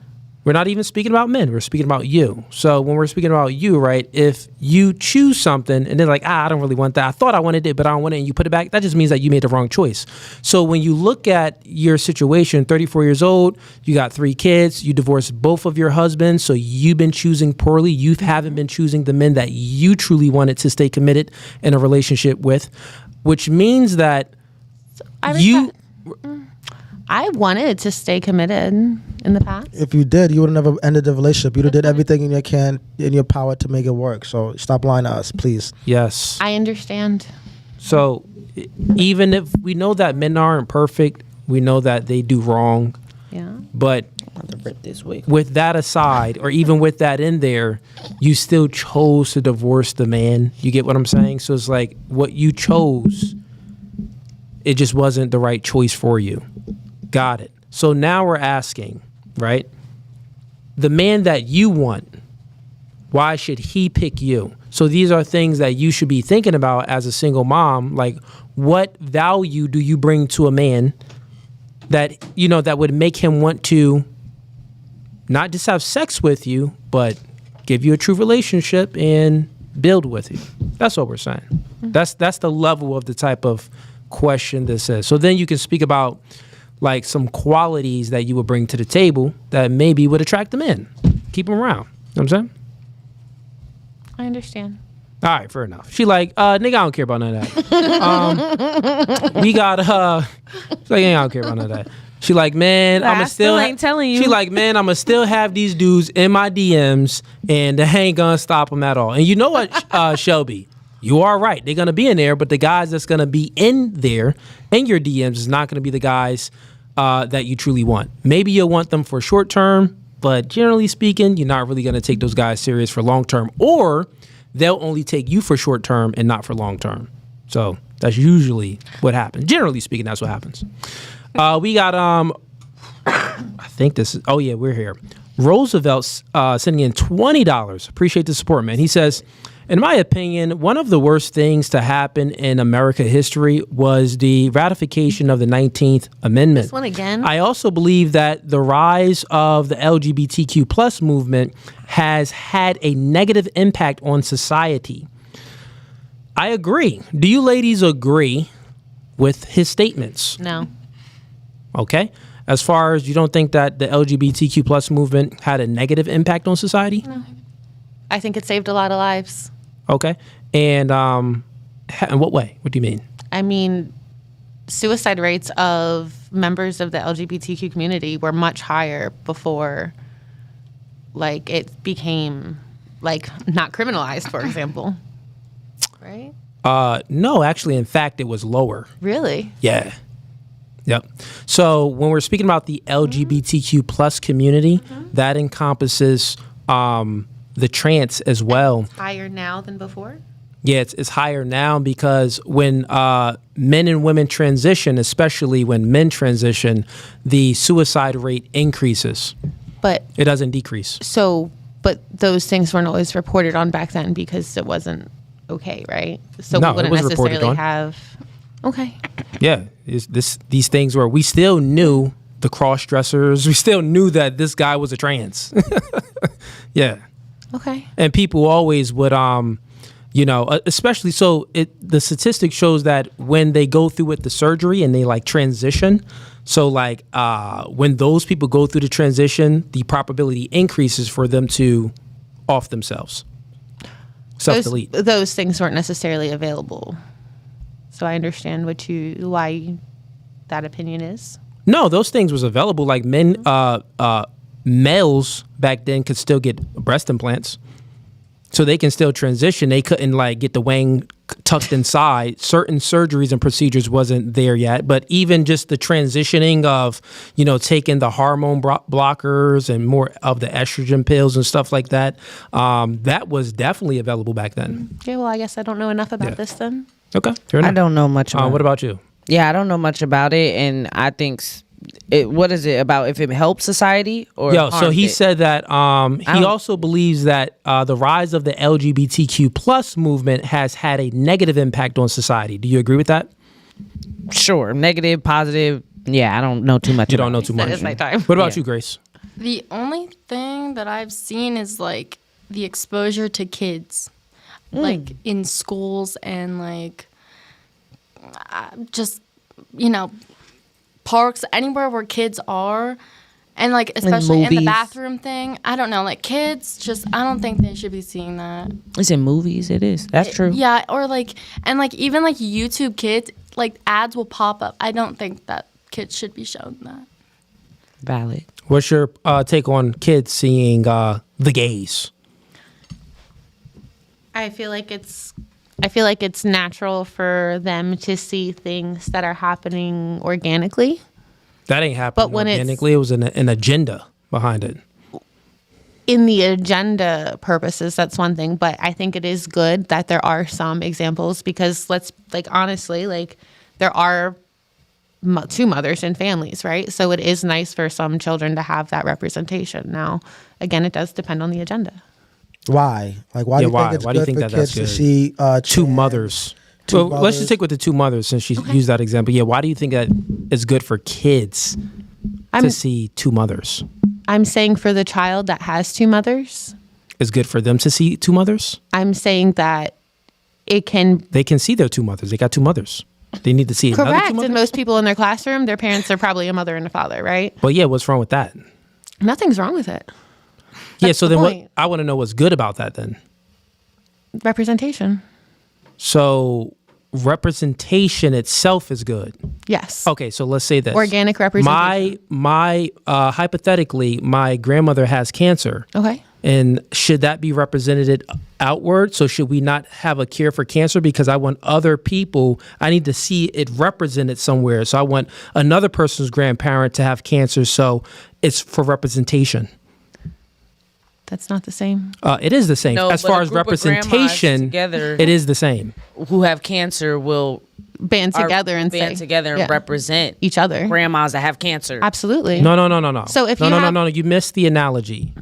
we're not even speaking about men. We're speaking about you. So when we're speaking about you, right, if you choose something and then like, I don't really want that. I thought I wanted it, but I don't want it, and you put it back, that just means that you made the wrong choice. So when you look at your situation, 34 years old, you got 3 kids, you divorced both of your husbands, so you've been choosing poorly. You haven't been choosing the men that you truly wanted to stay committed in a relationship with, which means that I wanted to stay committed in the past. If you did, you would have never ended the relationship. You'd have did everything in your power to make it work. So stop lying to us, please. Yes. I understand. So even if we know that men aren't perfect, we know that they do wrong, Yeah. but This week. with that aside, or even with that in there, you still chose to divorce the man. You get what I'm saying? So it's like what you chose, it just wasn't the right choice for you. Got it. So now we're asking, right? The man that you want, why should he pick you? So these are things that you should be thinking about as a single mom. Like, what value do you bring to a man that, you know, that would make him want to not just have sex with you, but give you a true relationship and build with you? That's what we're saying. That's the level of the type of question this is. So then you can speak about like some qualities that you would bring to the table that maybe would attract them in, keep them around. You know what I'm saying? I understand. All right, fair enough. She like, nigga, I don't care about none of that. We got, she's like, I don't care about none of that. She like, man, I I'ma still ain't telling you. She like, man, I'ma still have these dudes in my DMs, and they ain't gonna stop them at all. And you know what, Shelby, you are right. They're gonna be in there, but the guys that's gonna be in there in your DMs is not gonna be the guys that you truly want. Maybe you'll want them for short term, but generally speaking, you're not really going to take those guys serious for long term, or they'll only take you for short term and not for long term. So that's usually what happens. Generally speaking, that's what happens. We got I think this is, oh yeah, we're here. Roosevelt's sending in $20. Appreciate the support, man. He says, in my opinion, one of the worst things to happen in American history was the ratification of the 19th Amendment. This one again? I also believe that the rise of the LGBTQ plus movement has had a negative impact on society. I agree. Do you ladies agree with his statements? No. Okay. As far as you don't think that the LGBTQ plus movement had a negative impact on society? No. I think it saved a lot of lives. Okay. And in what way? What do you mean? I mean, suicide rates of members of the LGBTQ community were much higher before, like, it became, like, not criminalized, for example. Right? No, actually, in fact, it was lower. Really? Yeah. Yep. So when we're speaking about the LGBTQ plus community, that encompasses the trans as well. Higher now than before? Yeah, it's higher now because when men and women transition, especially when men transition, the suicide rate increases. But it doesn't decrease. So, but those things weren't always reported on back then because it wasn't okay, right? So No, we wouldn't it was reported necessarily on. have. Okay. Yeah, these things where we still knew the cross dressers, we still knew that this guy was a trans. Yeah. Okay. And people always would, especially so the statistic shows that when they go through with the surgery and they like transition, so like when those people go through the transition, the probability increases for them to off themselves, self-delete. Those things weren't necessarily available. So I understand why that opinion is. No, those things was available. Like males back then could still get breast implants. So they can still transition. They couldn't like get the wang tucked inside. Certain surgeries and procedures wasn't there yet. But even just the transitioning of, taking the hormone blockers and more of the estrogen pills and stuff like that, that was definitely available back then. Yeah, well, I guess I don't know enough about this then. Okay, fair enough. I don't know much about What about you? Yeah, I don't know much about it. And I think, what is it about if it helps society or so harms he it? said that he also believes that the rise of the LGBTQ plus movement has had a negative impact on society. Do you agree with that? Sure. Negative, positive. Yeah, I don't know too much. You don't know too much. That is my time. What about you, Grace? The only thing that I've seen is like the exposure to kids, like in schools and like just, parks, anywhere where kids are. And like, especially in the movies. bathroom thing, I don't know, like kids just, I don't think they should be seeing that. It's in movies. It is. That's true. Yeah. Or like, and like even like YouTube Kids, like ads will pop up. I don't think that kids should be shown that. Valid. What's your take on kids seeing the gays? I feel like it's natural for them to see things that are happening organically. That ain't happening But when it's- organically. It was an agenda behind it. In the agenda purposes, that's one thing. But I think it is good that there are some examples because honestly, there are two mothers in families, right? So it is nice for some children to have that representation. Now, again, it does depend on the agenda. Why? Like, why do you why? think it's Why do you good think for that that's kids to good? see Two trans- mothers. two Well, let's mothers? just stick with the two mothers since she used that example. Yeah, why do you think that it's good for kids to see two mothers? I'm saying for the child that has two mothers, It's good for them to see two mothers? I'm saying that it can. They can see their two mothers. They got two mothers. They need to see another two Correct. mothers? And most people in their classroom, their parents are probably a mother and a father, right? Well, yeah, what's wrong with that? Nothing's wrong with it. Yeah, That's so the then what? point. I want to know what's good about that then. Representation. So representation itself is good. Yes. Okay, so let's say this. Organic representation. My hypothetically, my grandmother has cancer. Okay. And should that be represented outward? So should we not have a cure for cancer? Because I want other people, I need to see it represented somewhere. So I want another person's grandparent to have cancer. So it's for representation. That's not the same. It is the same. No, as but far a as group of grandmas representation, together- it is the same. Who have cancer will Band together and band say, together and yeah, represent each other. grandmas that have cancer. Absolutely. No. So if no, you no, have- no, you missed the analogy.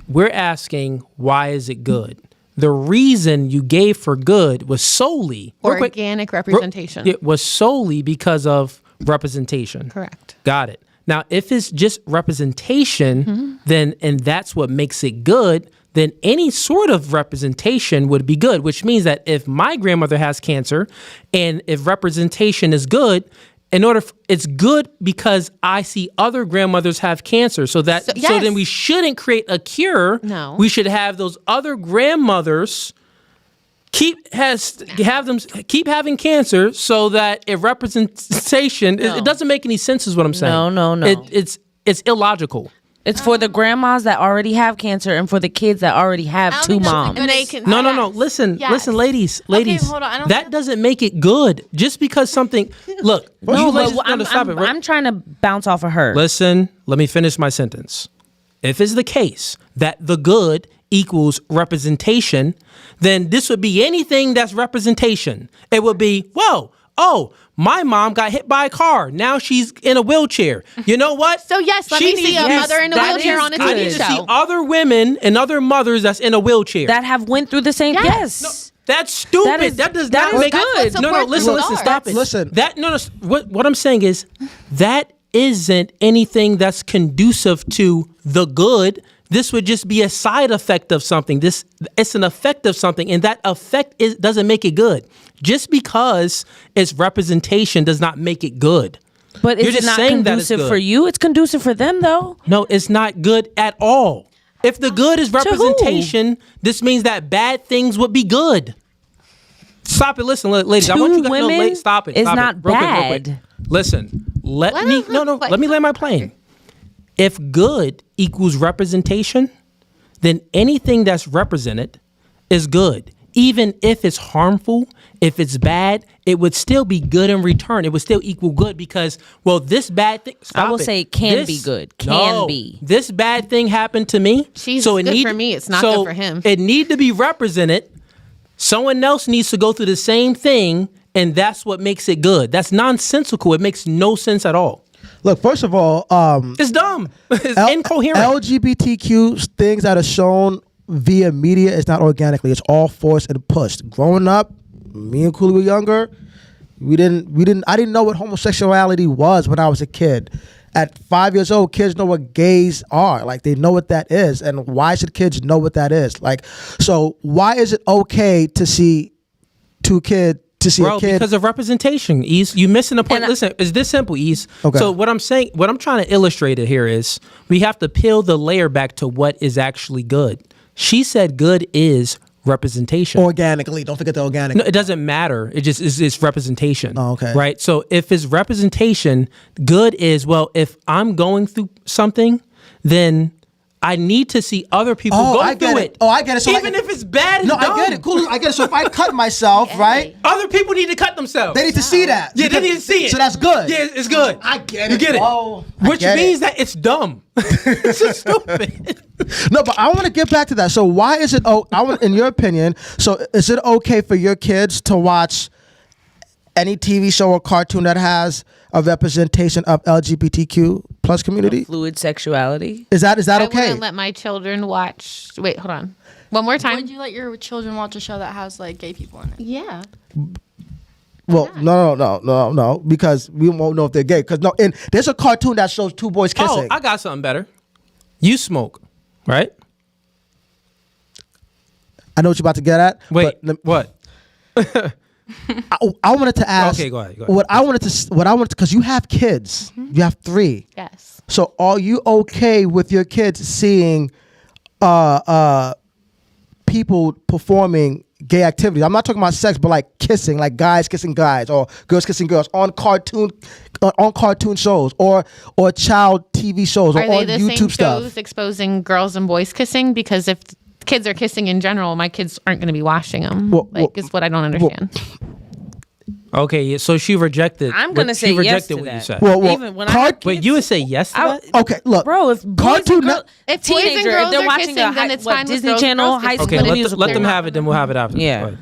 We're asking, why is it good? The reason you gave for good was solely Organic representation. It was solely because of representation. Correct. Got it. Now, if it's just representation, then and that's what makes it good, then any sort of representation would be good, which means that if my grandmother has cancer and if representation is good, it's good because I see other grandmothers have cancer. So that so then we shouldn't create a cure. No. We should have those other grandmothers keep having cancer so that if representation it doesn't make any sense is what I'm saying. No. It's illogical. It's for the grandmas that already have cancer and for the kids that already have I don't two think that's moms. what They can- No. Listen, ladies. hold on. I don't That think- doesn't make it good. Just because something. Look, you ladies, stop it. I'm trying to bounce off of her. Listen, let me finish my sentence. If it's the case that the good equals representation, then this would be anything that's representation. It would be, my mom got hit by a car. Now she's in a wheelchair. You know what? So yes, let me see a mother in a that wheelchair is on a good. I TV need to see show. other women and other mothers that's in a wheelchair. That have went through the same. Yes. That's stupid. That That, is- does not that is make good. No, Support listen, the stop it. Listen. What I'm saying is that isn't anything that's conducive to the good. This would just be a side effect of something. It's an effect of something, and that effect doesn't make it good. Just because it's representation does not make it good. But You're is it just not saying that it's conducive good. for you? It's conducive for them, though. No, it's not good at all. If the good is who? representation, this means that bad things would be good. Stop it. Listen, ladies. I want you guys to know. women Stop it. is Stop not it. Real quick. bad. Listen. Let What? me land my plane. If good equals representation, then anything that's represented is good. Even if it's harmful, if it's bad, it would still be good in return. It would still equal good because, this bad thing. I will say it can be good. Can be. This bad thing happened to me. Jesus, it's good for me. It's not good for him. It need to be represented. Someone else needs to go through the same thing, and that's what makes it good. That's nonsensical. It makes no sense at all. Look, first of all, It's dumb. It's incoherent. LGBTQ things that are shown via media is not organically. It's all forced and pushed. Growing up, me and Cooley were younger. I didn't know what homosexuality was when I was a kid. At 5 years old, kids know what gays are. Like, they know what that is. And why should kids know what that is? Like, so why is it okay to see a kid? Because of representation, Ease. You missing the point. Listen, it's this simple, Ease. Okay. So what I'm trying to illustrate it here is we have to peel the layer back to what is actually good. She said good is representation. Organically. Don't forget the organic. No, it doesn't matter. It just is it's representation. Oh, okay. Right? So if it's representation, good is, if I'm going through something, then I need to see other people go through it. Oh, I get it. So even if it's bad and dumb. I get it. Cool. I get it. So if I cut myself, right? Other people need to cut themselves. They need to see that. Yeah, they need to see it. So that's good. Yeah, it's good. I get it. You get it. Oh, Which means that it's dumb. It's just stupid. No, but I want to get back to that. So why is it? In your opinion, so is it okay for your kids to watch any TV show or cartoon that has a representation of LGBTQ plus community? Fluid sexuality. Is that I okay? wouldn't let my children watch. Wait, hold on. One more time. Would you let your children watch a show that has like gay people in it? Yeah. Well, no, because we won't know if they're gay. Because there's a cartoon that shows two boys kissing. Oh, I got something better. You smoke, right? I know what you're about to get at. Wait, but what? I wanted to ask. Okay, go ahead. What I wanted to, because you have kids, you have 3. Yes. So are you okay with your kids seeing people performing gay activities? I'm not talking about sex, but like kissing, like guys kissing guys or girls kissing girls on cartoon shows or child TV shows or Are they on the YouTube same stuff. shows exposing girls and boys kissing? Because if kids are kissing in general, my kids aren't going to be watching them. Well, is what I don't understand. Okay, yeah, so she rejected. I'm gonna say she yes rejected to what you that. said. Well, Even when I had Wait, kids, you would say yes to I- that? Okay, look, bro, if boys Cartoon and girls, If boys and teenager, girls if they're are watching kissing, a then it's what, fine with Disney girls and Channel girls high kissing. school Okay, let, musical. let them have it. Then we'll have it after. Yeah. Go ahead.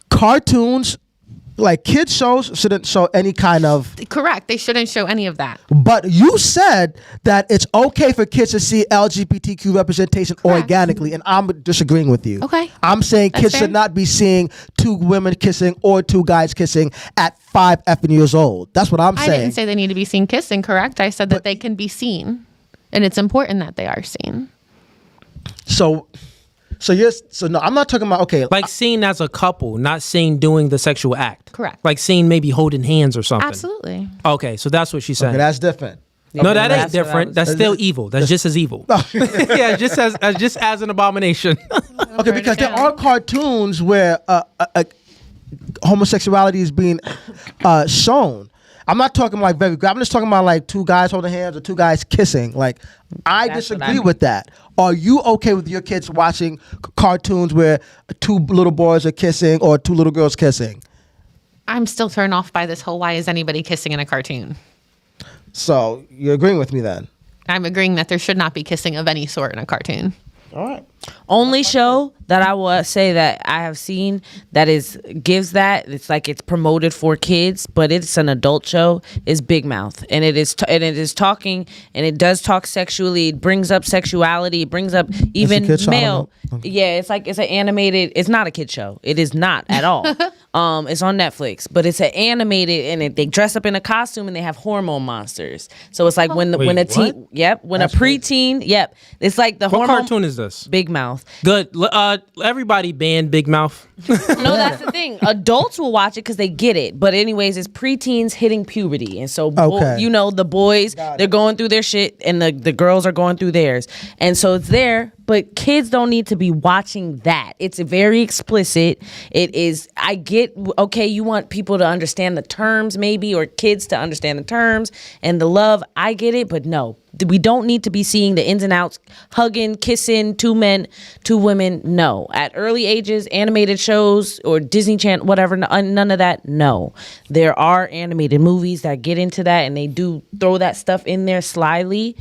cartoons, like kids shows, shouldn't show any kind of. Correct. They shouldn't show any of that. But you said that it's okay for kids to see LGBTQ representation organically, and I'm disagreeing with you. Okay. I'm saying That's kids fair. should not be seeing two women kissing or two guys kissing at 5 effing years old. That's what I'm I saying. didn't say they need to be seen kissing, correct? I said that they can be seen. And it's important that they are seen. So no, I'm not talking about Like seen as a couple, not seen doing the sexual act. Correct. Like seen maybe holding hands or something. Absolutely. Okay, so that's what she's saying. Okay, that's different. No, that ain't That's what I different. was- That's still evil. That's just as evil. Yeah, just as an abomination. Okay, because there are cartoons where homosexuality is being shown. I'm not talking like very. I'm just talking about like two guys holding hands or two guys kissing. Like, I That's what I disagree mean. with that. Are you okay with your kids watching cartoons where two little boys are kissing or two little girls kissing? I'm still turned off by this whole why is anybody kissing in a cartoon? So you're agreeing with me then? I'm agreeing that there should not be kissing of any sort in a cartoon. All right. Only show that I will say that I have seen that gives that it's like it's promoted for kids, but it's an adult show is Big Mouth, and it is talking, and it does talk sexually. It brings up sexuality. It brings up even kid show? I don't male. know. Okay. Yeah, it's like it's an animated. It's not a kid show. It is not at all. It's on Netflix, but it's an animated, and they dress up in a costume and they have hormone monsters. So it's like when Wait, a teen, what? yep, when That's a preteen, yep, it's like the What hormone. cartoon is this? Big Mouth. Good. Everybody ban Big Mouth. No, that's the thing. Adults will watch it because they get it. But anyways, it's preteens hitting puberty, and so Okay. the boys they're going through their shit, and the girls are going through theirs, and so it's there. But kids don't need to be watching that. It's very explicit. It is. I get. Okay, you want people to understand the terms, maybe, or kids to understand the terms and the love. I get it, but no. We don't need to be seeing the ins and outs, hugging, kissing, two men, two women. No. At early ages, animated shows or Disney Channel, whatever, none of that. No. There are animated movies that get into that, and they do throw that stuff in there slyly.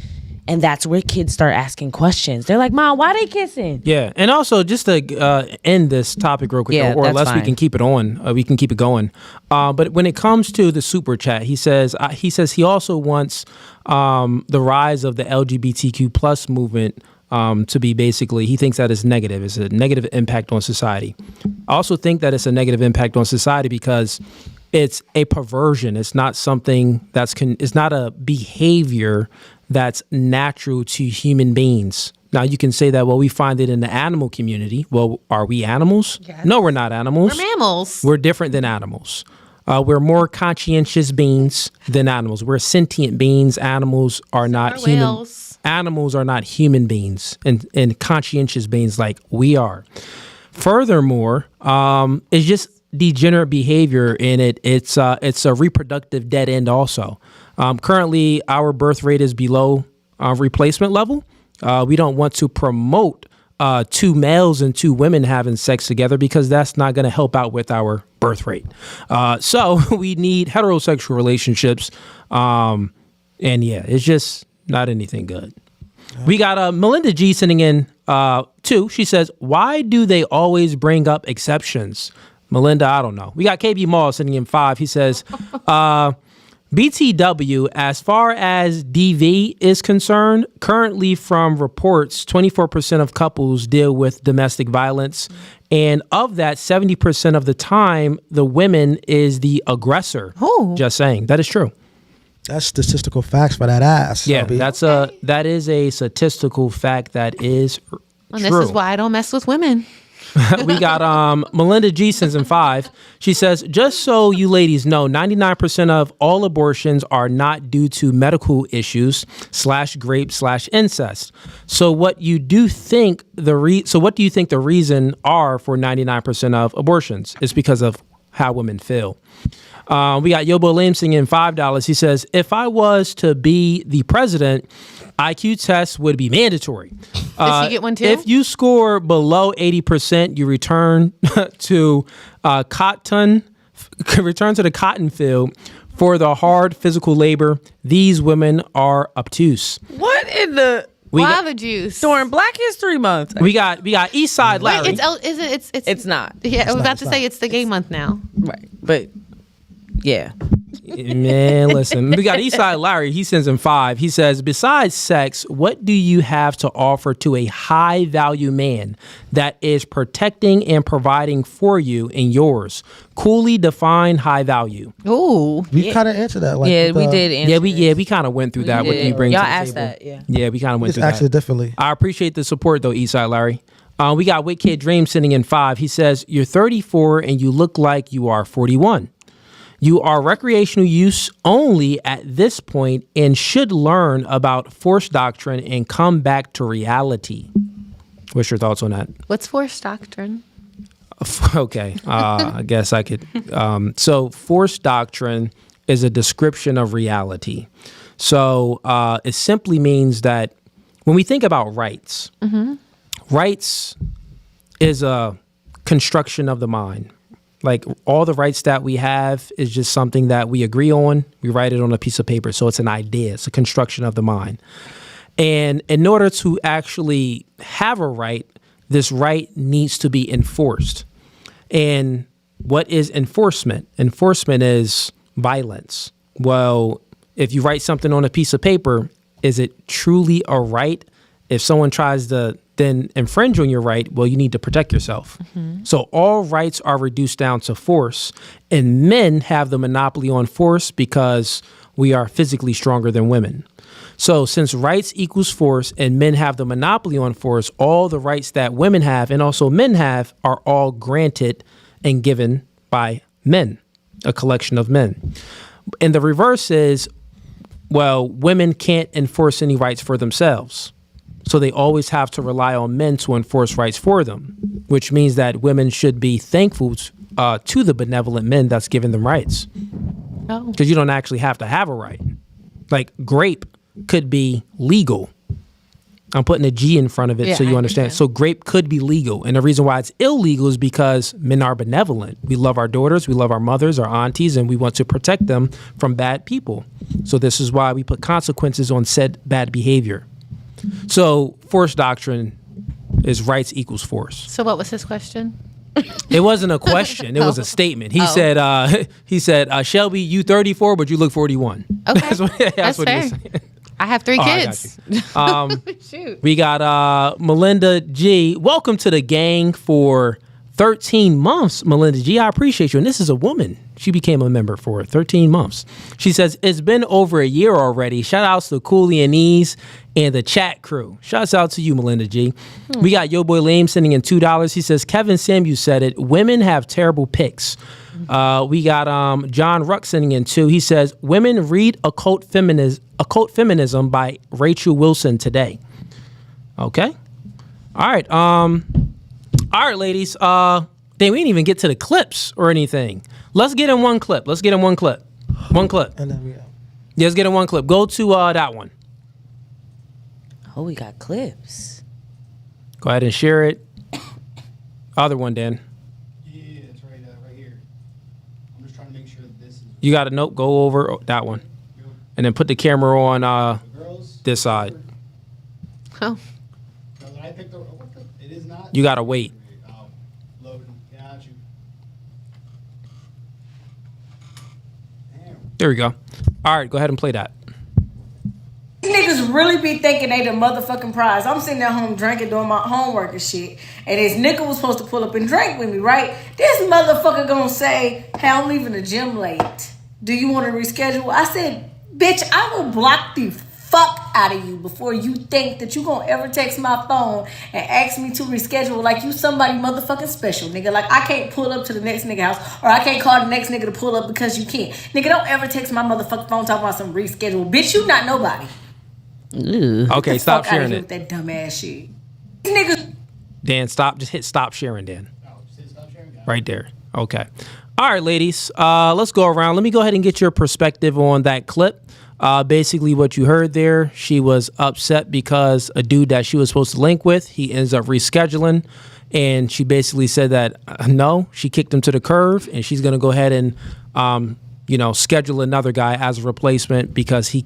And that's where kids start asking questions. They're like, Mom, why they kissing? Yeah, and also just to end this topic real quick, Yeah, or that's unless we fine. can keep it on, we can keep it going. But when it comes to the super chat, he says he also wants the rise of the LGBTQ plus movement to be basically, he thinks that is negative. It's a negative impact on society. I also think that it's a negative impact on society because it's a perversion. It's not something it's not a behavior that's natural to human beings. Now you can say that, well, we find it in the animal community. Well, are we animals? Yes. No, we're not animals. We're mammals. We're different than animals. We're more conscientious beings than animals. We're sentient beings. Animals are not are human. whales. Animals are not human beings and conscientious beings like we are. Furthermore, it's just degenerate behavior in it. It's a reproductive dead end also. Currently, our birth rate is below replacement level. We don't want to promote two males and two women having sex together because that's not going to help out with our birth rate. So we need heterosexual relationships. And yeah, it's just not anything good. We got Melinda G sending in 2. She says, why do they always bring up exceptions? Melinda, I don't know. We got KB Mall sending in 5. He says, BTW, as far as DV is concerned, currently from reports, 24% of couples deal with domestic violence. And of that, 70% of the time, the woman is the aggressor. Oh. Just saying. That is true. That's statistical facts for that ass. Yeah, Selby. that is a statistical fact that is And true. this is why I don't mess with women. We got Melinda G sends in 5. She says, just so you ladies know, 99% of all abortions are not due to medical issues /rape/incest. So what do you think the reason are for 99% of abortions? It's because of how women feel. We got Yobo Lim singing $5. He says, if I was to be the president, IQ tests would be mandatory. Does he get one too? If you score below 80%, you return to cotton return to the cotton field for the hard physical labor. These women are obtuse. What in the Guava juice. during Black History Month? We got East Side Larry. It's not. Yeah, I was about to not. say it's the gay month now. Right, but yeah. Man, listen, we got Eastside Larry. He sends him 5. He says, besides sex, what do you have to offer to a high value man that is protecting and providing for you and yours? Coolly define high value. Ooh. We kind of answered that. Like, Yeah, with, we did answer. We kind of went through that. What do you bring Y'all to the asked table? that, yeah. Yeah, we kind of went Just through asked it that. differently. I appreciate the support though, Eastside Larry. We got Wicked Dream sitting in 5. He says, you're 34 and you look like you are 41. You are recreational use only at this point and should learn about force doctrine and come back to reality. What's your thoughts on that? What's force doctrine? Okay, I guess I could. So force doctrine is a description of reality. So it simply means that when we think about rights, rights is a construction of the mind. Like all the rights that we have is just something that we agree on. We write it on a piece of paper. So it's an idea. It's a construction of the mind. And in order to actually have a right, this right needs to be enforced. And what is enforcement? Enforcement is violence. Well, if you write something on a piece of paper, is it truly a right? If someone tries to then infringe on your right, well, you need to protect yourself. So all rights are reduced down to force, and men have the monopoly on force because we are physically stronger than women. So since rights equals force and men have the monopoly on force, all the rights that women have and also men have are all granted and given by men, a collection of men. And the reverse is, well, women can't enforce any rights for themselves. So they always have to rely on men to enforce rights for them, which means that women should be thankful to the benevolent men that's giving them rights. Oh. Because you don't actually have to have a right. Like grape could be legal. I'm putting a G in front of it so you understand. So grape could be legal. And the reason why it's illegal is because men are benevolent. We love our daughters, we love our mothers, our aunties, and we want to protect them from bad people. So this is why we put consequences on said bad behavior. So force doctrine is rights equals force. So what was his question? It wasn't a question. It was a statement. He said, Shelby, you 34, but you look 41. Okay. That's what That's he was fair. saying. I have 3 Oh, I kids. Shoot. We got Melinda G. Welcome to the gang for 13 months, Melinda G. I appreciate you. And this is a woman. She became a member for 13 months. She says, it's been over a year already. Shout outs to Cooley and Ease and the chat crew. Shouts out to you, Melinda G. We got Yo Boy Lame sending in $2. He says, Kevin Samuel said it. Women have terrible picks. We got John Ruck sending in 2. He says, women read Occult Feminism by Rachel Wilson today. Okay. All right, ladies. Then we didn't even get to the clips or anything. Let's get in one clip. One clip. And then we Yeah, let's get in one clip. Go to that one. Oh, we got clips. Go ahead and share it. Other one, Dan. Yeah, it's right here. I'm just trying to make sure that this is You got a note. Go over that one, and then put the camera on girls. this side. Oh. No, I picked it is not. You gotta wait. Oh, loading. Got you. Damn. There we go. All right, go ahead and play that. These niggas really be thinking they the motherfucking prize. I'm sitting at home drinking, doing my homework and shit. And this nigga was supposed to pull up and drink with me, right? This motherfucker gonna say, hey, I'm leaving the gym late. Do you want to reschedule? I said, bitch, I will block the fuck out of you before you think that you gonna ever text my phone and ask me to reschedule like you somebody motherfucking special, nigga. Like I can't pull up to the next nigga house or I can't call the next nigga to pull up because you can't. Nigga, don't ever text my motherfucking phone talking about some reschedule. Bitch, you not nobody. Okay, stop Fuck outta sharing here it. with that dumbass shit. These niggas. Dan, stop. Just hit stop sharing, Dan. Oh, stop sharing. Got it. Right there. Okay. All right, ladies. Let's go around. Let me go ahead and get your perspective on that clip. Basically, what you heard there, she was upset because a dude that she was supposed to link with, he ends up rescheduling. and she basically said that no, she kicked him to the curb, and she's going to go ahead and schedule another guy as a replacement because he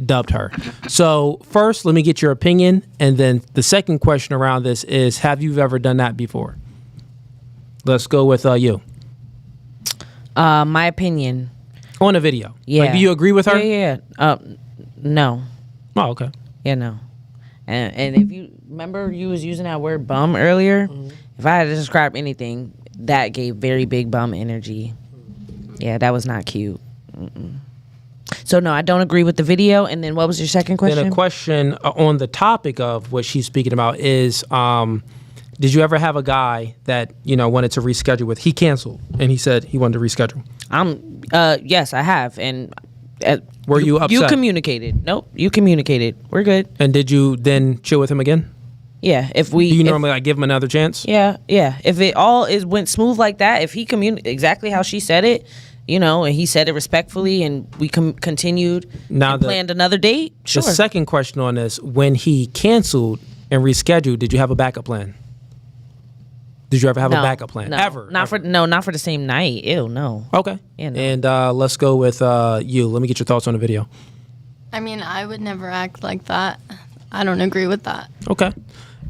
dubbed her. So first, let me get your opinion, and then the second question around this is, have you ever done that before? Let's go with you. My opinion. On a video. Yeah. Like, do you agree with her? Yeah. No. Oh, okay. Yeah, no. And if you remember, you was using that word bum earlier. If I had to describe anything, that gave very big bum energy. Yeah, that was not cute. Mm-mm. So no, I don't agree with the video. And then what was your second question? Then a question on the topic of what she's speaking about is, did you ever have a guy that wanted to reschedule with? He canceled, and he said he wanted to reschedule. Yes, I have, and were you upset? You communicated. Nope, you communicated. We're good. And did you then chill with him again? Yeah. Do you normally give him another chance? Yeah. If it all went smooth like that, if he communicated exactly how she said it, and he said it respectfully, and we continued and planned another date. Sure. The second question on this: when he canceled and rescheduled, did you have a backup plan? Did you ever have a backup plan? No, Ever? Not for the same night. Ew, no. Okay. Yeah, no. And let's go with you. Let me get your thoughts on the video. I mean, I would never act like that. I don't agree with that. Okay.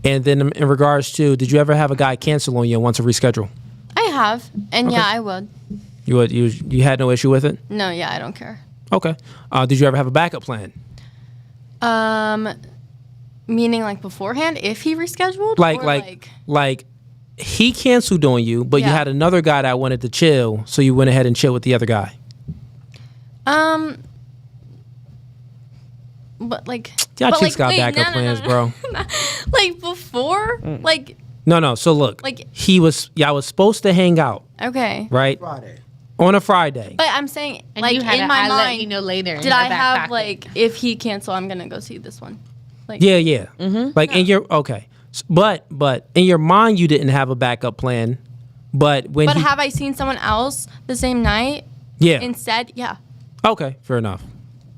And then in regards to, did you ever have a guy cancel on you and want to reschedule? I have, and Okay. yeah, I would. You would. You had no issue with it? No, yeah, I don't care. Okay. Did you ever have a backup plan? Meaning like beforehand, if he rescheduled, Like he canceled on you, but you Yeah. had another guy that wanted to chill, so you went ahead and chilled with the other guy. But like Y'all but, chicks got wait, backup plans, bro. Like before, like No. So look, Like- y'all was supposed to hang out, okay. right? Friday. On a Friday. But I'm saying, And like you had in a my I let mind, you know later in did your I back have pocket. like if he cancel, I'm gonna go see this one. Like Yeah. Like in your but in your mind you didn't have a backup plan, but when But he, have I seen someone else the same night yeah. instead? Yeah. Okay, fair enough.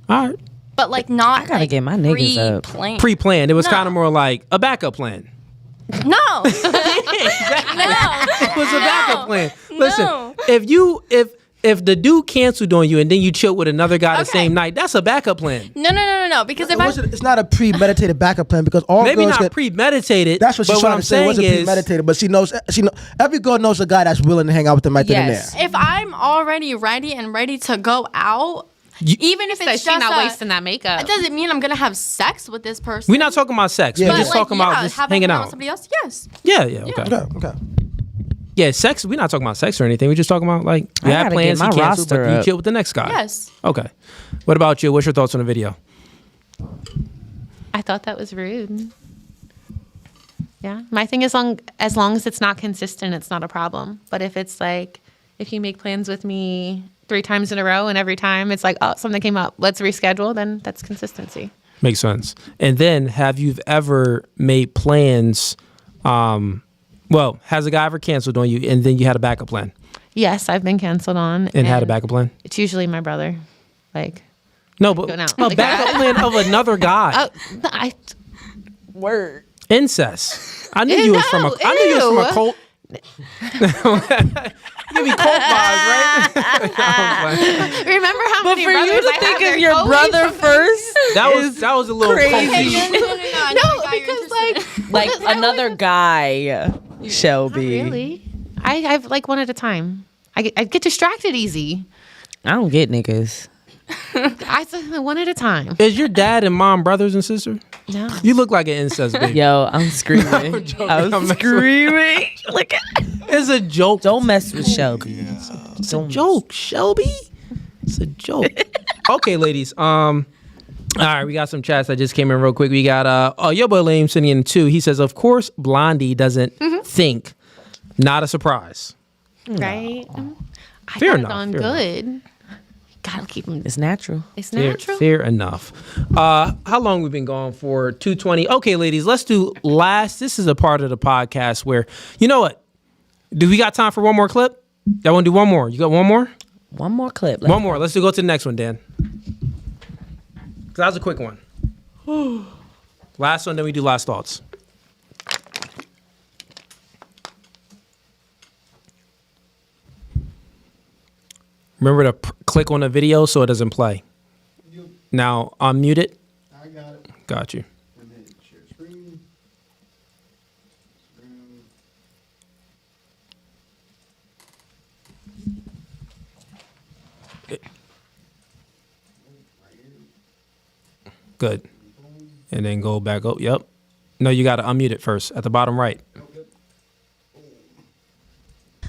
All right. But like not. I gotta like, get my niggas up. pre-planned. Pre-planned. It was No. kind of more like a backup plan. No. No. It was a backup plan. Listen, No. if the dude canceled on you and then you chilled with another guy the Okay. same night, that's a backup plan. No. Because if I It's not a premeditated backup plan because all Maybe girls not get. premeditated. That's what she's but trying I'm to say. It wasn't saying is, premeditated, but she knows. Every girl knows a guy that's willing to hang out with them right then and Yes. there. if I'm already ready to go out, even if So it's she's just not wasting that makeup. it doesn't mean I'm gonna have sex with this person. we're not talking about sex. Yeah. We're But, just talking about just having hanging fun out. with somebody else. Yes. Yeah. Okay. Okay. Yeah, sex. We're not talking about sex or anything. We're just talking about like you I had gotta plans, get you my canceled, but roster you up. chill with the next guy. Yes. Okay. What about you? What's your thoughts on the video? I thought that was rude. Yeah, my thing is as long as it's not consistent, it's not a problem. But if it's like if you make plans with me 3 times in a row and every time it's like, oh, something came up, let's reschedule, then that's consistency. Makes sense. And then, have you ever made plans? Well, has a guy ever canceled on you, and then you had a backup plan Yes, I've been canceled on and had a backup plan? It's usually my brother. Like, No, but Go now. a backup plan of another guy. word. Incest. I knew you was from a. No, I knew you was from a ew. cult. Give me cult vibes, right? Remember how But many for brothers you to I think have? of your There's brother always first, That was a little crazy. culty. No, because like another guy, Shelby. really, I've like one at a time. I get distracted easy. I don't get niggas. I said one at a time. Is your dad and mom brothers and sisters? No. You look like an incest baby. Yo, I'm screaming. joking. I'm I'm messing. screaming. Look at. It's a joke. Don't mess with Shelby. It's a joke, Shelby. It's a joke. Okay, ladies. All right, we got some chats that just came in real quick. We got your boy Lame sending in 2. He says, of course, Blondie doesn't think. Not a surprise. Right? I Fair got enough, it on fair good. Gotta keep them. It's natural. It's Fair, natural. fair enough. How long we been going for? 2:20. Okay, ladies, let's do last. This is a part of the podcast where, you know what? Do we got time for one more clip? Y'all want to do one more? You got one more? One more clip. One more. Let's go to the next one, Dan. Because that was a quick one. Last one, then we do last thoughts. remember to click on the video so it doesn't play. Now unmute it. I got it. Got you. And then share screen. Good. And then go back up. Yep. No, you got to unmute it first at the bottom right.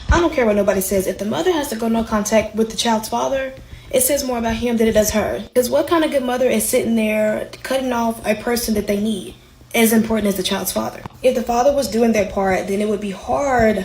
I don't care what nobody says. If the mother has to go no contact with the child's father, it says more about him than it does her. Because what kind of good mother is sitting there cutting off a person that they need as important as the child's father? If the father was doing their part, then it would be hard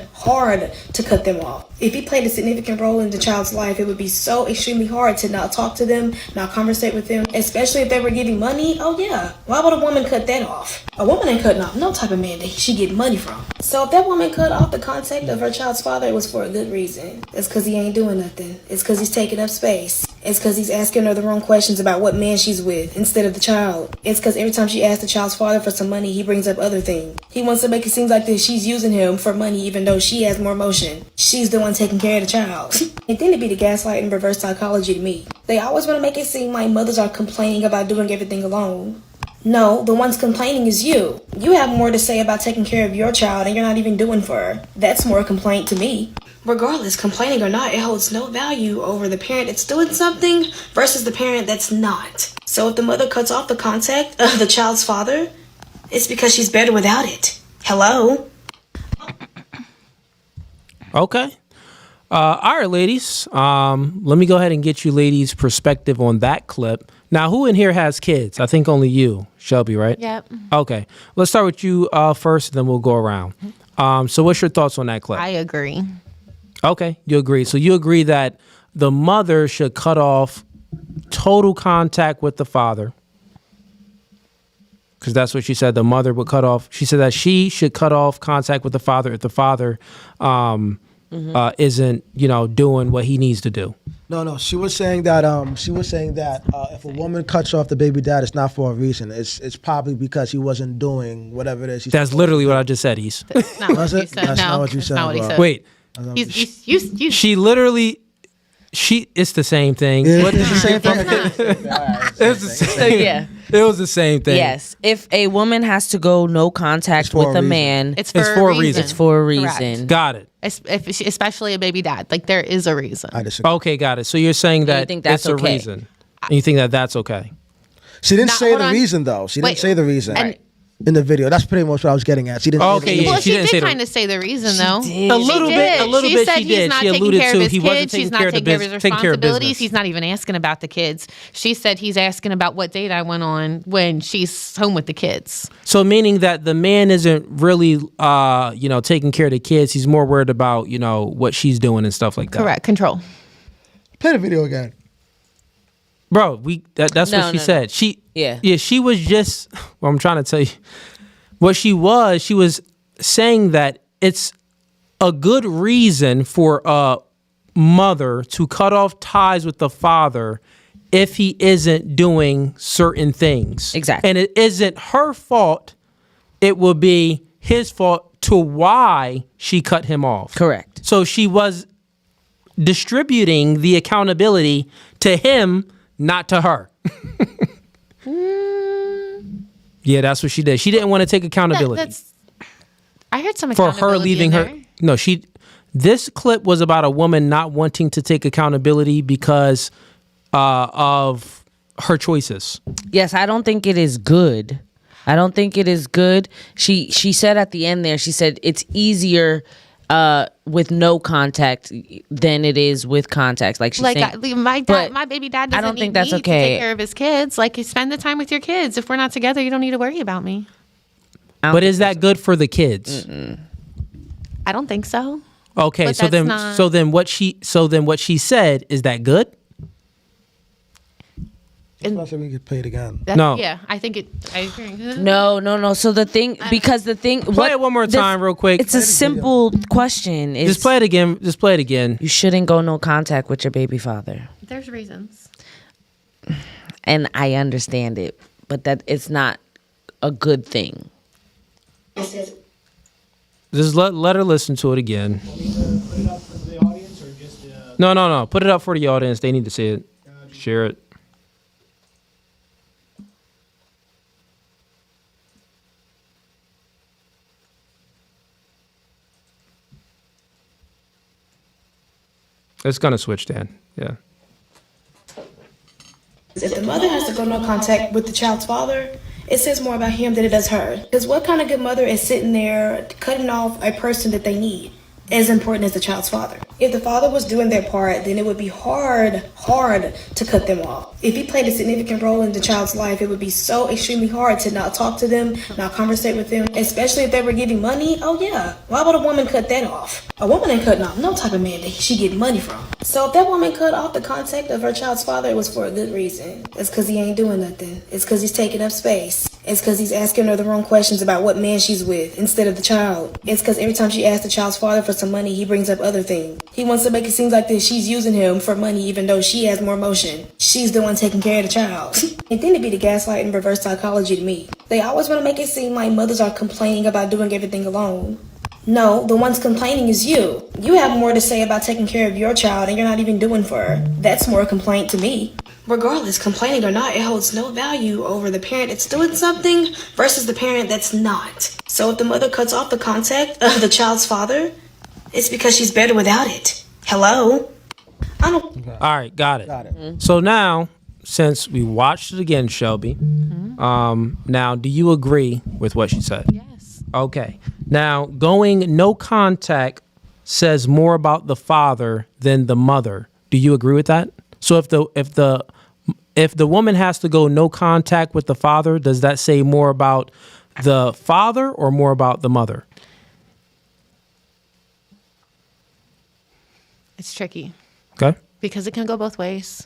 to cut them off. If he played a significant role in the child's life, it would be so extremely hard to not talk to them, not conversate with them, especially if they were giving money. Oh yeah, why would a woman cut that off? A woman ain't cutting off no type of man that she get money from. So if that woman cut off the contact of her child's father, it was for a good reason. It's because he ain't doing nothing. It's because he's taking up space. It's because he's asking her the wrong questions about what man she's with instead of the child. It's because every time she asks the child's father for some money, he brings up other things. He wants to make it seem like that she's using him for money even though she has more emotion. She's the one taking care of the child. And then it'd be the gaslight and reverse psychology to me. They always want to make it seem like mothers are complaining about doing everything alone. No, the ones complaining is you. You have more to say about taking care of your child and you're not even doing for her. That's more a complaint to me. Regardless, complaining or not, it holds no value over the parent that's doing something versus the parent that's not. So if the mother cuts off the contact of the child's father, it's because she's better without it. Hello? Okay. All right, ladies. Let me go ahead and get you ladies' perspective on that clip. Now, who in here has kids? I think only you, Shelby, right? Yep. Okay. Let's start with you first, then we'll go around. So what's your thoughts on that clip? I agree. Okay, you agree. So you agree that the mother should cut off total contact with the father. Because that's what she said. The mother would cut off. She said that she should cut off contact with the father if the father isn't, doing what he needs to do. No. She was saying that. If a woman cuts off the baby dad, it's not for a reason. It's probably because he wasn't doing whatever it is. That's literally what I just said. He's. That's not what you said. That's not what you said. Not what he bro. said. Wait. You She literally. It's the same thing. What did It's you the say? same thing. It was the same. Yeah. It was the same thing. Yes. If a woman has to go no contact for with a a reason. man, It's for a reason. It's for a Correct. reason. Got it. Especially a baby dad. Like, there is a reason. I disagree. Okay, got it. So you're saying that think that's it's a okay? reason. And you think that that's okay? She didn't Now, say hold the on. reason though. She Wait, didn't say the reason and- in the video. That's pretty much what I was getting at. She didn't. Oh, say the okay, reason. yeah. Well, she she didn't say did the- kind of say the reason, though. A little bit. She said She he's did. not She taking alluded care to of his he wasn't kids. taking She's not care of the taking care of his business- taking care of responsibilities. business. He's not even asking about the kids. She said he's asking about what date I went on when she's home with the kids. So meaning that the man isn't really, taking care of the kids. He's more worried about, what she's doing and stuff like that. Correct. Control. Play the video again. Bro, that's what she said. She was just, what I'm trying to tell you, she was saying that it's a good reason for a mother to cut off ties with the father if he isn't doing certain things. Exactly. And it isn't her fault. It will be his fault to why she cut him off. Correct. So she was distributing the accountability to him, not to her. Yeah, that's what she did. She didn't want to take accountability I heard some for her accountability leaving in her. there. No, this clip was about a woman not wanting to take accountability because of her choices. Yes, I don't think it is good. She said at the end there, she said it's easier with no contact than it is with contact. Like she's saying, My baby dad doesn't don't need think that's me okay. to take care of his kids. Like, you spend the time with your kids. If we're not together, you don't need to worry about me. But is that good for the kids? I don't think so. Okay, But so that's then what she said, is that good? I said we could play it again. No. Yeah, I think I agree. No. So the thing, Play it one more time real quick. It's a simple question. Just play it again. You shouldn't go no contact with your baby father. There's reasons. And I understand it, but that it's not a good thing. Just let her listen to it again. Put it up for the audience or just No. Put it up for the audience. They need to see it. Share it. It's gonna switch, Dan. Yeah. If the mother has to go no contact with the child's father, it says more about him than it does her. Because what kind of good mother is sitting there cutting off a person that they need as important as the child's father? If the father was doing their part, then it would be hard to cut them off. If he played a significant role in the child's life, it would be so extremely hard to not talk to them, not conversate with them, especially if they were giving money. Oh yeah, why would a woman cut that off? A woman ain't cutting off no type of man that she get money from. So if that woman cut off the contact of her child's father, it was for a good reason. It's because he ain't doing nothing. It's because he's taking up space. It's because he's asking her the wrong questions about what man she's with instead of the child. It's because every time she asks the child's father for some money, he brings up other things. He wants to make it seem like this she's using him for money even though she has more emotion. She's the one taking care of the child. And then it'd be the gaslight and reverse psychology to me. They always want to make it seem like mothers are complaining about doing everything alone. No, the one's complaining is you. You have more to say about taking care of your child and you're not even doing for her. That's more a complaint to me. Regardless, complaining or not, it holds no value over the parent that's doing something versus the parent that's not. So if the mother cuts off the contact of the child's father, it's because she's better without it. Hello? I don't... All right, got it. Mm-hmm. So now, since we watched it again, Shelby, now, do you agree with what she said? Yes. Okay. Now, going no contact says more about the father than the mother. Do you agree with that? So if the woman has to go no contact with the father, does that say more about the father or more about the mother? It's tricky. Okay. Because it can go both ways.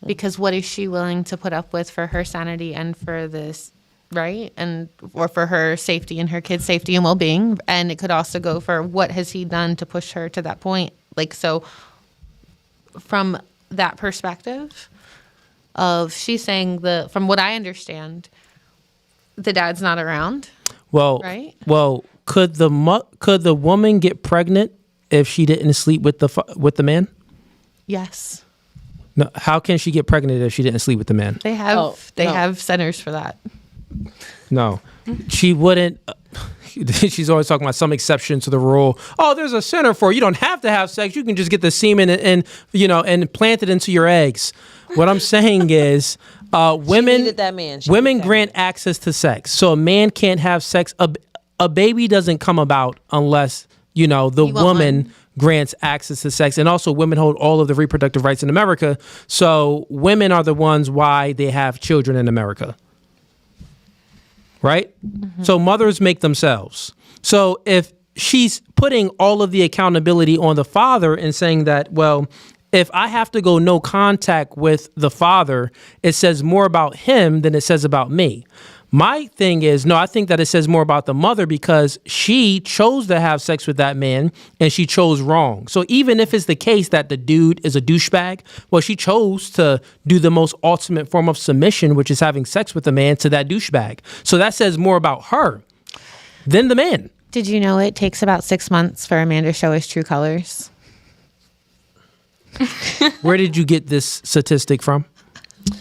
Because what is she willing to put up with for her sanity and for this, right? And or for her safety and her kids' safety and well-being. And it could also go for what has he done to push her to that point. Like, so from that perspective of she's saying from what I understand, the dad's not around. Well, right? Well, could the woman get pregnant if she didn't sleep with the man? Yes. No, how can she get pregnant if she didn't sleep with the man? They have centers for that. No, she wouldn't. She's always talking about some exception to the rule. Oh, there's a center for it. You don't have to have sex. You can just get the semen and plant it into your eggs. What I'm saying is, women grant access to sex. So a man can't have sex. A baby doesn't come about unless the woman grants access to sex. And also women hold all of the reproductive rights in America. So women are the ones why they have children in America. Right? Mm-hmm. So mothers make themselves. So if she's putting all of the accountability on the father and saying that, well, if I have to go no contact with the father, it says more about him than it says about me. My thing is, no, I think that it says more about the mother because she chose to have sex with that man and she chose wrong. So even if it's the case that the dude is a douchebag, well, she chose to do the most ultimate form of submission, which is having sex with the man to that douchebag. So that says more about her than the man. Did you know it takes about 6 months for a man to show his true colors? Where did you get this statistic from?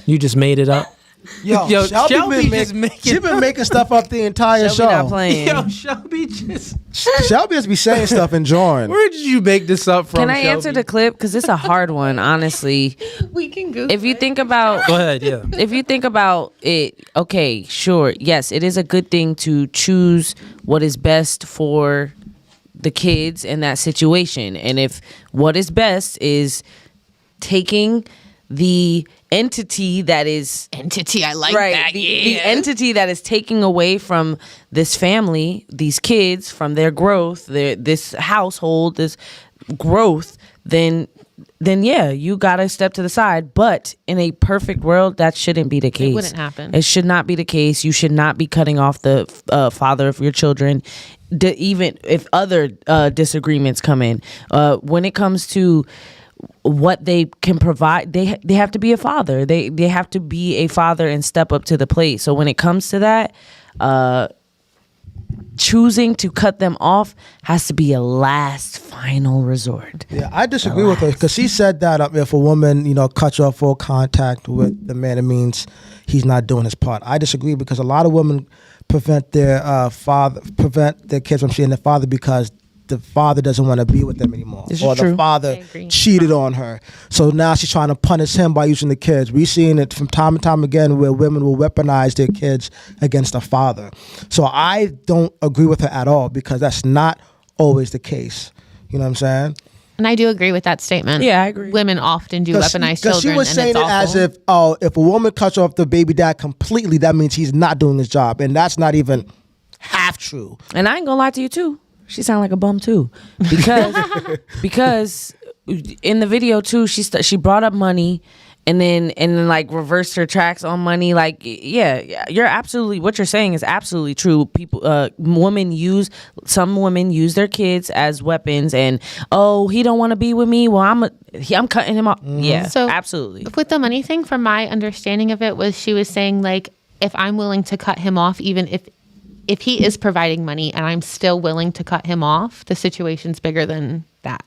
You just made it up? Yo, Shelby been making stuff up the entire Shelby show. not playing. Yo, Shelby just... Shelby just be saying stuff and drawing. Where did you make this up from, Can I Shelby? answer the clip? Because it's a hard one, honestly. We can Google If you think about... Go ahead, yeah. If you think about it, okay, sure. Yes, it is a good thing to choose what is best for the kids in that situation. And if what is best is taking the entity that is I like right, that. The entity that is taking away from this family, these kids, from their growth, this household, this growth, then yeah, you gotta step to the side. But in a perfect world, that shouldn't be the case. It wouldn't happen. It should not be the case. You should not be cutting off the father of your children, even if other disagreements come in. When it comes to what they can provide, they have to be a father. They have to be a father and step up to the plate. So when it comes to that, choosing to cut them off has to be a last final resort. Yeah, I disagree with her because she said that if a woman, cuts off full contact with the man, it means he's not doing his part. I disagree because a lot of women prevent their kids from seeing their father because the father doesn't want to be with them anymore, This or is the true. father cheated on her. So now she's trying to punish him by using the kids. We've seen it from time and time again where women will weaponize their kids against the father. So I don't agree with her at all because that's not always the case. You know what I'm saying? And I do agree with that statement. Yeah, I agree. Women often do weaponize children. Because she was and saying it's it as awful. if a woman cuts off the baby dad completely, that means he's not doing his job, and that's not even half true. And I ain't gonna lie to you too. She sound like a bum too, because in the video too, she brought up money, and then like reversed her tracks on money. Like, yeah, you're absolutely, what you're saying is absolutely true. Some women use their kids as weapons, and he don't want to be with me. Well, I'm cutting him off. Yeah, So absolutely. With the money thing, from my understanding of it, was she was saying like, if I'm willing to cut him off, even if he is providing money and I'm still willing to cut him off, the situation's bigger than that.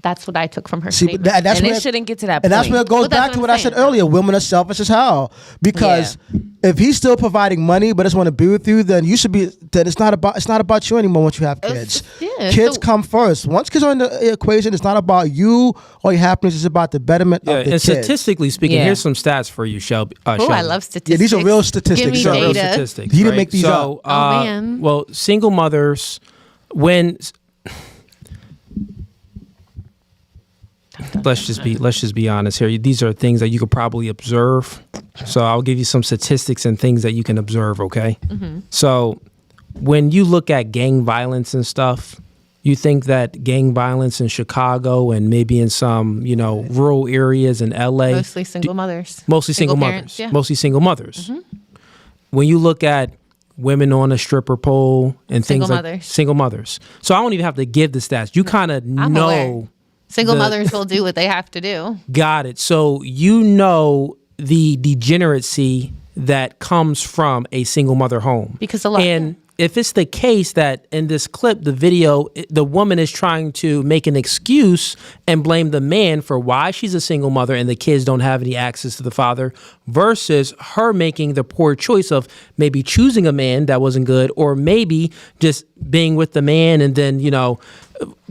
That's what I took from her statement. That's And where it shouldn't get to that and point. that's where it goes Well, that's back to what what I'm I said saying. earlier. Women are selfish as hell because if he's still providing money but doesn't want to be with you, then it's not about you anymore once you have kids. Kids come first. Once kids are in the equation, it's not about you or your happiness. It's about the betterment of the and kids. statistically speaking, here's some stats for you, Shelby. Oh, I love statistics. Yeah, these are real statistics. Give me These are real data. Statistics, He didn't right? make these up. Oh, man. Well, single mothers, let's just be honest here. These are things that you could probably observe. So I'll give you some statistics and things that you can observe, okay? Mm-hmm. So when you look at gang violence and stuff, you think that gang violence in Chicago and maybe in some, rural areas in LA. Mostly single mothers. Mostly single parents, mothers. yeah. Mostly single mothers. Mm-hmm. When you look at women on a stripper pole and Single things like mothers. single mothers. So I don't even have to give the stats. You kind of I'm know. aware. Single the- mothers will do what they have to do. Got it. So you know the degeneracy that comes from a single mother home. Because a lot. And if it's the case that in this clip, the video, the woman is trying to make an excuse and blame the man for why she's a single mother and the kids don't have any access to the father, versus her making the poor choice of maybe choosing a man that wasn't good, or maybe just being with the man and then,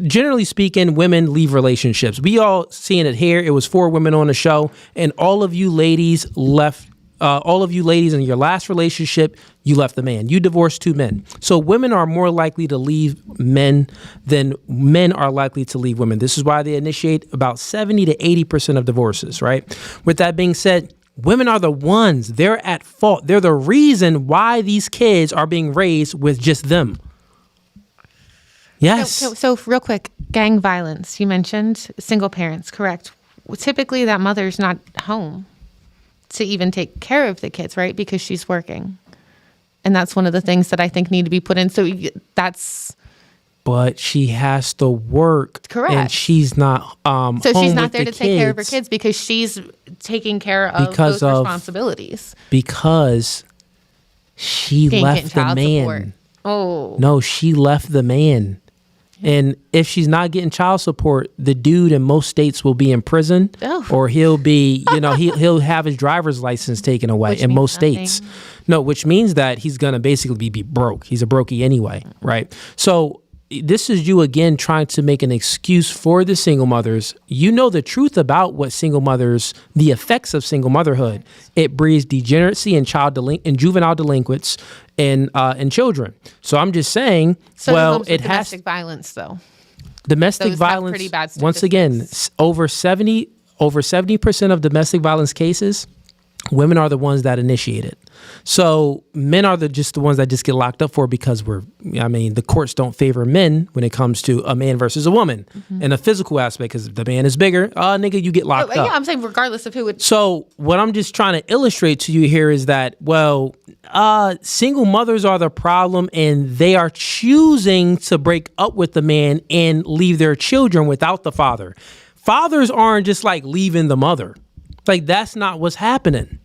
generally speaking, women leave relationships. We all seeing it here. It was 4 women on the show, and all of you ladies left. All of you ladies in your last relationship, you left the man. You divorced 2 men. So women are more likely to leave men than men are likely to leave women. This is why they initiate about 70 to 80% of divorces, right? With that being said, women are the ones, they're at fault. They're the reason why these kids are being raised with just them. Yes. So real quick, gang violence. You mentioned single parents, correct? Well, typically, that mother's not home to even take care of the kids, right? Because she's working. And that's one of the things that I think need to be put in. So that's... But she has to work. Correct. And she's not So home she's not with there the to take care of her kids kids because she's taking care of Because those of- responsibilities. because she She ain't left getting the child man. support. Oh. No, she left the man. And if she's not getting child support, the dude in most states will be in prison, Oh. or he'll be, he'll have his driver's license taken away Which in means most states. nothing. No, which means that he's gonna basically be broke. He's a brokey anyway, right? So this is you again trying to make an excuse for the single mothers. You know the truth about what single mothers, the effects of single motherhood. It breeds degeneracy in juvenile delinquents and children. So I'm just saying, So well, it it has domestic violence, though. domestic Those have violence. pretty bad Once again, over 70% of domestic violence cases, women are the ones that initiate it. So men are just the ones that just get locked up for because the courts don't favor men when it comes to a man versus a woman in a physical aspect, because if the man is bigger, nigga, you get locked up. Yeah, I'm saying regardless of who would. So what I'm just trying to illustrate to you here is that, single mothers are the problem, and they are choosing to break up with the man and leave their children without the father. Fathers aren't just like leaving the mother. Like, that's not what's happening.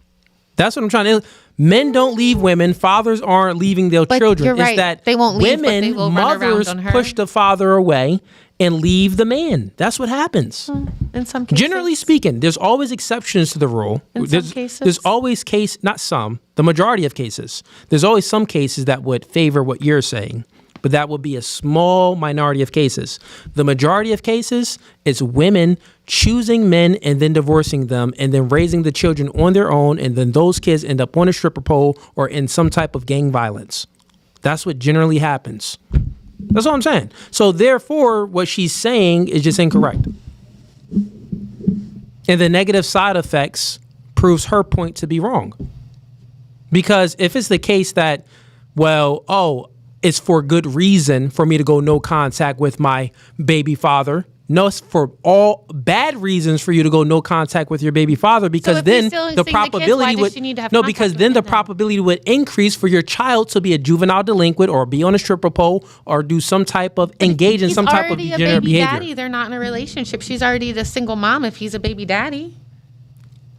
That's what I'm trying to. Men don't leave women. Fathers aren't leaving their But children. you're right. It's that They won't leave, but women, they will run around mothers on her. push the father away and leave the man. That's what happens. In some cases. Generally speaking, there's always exceptions to the rule. In some cases. There's always not some, the majority of cases. There's always some cases that would favor what you're saying, but that would be a small minority of cases. The majority of cases is women choosing men and then divorcing them and then raising the children on their own, and then those kids end up on a stripper pole or in some type of gang violence. That's what generally happens. That's all I'm saying. So therefore, what she's saying is just incorrect. And the negative side effects proves her point to be wrong. Because if it's the case that, it's for good reason for me to go no contact with my baby father. No, it's for all bad reasons for you to go no contact with your baby father, because if then he's still the seeing the kids, probability why does she need to have contact because with then him the then? probability would increase for your child to be a juvenile delinquent or be on a stripper pole or do some type of engage in He's some type of already a degenerate baby behavior. daddy. They're not in a relationship. She's already the single mom if he's a baby daddy.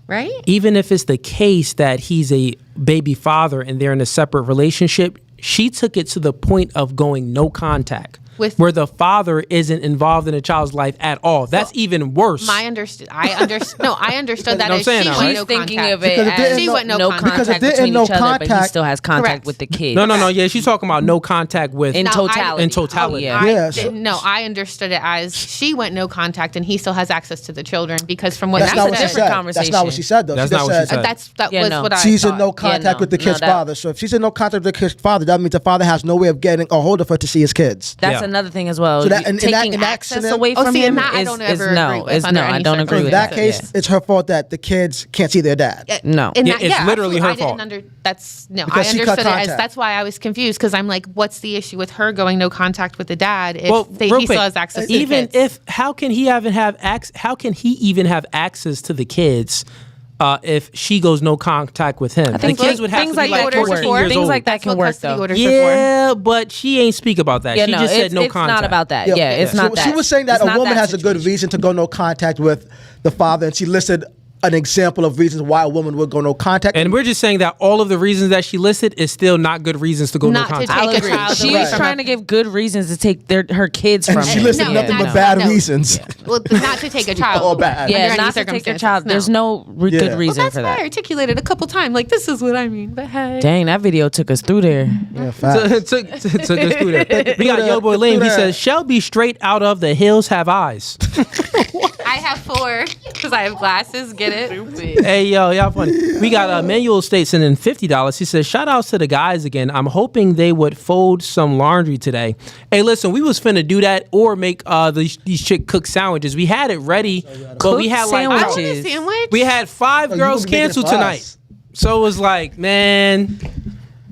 Right? Even if it's the case that he's a baby father and they're in a separate relationship, she took it to the point of going no contact, where the father isn't involved in a child's life at all. That's even worse. I understood that No, I'm as saying she that, went right? no Thinking contact. of it Because it as didn't She went no no contact. Because it contact didn't between no each other, but he contact. still has contact Correct. with the kids. No. Yeah, she's talking about no contact with In totality. In totality. Yeah. Yeah, so- I understood it as she went no contact and he still has access to the children because from what That's she not what she said, said. different That's not what she said, though. That's she not just what she said. that Yeah, was no. what I She's thought. in no contact with the kid's that- father. So if she's in no contact with the kid's father, that means the father has no way of getting a hold of her to see his kids. That's Yeah. another thing as well. So that- in that- Taking in that access scenario- away Oh, from see, him and that I is, don't is ever agree no. with Is under no. I any don't agree In with that that. case, it's her fault that the kids can't see their dad. No. In Yeah, that- it's literally her absolutely. fault. Because I she cut understood it as contact. that's why I was confused because I'm like, what's the issue with her going no contact with the dad if Well, he real still quick, has access to even the kids? how can he even have access to the kids if she goes no contact with him? The think kids would have things to be like like that can 14 work. years Things old. like that That's can what work custody though. orders are for. Yeah, but she ain't speak about that. Yeah, she no, just it's, said no it's contact. not about that. Yeah, Yeah, it's not that. She was saying that It's a not woman that has a good situation. reason to go no contact with the father, and she listed an example of reasons why a woman would go no contact. And we're just saying that all of the reasons that she listed is still not good reasons to go Not no to contact. take a agree. child She away was from trying to give good reasons to take her kids and from she him. listed No, nothing not- but bad no. reasons. Well, not to take a child. All away bad. under Yeah, any not to take your circumstances, child. There's no Yeah. good Well, reason That's for why I that. articulated a couple times. Like this is what I mean. But hey, Dang, that video took us through there. Yeah, facts. took us through that. We got Yo Boy Lame. He says, Shelby straight out of the hills have eyes. I have 4 because I have glasses. Get it? Hey, yo, y'all funny. We got Manuel State sending $50. He says, shout outs to the guys again. I'm hoping they would fold some laundry today. Hey, listen, we was finna do that or make these chick cook sandwiches. We had it ready, but we had I want a Sandwiches. sandwich. we had 5 you girls gonna be making canceled it for tonight. us. So it was like, man,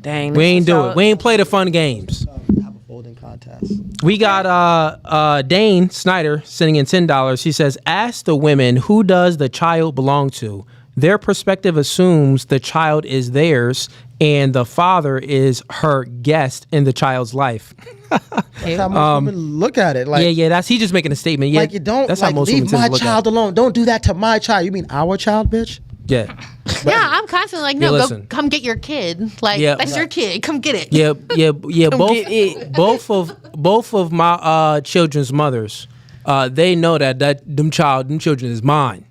Dang, we ain't this do is it. all- We ain't play the fun games. Have a folding contest. We got Dane Snyder sending in $10. He says, ask the women, who does the child belong to? Their perspective assumes the child is theirs and the father is her guest in the child's life. That's how most women look at it. Like, That's he's just making a statement. Yeah, like you don't that's like how most leave women tend my to look child at it. alone. Don't do that to my child. You mean our child, bitch? Yeah. Yeah, I'm constantly like, Yeah, no, go listen. come get your kid. Like Yeah. that's your kid. Come get it. Yeah. get Both of my children's mothers, they know that them children is mine.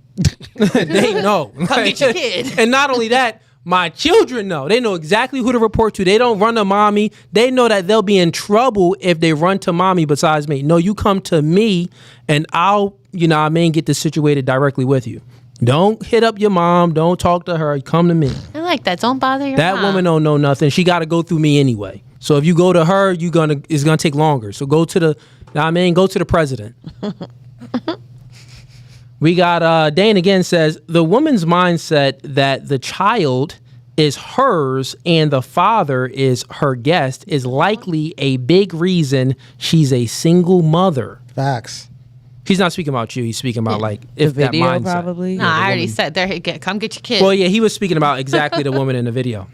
They know. Come get your kid. And not only that, my children know. They know exactly who to report to. They don't run to mommy. They know that they'll be in trouble if they run to mommy besides me. No, you come to me and I'll, get this situated directly with you. Don't hit up your mom. Don't talk to her. Come to me. I like that. Don't bother your That mom. woman don't know nothing. She got to go through me anyway. So if you go to her, it's gonna take longer. So go to the president. We got Dane again says the woman's mindset that the child is hers and the father is her guest is likely a big reason she's a single mother. Facts. He's not speaking about you. He's speaking about like if The that video mindset. probably. No, I already said there. Come get your kid. Well, yeah, he was speaking about exactly the woman in the video.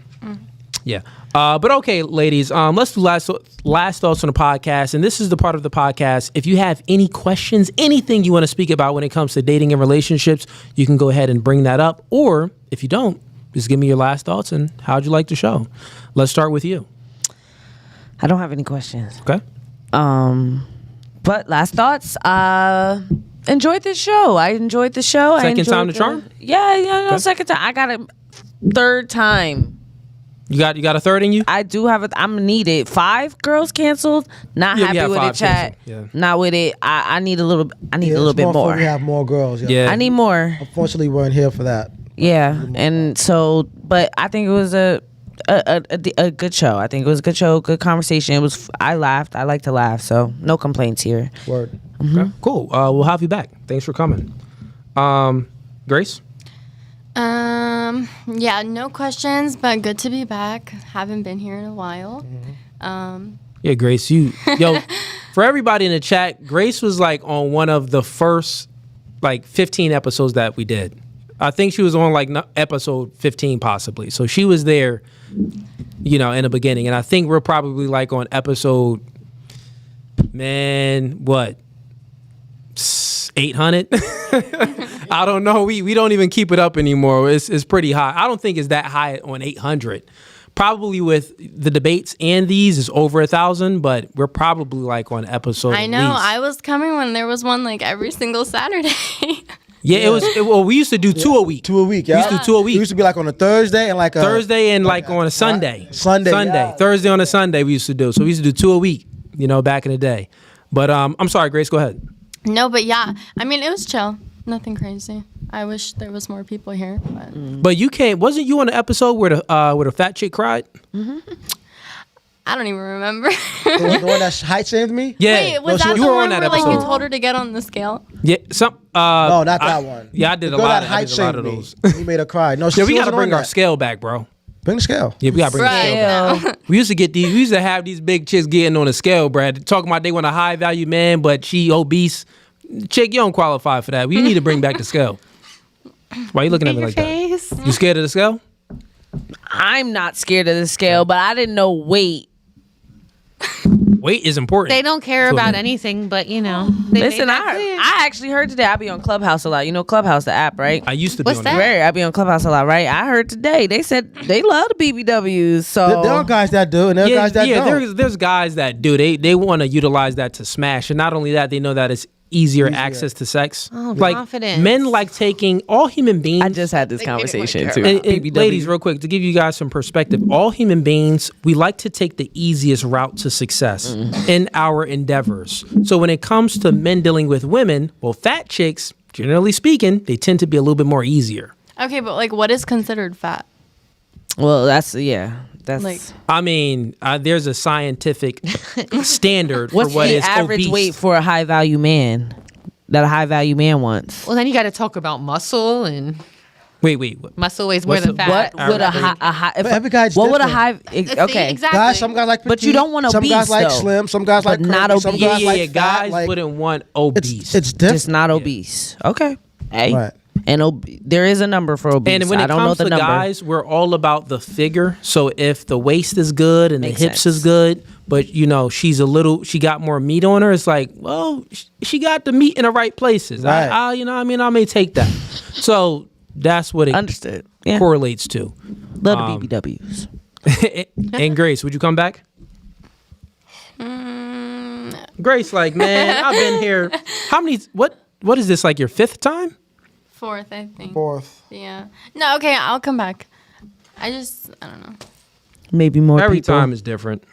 Yeah. But okay, ladies, let's do last thoughts on the podcast. And this is the part of the podcast. If you have any questions, anything you want to speak about when it comes to dating and relationships, you can go ahead and bring that up. Or if you don't, just give me your last thoughts and how'd you like the show. Let's start with you. I don't have any questions. Okay. But last thoughts. Enjoyed this show. I enjoyed the show. Second time the charm? Yeah, no, Okay. second time. I got a third time. You got a third in you? I do have I'm needed. 5 girls canceled. Not Yeah, we happy have with 5 it, chat. canceled. Not with it. I need a little. I need a little bit more. We have more girls. Yeah. I need more. Unfortunately, we weren't here for that. Yeah, and so, but I think it was a good show. I think it was a good show, good conversation. It was. I laughed. I like to laugh, so no complaints here. Word. Okay, cool. We'll have you back. Thanks for coming. Grace? Yeah, no questions, but good to be back. Haven't been here in a while. Yeah, Grace, for everybody in the chat, Grace was like on one of the first like 15 episodes that we did. I think she was on like episode 15 possibly. So she was there, in the beginning. And I think we're probably like on episode, 800? I don't know. We don't even keep it up anymore. It's pretty high. I don't think it's that high on 800. Probably with the debates and these is over 1,000, but we're probably like on episode. I know. I was coming when there was one like every single Saturday. Yeah, we used to do 2 a week. 2 a week, yeah. We used to do 2 a week. It used to be like on a Thursday and like a... Thursday and like on a Sunday. Sunday. Yeah. Thursday on a Sunday we used to do. So we used to do 2 a week, back in the day. But I'm sorry, Grace, go ahead. No, but yeah. I mean, it was chill. Nothing crazy. I wish there was more people here. But you can't... Wasn't you on the episode where the fat chick cried? Mm-hmm. I don't even remember. The one that height shamed me? Yeah. Wait, was that the one where like you told her to get on the scale? Yeah, no, not that one. Yeah, I did a girl lot. That height I did a lot shamed of me. those. You made her cry. No, Yeah, we got to wasn't bring on our that. scale back, bro. Bring the scale. Yeah, we got to bring the scale back. We used to get these. We used to have these big chicks getting on the scale, Brad, talking about they want a high value man, but she obese. Chick, you don't qualify for that. We need to bring back the scale. Why are you looking at me like that? You scared of the scale? I'm not scared of the scale, but I didn't know weight. Weight is important. They don't care about anything, but they Listen, made that clear. I actually heard today. I be on Clubhouse a lot. You know Clubhouse, the app, right? I used to be What's on that? that. I be on Clubhouse a lot, right? I heard today they said they love the BBWs. So There are guys that do, and there are guys that don't. There's guys that do. They want to utilize that to smash, and not only that, they know that it's easier access to sex. Oh, like confidence. men like taking all human beings. I just had this conversation too. And ladies, real quick, to give you guys some perspective, all human beings, we like to take the easiest route to success in our endeavors. So when it comes to men dealing with women, well, fat chicks, generally speaking, they tend to be a little bit more easier. Okay, but like, what is considered fat? Well, that's Like, I mean, there's a scientific standard what's for what the is average obese. weight for a high value man that a high value man wants? Well, then you got to talk about muscle, and Wait. muscle weighs more What's than the- fat. What would a high But every guy's what would a different. high okay? Exactly. Guys, some guys like petite, But you don't want some obese, guys like though. slim, some guys like But not curvy, some obese. guys like Yeah, fat, guys like, wouldn't want obese. It's different. Just not obese. Okay. Hey. Right. And there is a number for obese. And when I it don't know comes the to number. guys, we're all about the figure. So if the waist is good and Makes the hips sense. is good, but she got more meat on her, it's like, well, she got the meat in the right places. Right. I may take that. So that's what it Understood. Yeah. correlates to. Love the BBWs. And Grace, would you come back? Grace, like, man, I've been here. How many? What is this? Like your 5th time? 4th, I think. 4th. Yeah. No, okay, I'll come back. I don't know. Maybe more Every people. time is different.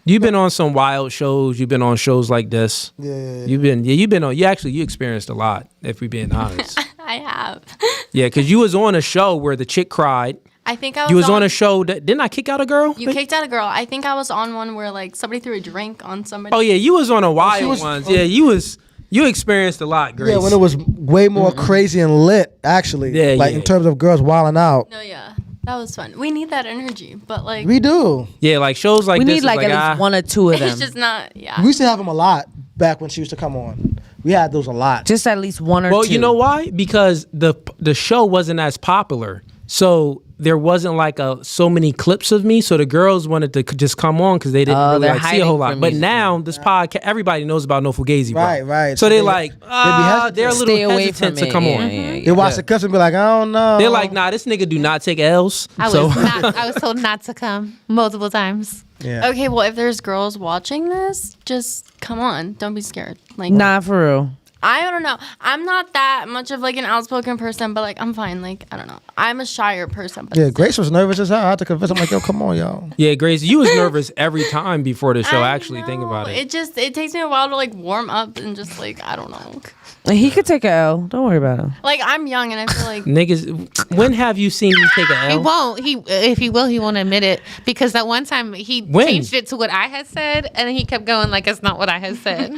You've been on some wild shows. You've been on shows like this. Yeah. You've been on. You experienced a lot, if we're being honest. I have. Yeah, because you was on a show where the chick cried. I think I was. You was on a show that didn't I kick out a girl? You kicked out a girl. I think I was on one where like somebody threw a drink on somebody. Oh yeah, you was on a wild was- ones. Yeah, you experienced a lot, Grace. Yeah, when it was way more crazy and lit, actually. Yeah, like yeah. in terms of girls wilding out. No, yeah, that was fun. We need that energy, but like We do. Yeah, like shows like We this. need like at least one or two of them. it's just not. Yeah. We used to have them a lot back when she used to come on. We had those a lot. Just at least one or two. Well, you know why? Because the show wasn't as popular. So there wasn't like so many clips of me, so the girls wanted to just come on because they didn't really they're like see a whole lot. hiding But from you. now this podcast, everybody knows about No Fugazi, bro. Right. So So they're they- like, hesitant. they're a little Stay away hesitant from to it. come Yeah, on. yeah, yeah. They watch the clips and be like, I don't know. They're like, nah, this nigga do not take L's. I was told not to come multiple times. Yeah. Okay, well, if there's girls watching this, just come on. Don't be scared. Like, Nah, for real. I don't know. I'm not that much of like an outspoken person, but like I'm fine. Like I don't know. I'm a shyer person. But Yeah, Grace was nervous as hell. I had to convince him, like, yo, come on, yo. Yeah, Grace, you was nervous every time before the show. I Actually, think about it. It takes me a while to like warm up and just like I don't know. He could take a L. Don't worry about him. Like I'm young and I feel like Niggas, when have you seen me take a He L? won't. If he will, he won't admit it because that one time he When? changed it to what I had said, and he kept going like it's not what I had said.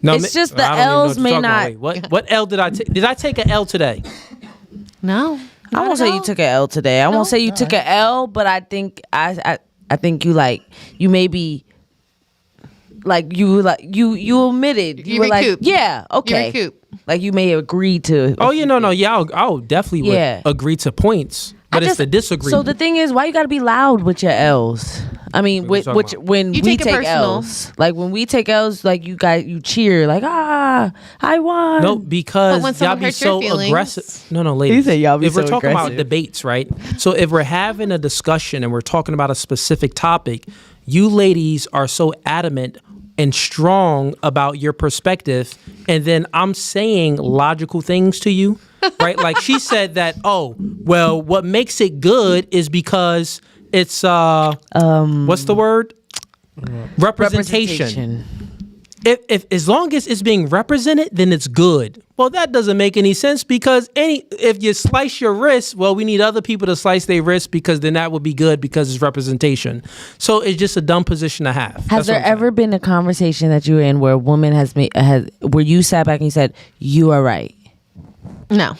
No, It's just the I don't even know L's what you're may talking about. not- Wait, what L did I take? Did I take a L today? No, I won't say you took an L today. I won't say you took an L, but I think I think you maybe you omitted. You were like, recouped. yeah, okay. recouped. Like you may agree to. Oh yeah, no, yeah, I'll definitely would Yeah. agree to points, but it's the disagreement. So the thing is, why you got to be loud with your L's? I mean, What are you talking about? when You we take it take personal. L's, like when we take L's, like you cheer, like I won. No, But because when y'all someone be hurts your so feelings- aggressive. No, ladies. said y'all be if we're so talking about aggressive. debates, right? So if we're having a discussion and we're talking about a specific topic, you ladies are so adamant and strong about your perspective, and then I'm saying logical things to you, right? Like she said that, oh, well, what makes it good is because it's what's the word? Representation. If as long as it's being represented, then it's good. Well, that doesn't make any sense because if you slice your wrist, well, we need other people to slice their wrist because then that would be good because it's representation. So it's just a dumb position to have. Has That's there what I'm saying. ever been a conversation that you were in where a woman where you sat back and you said you are right? No.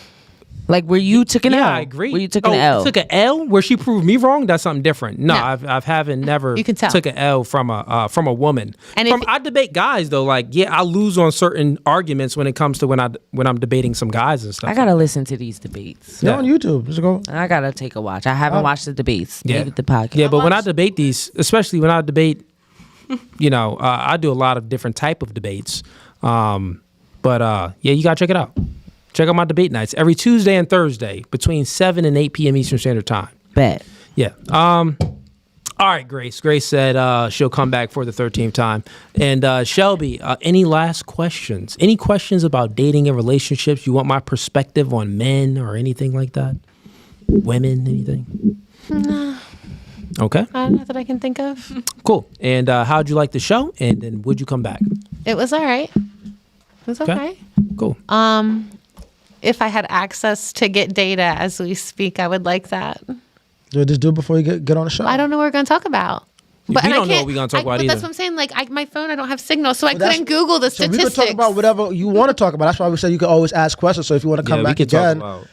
Like where you took an L? Yeah, I agree. Where you took an L? Took an L where she proved me wrong. That's something different. No, No. I haven't never You can tell. took an L from a woman. And I debate guys though. Like yeah, I lose on certain arguments when it comes to when I'm debating some guys and stuff. I gotta listen to these debates. They're on YouTube. Just go. I gotta take a watch. I haven't watched the debates. Yeah. Maybe the podcast. Yeah, but when I debate these, especially when I debate, I do a lot of different type of debates. Yeah, you gotta check it out. Check out my debate nights every Tuesday and Thursday between 7 and 8 p.m. Eastern Standard Time. Bet. Yeah. All right, Grace. Grace said she'll come back for the 13th time. And Shelby, any last questions? Any questions about dating and relationships? You want my perspective on men or anything like that? Women, anything? No. Okay, Not that I can think of. cool. And how'd you like the show? And then would you come back? It was all right. It was okay. Cool. If I had access to get data as we speak, I would like that. Just do it before you get on the show. I don't know what we're going to talk about. We and I don't know can't- what we're gonna talk about But that's either. what I'm saying. Like, my phone, I don't have signal, so I Well, that's- couldn't Google the So we statistics. could talk about whatever you want to talk about. That's why we said you could always ask questions. So if you want to come Yeah, we back could talk again, about-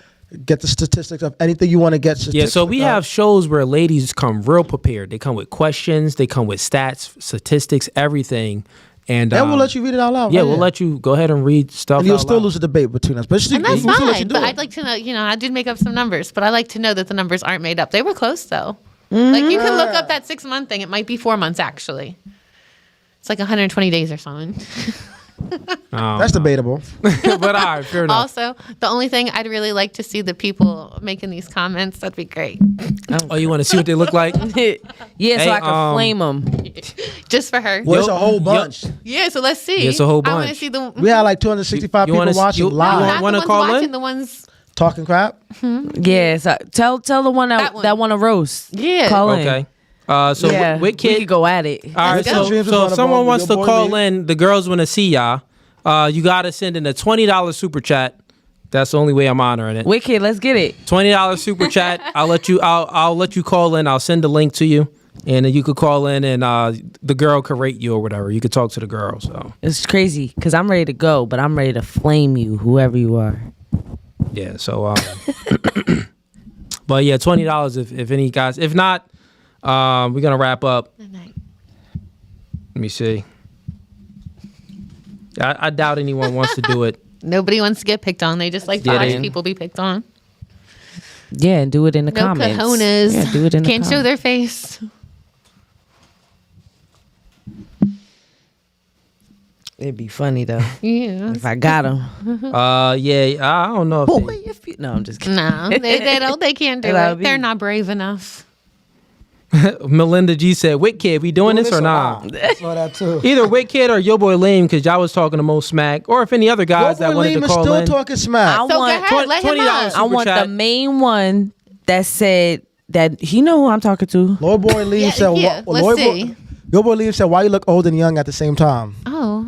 get the statistics of anything you want to get. Yeah, so we have shows where ladies come real prepared. They come with questions, they come with stats, statistics, everything. And we'll let you read it out loud. Yeah, right we'll here. let you go ahead and read stuff. And you'll out still loud. lose a debate between us. But and that's we'll still let you fine. do But it. I'd like to know, I did make up some numbers, but I like to know that the numbers aren't made up. They were close, though. Like, you can look up that 6-month thing. It might be 4 months, actually. It's like 120 days or something. That's debatable. But all right, fair enough. Also, the only thing I'd really like to see the people making these comments. That'd be great. Oh, you want to see what they look like? Yeah, so Hey, I can flame them. Just for her. Well, it's a whole bunch. Yeah, so let's see. Yeah, it's a whole I want to bunch. see the. We had like 265 You people wanna- watching you- live. you not wanna the ones call in? watching, the ones. Talking crap. Yeah, so tell the one That one. that want to roast. Yeah. Call in. Okay. So Yeah, with we kid, could go at it. all right. Let's go. So, Dreams is so one if of someone them. wants to Your boy call Lee. in, the girls want to see y'all. You gotta send in a $20 super chat. That's the only way I'm honoring it. Wicked, let's get it. $20 super chat. I'll let you call in. I'll send the link to you, and then you could call in, and the girl could rate you or whatever. You could talk to the girl. So It's crazy because I'm ready to go, but I'm ready to flame you, whoever you are. yeah. So but yeah, $20 if any guys. If not, we're gonna wrap up. Let me see. I doubt anyone wants to do it. Nobody wants to get picked on. They just like to Yeah, watch they- people be picked on. Yeah, and do it in the No comments. cojones. Yeah, do it in the Can't show comments. their face. It'd be funny though Yeah. if I got them. Yeah, I don't know if Boy, they- if you, no, I'm just kidding. No, they don't. They can't do That it. would be- They're not brave enough. Melinda G said, "Wit Kid, we doing this or not?" I saw that too. Either Wit Kid or Yo Boy Lame, because y'all was talking the most smack, or if any other guys that Boy wanted Liam to is call still in. talking smack. I So go want ahead, let him $20 up. I super want chat. the main one that said that he know who I'm talking to. Lord Boy Liam Yeah, said, yeah, let's Lord see. Yo Boy Liam said, why you look old and young at the same time? Oh,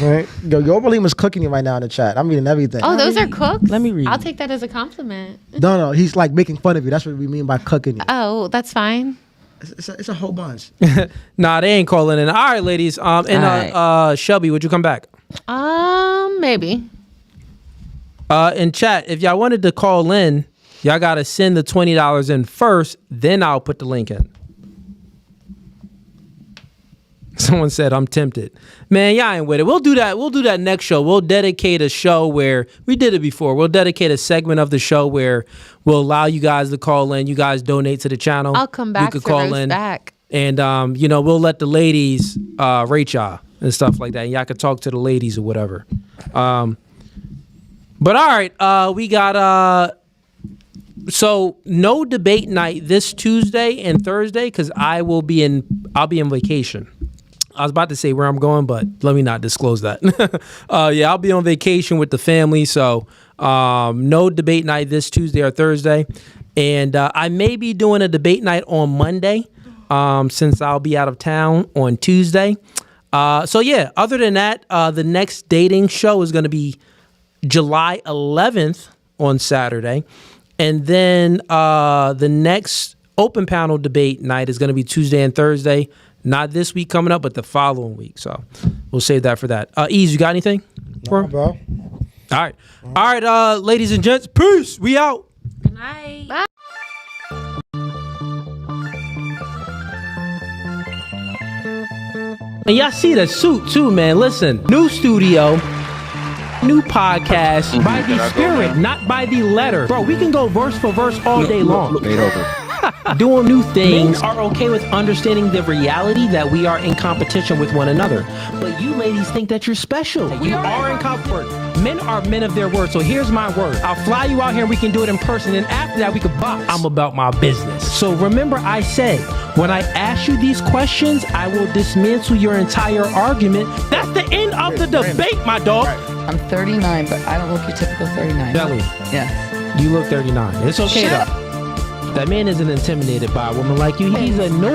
Right? Yo Boy Liam is cooking you right now in the chat. I'm reading everything. oh, those are cooked. Let me read. I'll take that as a compliment. No, he's like making fun of you. That's what we mean by cooking you. Oh, that's fine. It's a whole bunch. Nah, they ain't calling in. All right, ladies. And Shelby, would you come back? Maybe. In chat, if y'all wanted to call in, y'all gotta send the $20 in first, then I'll put the link in. Someone said I'm tempted. Man, y'all ain't with it. We'll do that. We'll do that next show. We'll dedicate a show where we did it before. We'll dedicate a segment of the show where we'll allow you guys to call in. You guys donate to the channel. I'll come back You could for call roast in. back. And we'll let the ladies rate y'all and stuff like that. And y'all can talk to the ladies or whatever. But all right, we got so no debate night this Tuesday and Thursday because I'll be in vacation. I was about to say where I'm going, but let me not disclose that. Yeah, I'll be on vacation with the family, so no debate night this Tuesday or Thursday. And I may be doing a debate night on Monday since I'll be out of town on Tuesday. So yeah, other than that, the next dating show is going to be July 11th on Saturday. And then the next open panel debate night is going to be Tuesday and Thursday. Not this week coming up, but the following week. So we'll save that for that. Ease, you got anything? Nah, bro. All right, ladies and gents, peace. We out. Good night. Bye. And y'all see the suit too, man. Listen, new studio, new podcast by the spirit, not by the letter. Bro, we can go verse for verse all day long. Doing new things are okay with understanding the reality that we are in competition with one another. But you ladies think that you're special. You are in comfort. Men are men of their word. So here's my word. I'll fly you out here and we can do it in person. And after that, we can box. I'm about my business. So remember I said, when I ask you these questions, I will dismantle your entire argument. That's the end of the debate, my dog. I'm 39, but I don't look your typical 39. Belly, Yeah. you look 39. It's okay though. That man isn't intimidated by a woman like you. He's a no